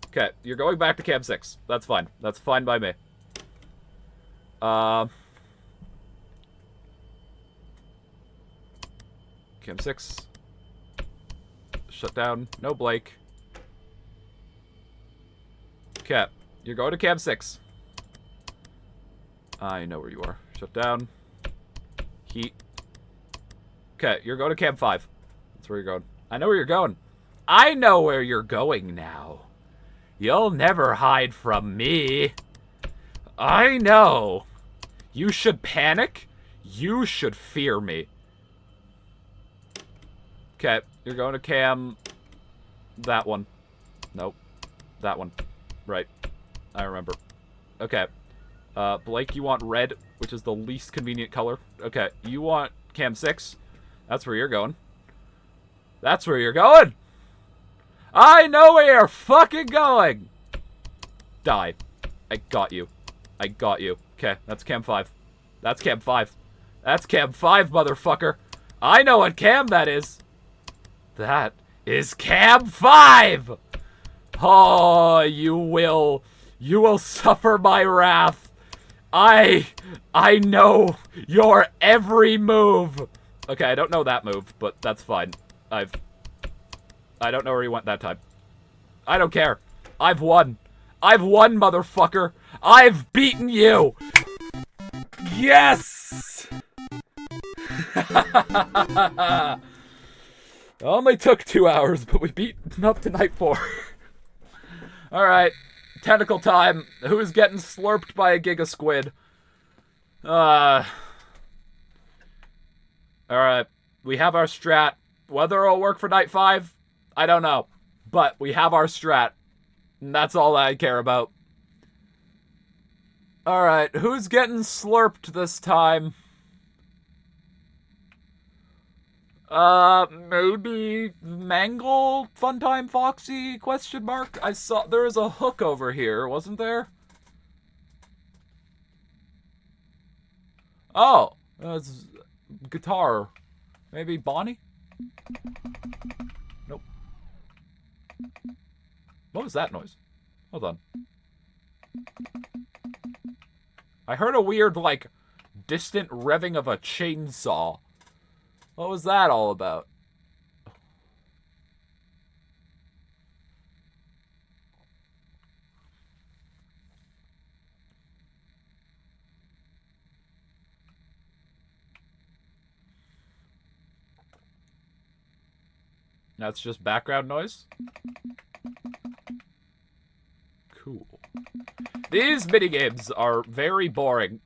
[SPEAKER 1] Okay, you're going back to cam 6. That's fine. That's fine by me. Cam 6. Shut down. No Blake. Okay, you're going to cam 6. I know where you are. Shut down. Heat. Okay, you're going to cam 5. That's where you're going. I know where you're going. I know where you're going now. You'll never hide from me. I know. You should panic. You should fear me. Okay, you're going to cam that one. Nope. That one. Right. I remember. Okay. Blake, you want red, which is the least convenient color. Okay, you want cam 6. That's where you're going. That's where you're going! I know where you're fucking going! Die. I got you. I got you. Okay, that's cam 5. That's cam 5. That's cam 5, motherfucker. I know what cam that is. That is cam 5! Oh, you will suffer my wrath. I know your every move. Okay, I don't know that move, but that's fine. I don't know where he went that time. I don't care. I've won. I've won, motherfucker. I've beaten you. Yes! Only took 2 hours, but we beat up to night 4. Alright. Tentacle time. Who's getting slurped by a giga squid? Alright. We have our strat. Whether it'll work for night 5, I don't know. But we have our strat. And that's all I care about. Alright, who's getting slurped this time? Maybe Mangle, Funtime Foxy, question mark? I saw there was a hook over here, wasn't there? Oh, it's guitar. Maybe Bonnie? Nope. What was that noise? Hold on. I heard a weird, like, distant revving of a chainsaw. What was that all about? That's just background noise? Cool. These minigames are very boring.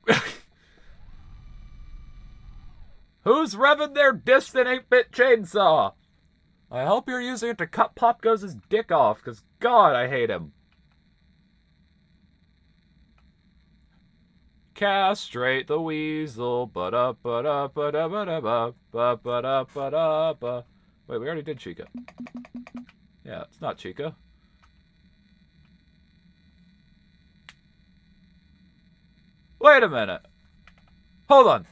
[SPEAKER 1] Who's revving their distant 8-bit chainsaw? I hope you're using it to cut Popgoes' dick off, because God, I hate him. Castrate the weasel, ba-da-ba-da-ba-da-ba-da-ba, ba-ba-da-ba-da-ba. Wait, we already did Chica. Yeah, it's not Chica. Wait a minute. Hold on.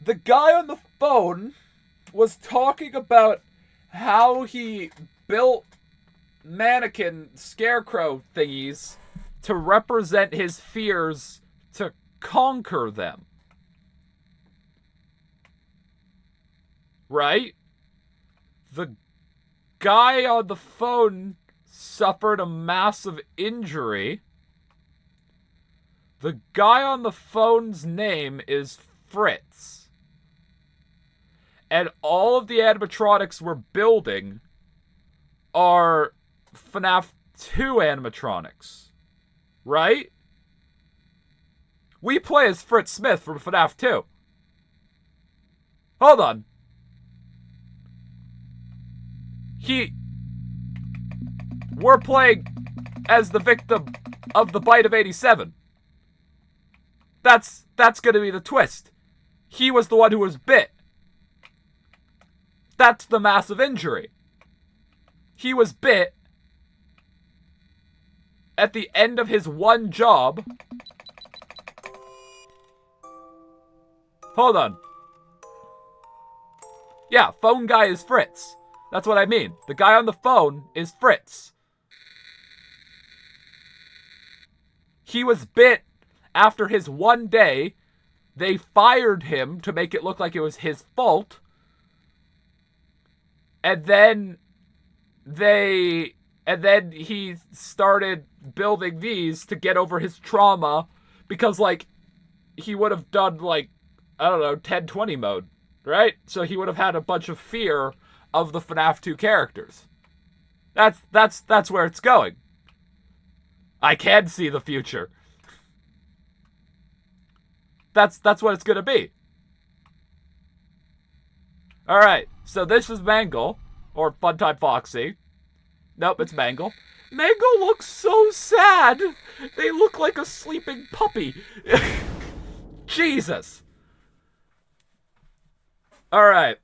[SPEAKER 1] The guy on the phone was talking about how he built mannequin scarecrow thingies to represent his fears to conquer them. Right? The guy on the phone suffered a massive injury. The guy on the phone's name is Fritz. And all of the animatronics we're building are FNAF 2 animatronics. Right? We play as Fritz Smith from FNAF 2. Hold on. We're playing as the victim of the bite of 87. That's gonna be the twist. He was the one who was bit. That's the massive injury. He was bit at the end of his one job. Hold on. Yeah, phone guy is Fritz. That's what I mean. The guy on the phone is Fritz. He was bit after his one day. They fired him to make it look like it was his fault. And then he started building these to get over his trauma because, like, he would have done, like, I don't know, 1020 mode, right? So he would have had a bunch of fear of the FNAF 2 characters. That's where it's going. I can see the future. That's what it's gonna be. Alright, so this is Mangle, or Funtime Foxy. Nope, it's Mangle. Mangle looks so sad! They look like a sleeping puppy. Jesus. Alright.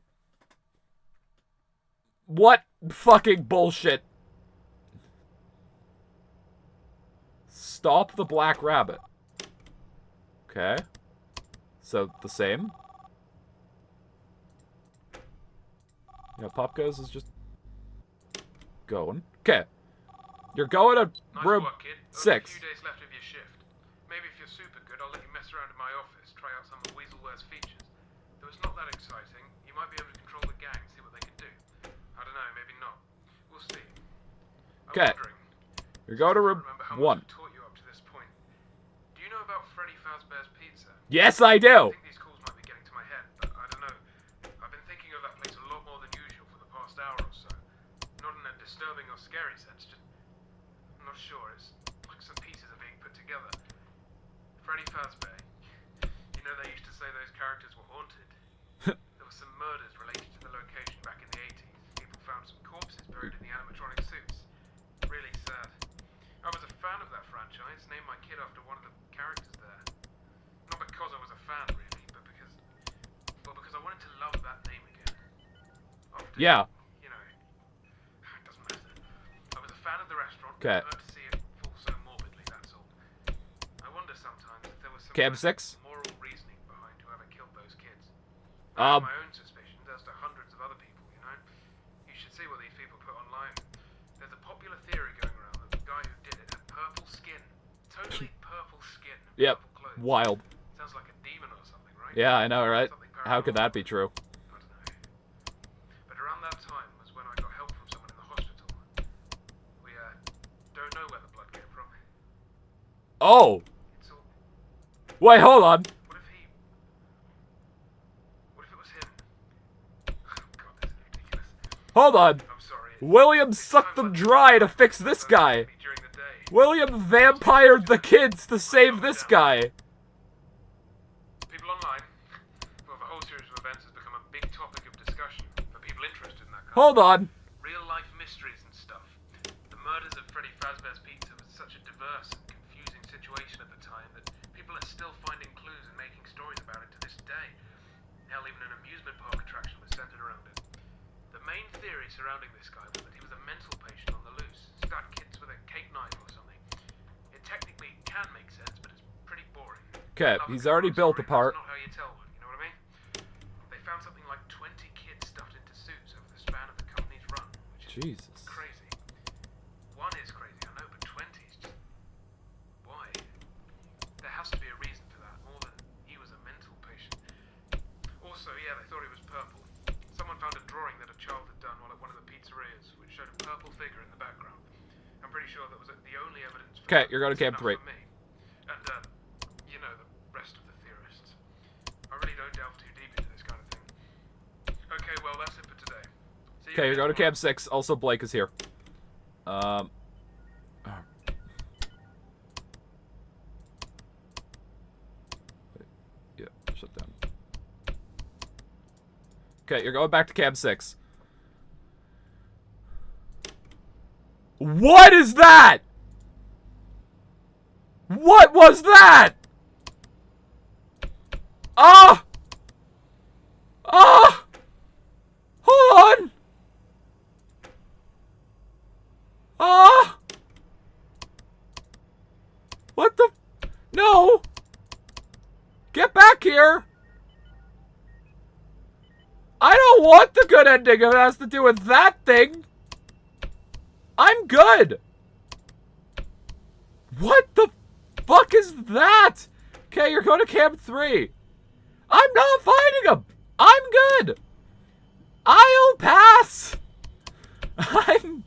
[SPEAKER 1] What fucking bullshit. Stop the black rabbit. Okay. So, the same. Yeah, Popgoes is just going. Okay. You're going to room
[SPEAKER 2] Nice work, kid.
[SPEAKER 1] 6.
[SPEAKER 2] Only a few days left of your shift. Maybe if you're super good, I'll let you mess around in my office, try out some of Weaselware's features. Though it's not that exciting, you might be able to control the gang, see what they can do. I don't know, maybe not. We'll see.
[SPEAKER 1] Okay. You're going to room 1.
[SPEAKER 2] I've taught you up to this point. Do you know about Freddy Fazbear's Pizza?
[SPEAKER 1] Yes, I
[SPEAKER 2] I
[SPEAKER 1] do!
[SPEAKER 2] think these calls might be getting to my head, but I don't know. I've been thinking of that place a lot more than usual for the past hour or so. Not in a disturbing or scary sense, just... I'm not sure, it's like some pieces are being put together. Freddy Fazbear. You know, they used to say those characters were haunted. There were some murders related to the location back in the 80s. People found some corpses buried in the animatronic suits. Really sad. I was a fan of that franchise, named my kid after one of the characters there. Not because I was a fan, really, but because I wanted to love that name again. Often,
[SPEAKER 1] Yeah.
[SPEAKER 2] you know, it doesn't matter. I was a fan of the restaurant.
[SPEAKER 1] Okay.
[SPEAKER 2] I had to see it fall so morbidly, that's all. I wonder sometimes if there was some
[SPEAKER 1] Cam
[SPEAKER 2] kind
[SPEAKER 1] 6?
[SPEAKER 2] of moral reasoning behind whoever killed those kids. I have my own suspicions as to hundreds of other people, you know? You should see what these people put online. totally purple skin.
[SPEAKER 1] Yep.
[SPEAKER 2] Purple clothes.
[SPEAKER 1] Wild.
[SPEAKER 2] Sounds like a demon or something, right?
[SPEAKER 1] Yeah, I know, right?
[SPEAKER 2] Something
[SPEAKER 1] How could that be true?
[SPEAKER 2] I don't know. But around that time was when I got help from someone in the hospital. We don't know where the blood came from.
[SPEAKER 1] Oh!
[SPEAKER 2] It's all.
[SPEAKER 1] Wait, hold on.
[SPEAKER 2] What if it was him? Oh God, this is ridiculous.
[SPEAKER 1] Hold on.
[SPEAKER 2] I'm sorry.
[SPEAKER 1] William sucked them dry to fix this guy.
[SPEAKER 2] During the day.
[SPEAKER 1] William vampired the kids to save this guy.
[SPEAKER 2] People online. Well, the whole series of events has become a big topic of discussion for people interested in that kind
[SPEAKER 1] Hold on.
[SPEAKER 2] real life mysteries and stuff. The murders of Freddy Fazbear's Pizza was such a diverse and confusing situation at the time that people are still finding clues and making stories about it to this day. Hell, even an amusement park attraction was centered around it. The main theory surrounding this guy was that he was a mental patient on the loose, stabbed kids with a cake knife or something. It technically can make sense, but it's pretty boring.
[SPEAKER 1] Okay, he's already built a part.
[SPEAKER 2] That's not how you tell one, you know what I mean? They found something like 20 kids stuffed into suits over the span of the company's run, which is
[SPEAKER 1] Jesus.
[SPEAKER 2] crazy. One is crazy, I know, but 20 is just... Why? There has to be a reason for that, more than he was a mental patient. Also, yeah, they thought he was purple. Someone found a drawing that a child had done while at one of the pizzerias, which showed a purple figure in the background. I'm pretty sure that was the only evidence for
[SPEAKER 1] Okay,
[SPEAKER 2] that.
[SPEAKER 1] you're going to
[SPEAKER 2] That's
[SPEAKER 1] camp
[SPEAKER 2] enough
[SPEAKER 1] 3.
[SPEAKER 2] for me. And, you know, the rest of the theorists. I really don't delve too deep into this kind of thing. Okay, well, that's it for today. See you
[SPEAKER 1] Okay, you're
[SPEAKER 2] again
[SPEAKER 1] going to
[SPEAKER 2] tomorrow.
[SPEAKER 1] camp 6. Also, Blake is here. Yeah, shut down. Okay, you're going back to camp 6. What is that? What was that? Ah! Ah! Hold on! Ah! What the? No! Get back here! I don't want the good ending if it has to do with that thing! I'm good! What the fuck is that? Okay, you're going to camp 3. I'm not fighting him! I'm good! I'll pass! I'm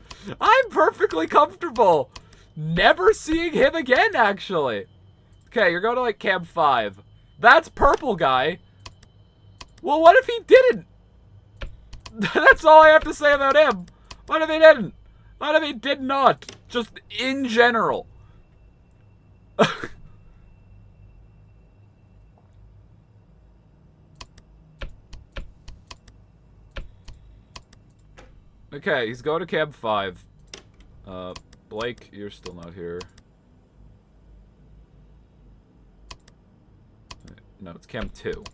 [SPEAKER 1] perfectly comfortable never seeing him again, actually. Okay, you're going to, like, camp 5. That's purple guy. Well, what if he didn't? That's all I have to say about him. What if he didn't? What if he did not? Just in general. Okay, he's going to camp 5. Blake, you're still not here. No, it's camp 2.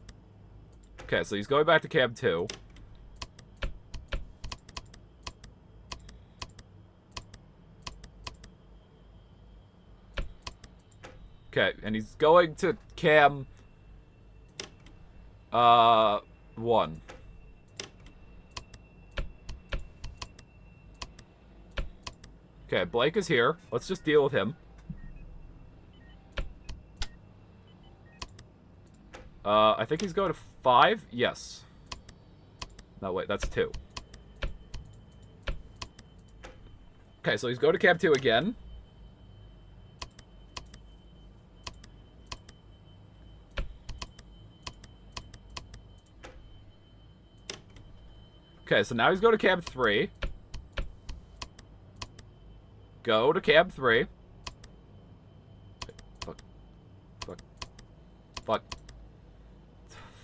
[SPEAKER 1] Okay, so he's going back to camp 2. Okay, and he's going to cam 1. Okay, Blake is here. Let's just deal with him. I think he's going to 5? Yes. No, wait, that's 2. Okay, so he's going to camp 2 again. Okay, so now he's going to camp 3. Go to camp 3. Fuck. Fuck. Fuck.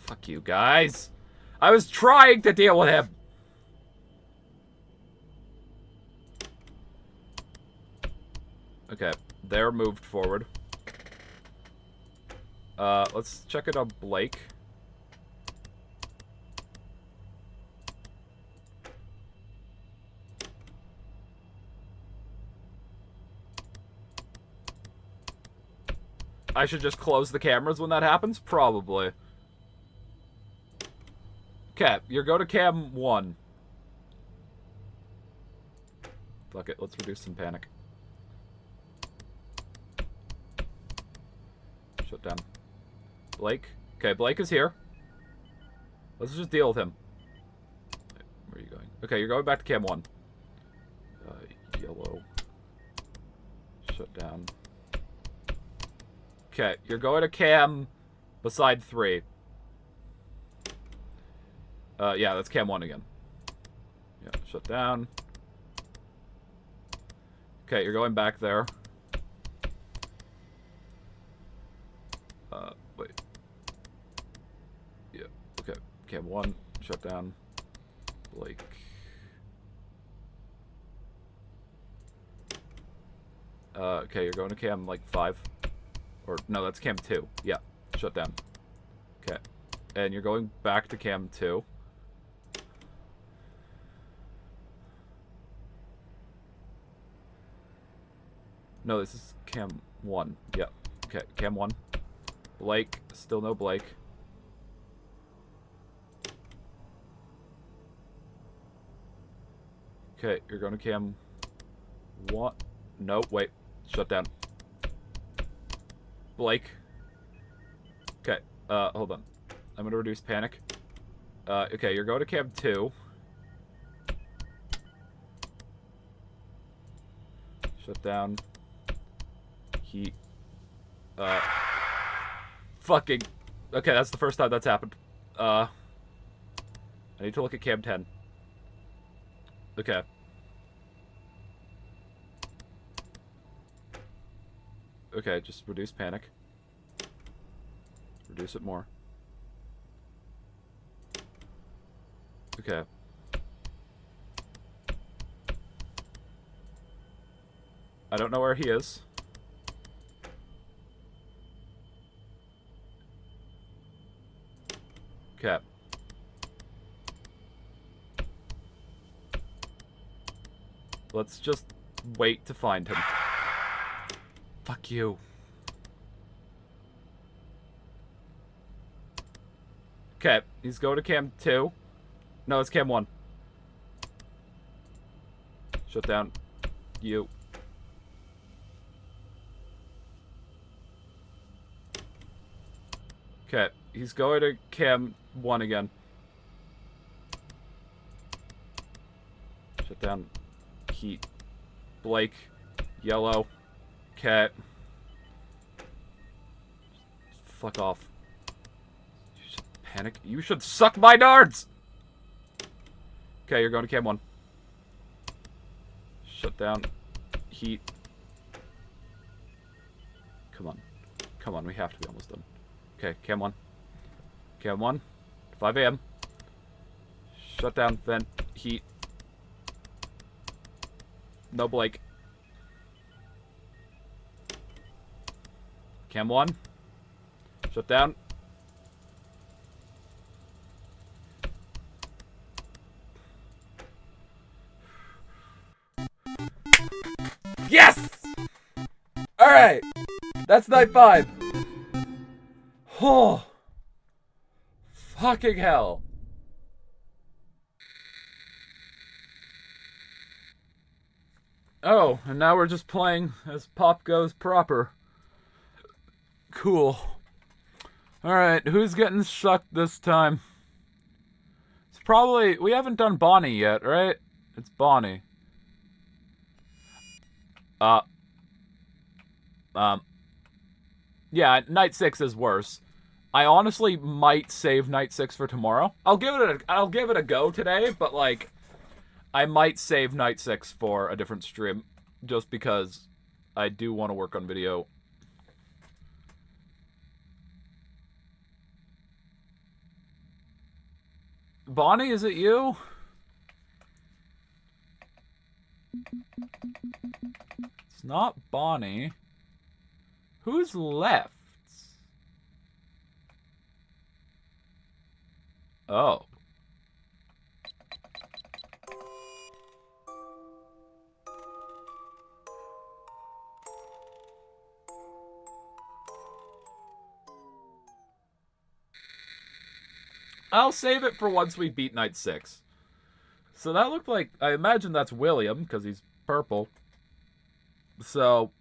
[SPEAKER 1] Fuck you guys. I was trying to deal with him. Okay, they're moved forward. Let's check it on Blake. I should just close the cameras when that happens? Probably. Okay, you're go to cam 1. Fuck it, let's reduce some panic. Shut down. Blake. Okay, Blake is here. Let's just deal with him. Where are you going? Okay, you're going back to cam 1. Yellow. Shut down. Okay, you're going to cam beside 3. Yeah, that's cam 1 again. Yeah, shut down. Okay, you're going back there. Wait. Yeah, okay. Cam 1, shut down. Blake. Okay, you're going to cam, like, 5. Or, no, that's cam 2. Yeah, shut down. Okay. And you're going back to cam 2. No, this is cam 1. Yeah. Okay, cam 1. Blake. Still no Blake. Okay, you're going to cam 1. No, wait. Shut down. Blake. Okay, hold on. I'm gonna reduce panic. Okay, you're going to cam 2. Shut down. Heat. Fucking. Okay, that's the first time that's happened. I need to look at cam 10. Okay. Okay, just reduce panic. Reduce it more. Okay. I don't know where he is. Okay. Let's just wait to find him. Fuck you. Okay, he's going to cam 2. No, it's cam 1. Shut down. You. Okay, he's going to cam 1 again. Shut down. Heat. Blake. Yellow. Cat. Fuck off. You should panic. You should suck my darts! Okay, you're going to cam 1. Shut down. Heat. Come on. Come on, we have to be almost done. Okay, cam 1. Cam 1. 5 a.m. Shut down. Vent. Heat. No Blake. Cam 1. Shut down. Yes! Alright. That's night 5. Oh. Fucking hell. Oh, and now we're just playing as Popgoes proper. Cool. Alright, who's getting sucked this time? It's probably... We haven't done Bonnie yet, right? It's Bonnie. Yeah, night 6 is worse. I honestly might save night 6 for tomorrow. I'll give it a go today, but like I might save night 6 for a different stream just because I do want to work on video. Bonnie, is it you? It's not Bonnie. Who's left? Oh. I'll save it for once we beat night 6. So that looked like... I imagine that's William, because he's purple. So...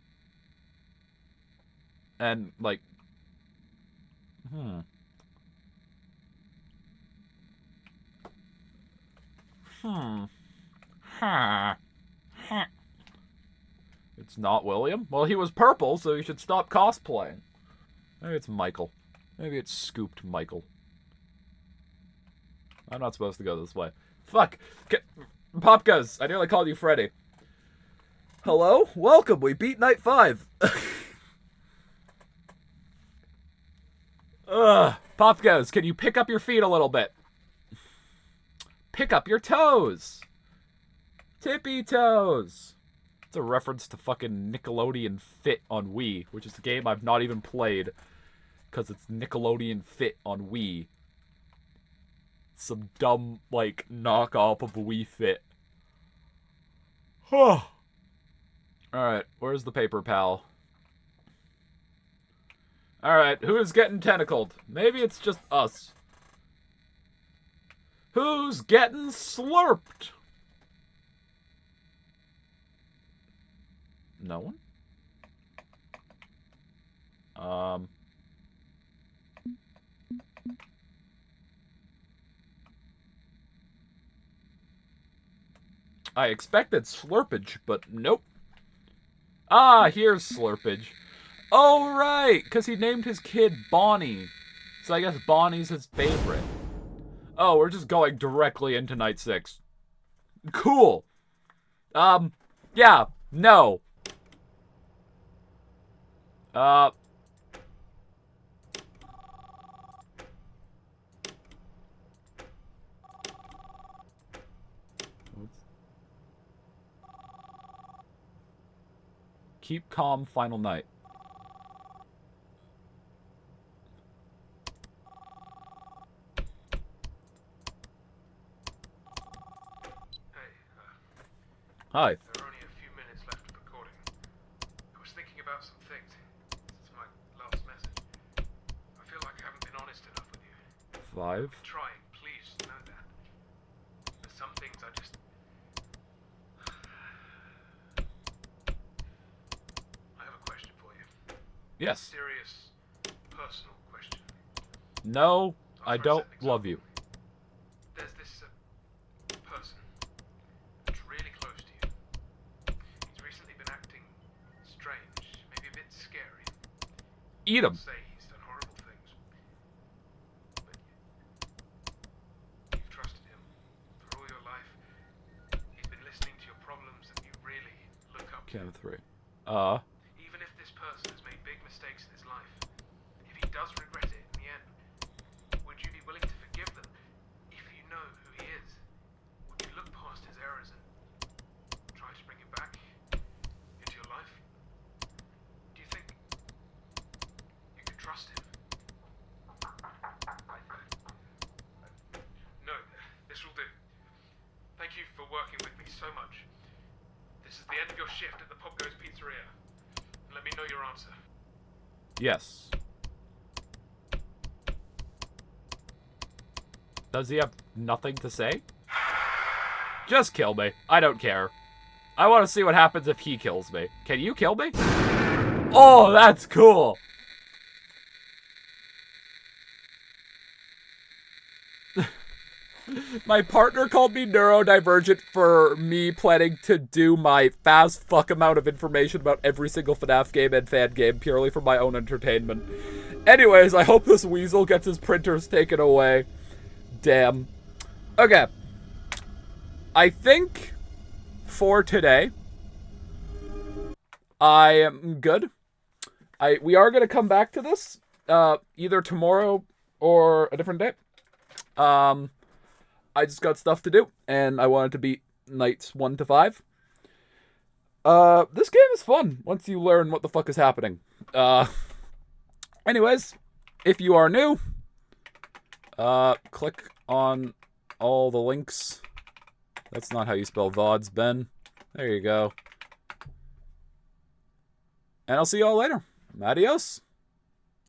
[SPEAKER 1] And, like... It's not William. Well, he was purple, so you should stop cosplaying. Maybe it's Michael. Maybe it's Scooped Michael. I'm not supposed to go this way. Fuck. Popgoes, I nearly called you Freddy. Hello? Welcome. We beat Night 5. Popgoes, can you pick up your feet a little bit? Pick up your toes. Tippy toes. It's a reference to fucking Nickelodeon Fit on Wii, which is a game I've not even played because it's Nickelodeon Fit on Wii. Some dumb, like, knockoff of Wii Fit. Alright, where's the paper pal? Alright, who's getting tentacled? Maybe it's just us. Who's getting slurped? No one? I expected slurpage, but nope. Ah, here's slurpage. Oh, right, because he named his kid Bonnie. So I guess Bonnie's his favorite. Oh, we're just going directly into night 6. Cool. Yeah, no. Keep calm, final night. Hi.
[SPEAKER 2] There are only a few minutes left of recording. I was thinking about some things since my last message. I feel like I haven't been honest enough with you.
[SPEAKER 1] 5.
[SPEAKER 2] I'm trying, please know that. There's some things I just... I have a question for you.
[SPEAKER 1] Yes.
[SPEAKER 2] Serious, personal question.
[SPEAKER 1] No, I
[SPEAKER 2] I'll
[SPEAKER 1] don't
[SPEAKER 2] set an
[SPEAKER 1] love you.
[SPEAKER 2] There's this person that's really close to you. He's recently been acting strange, maybe a bit scary.
[SPEAKER 1] Eat him.
[SPEAKER 2] Say he's done horrible things, but you've trusted him for all your life. He's been listening to your problems, and you really look up to him.
[SPEAKER 1] Count of 3.
[SPEAKER 2] Even if this person has made big mistakes in his life, if he does regret it in the end, would you be willing to forgive them if you know who he is? Would you look past his errors and try to bring him back into your life? Do you think you could trust him? No, this will do. Thank you for working with me so much. This is the end of your shift at the Popgoes Pizzeria. Let me know your answer.
[SPEAKER 1] Yes. Does he have nothing to say? Just kill me. I don't care. I want to see what happens if he kills me. Can you kill me? Oh, that's cool. My partner called me neurodivergent for me planning to do my fast fuck amount of information about every single FNAF game and fan game purely for my own entertainment. Anyways, I hope this weasel gets his printers taken away. Damn. Okay. I think for today, I am good. We are going to come back to this either tomorrow or a different day. I just got stuff to do, and I wanted to beat nights 1 to 5. This game is fun once you learn what the fuck is happening. Anyways, if you are new, click on all the links. That's not how you spell VODs, Ben. There you go. And I'll see y'all later. Adios.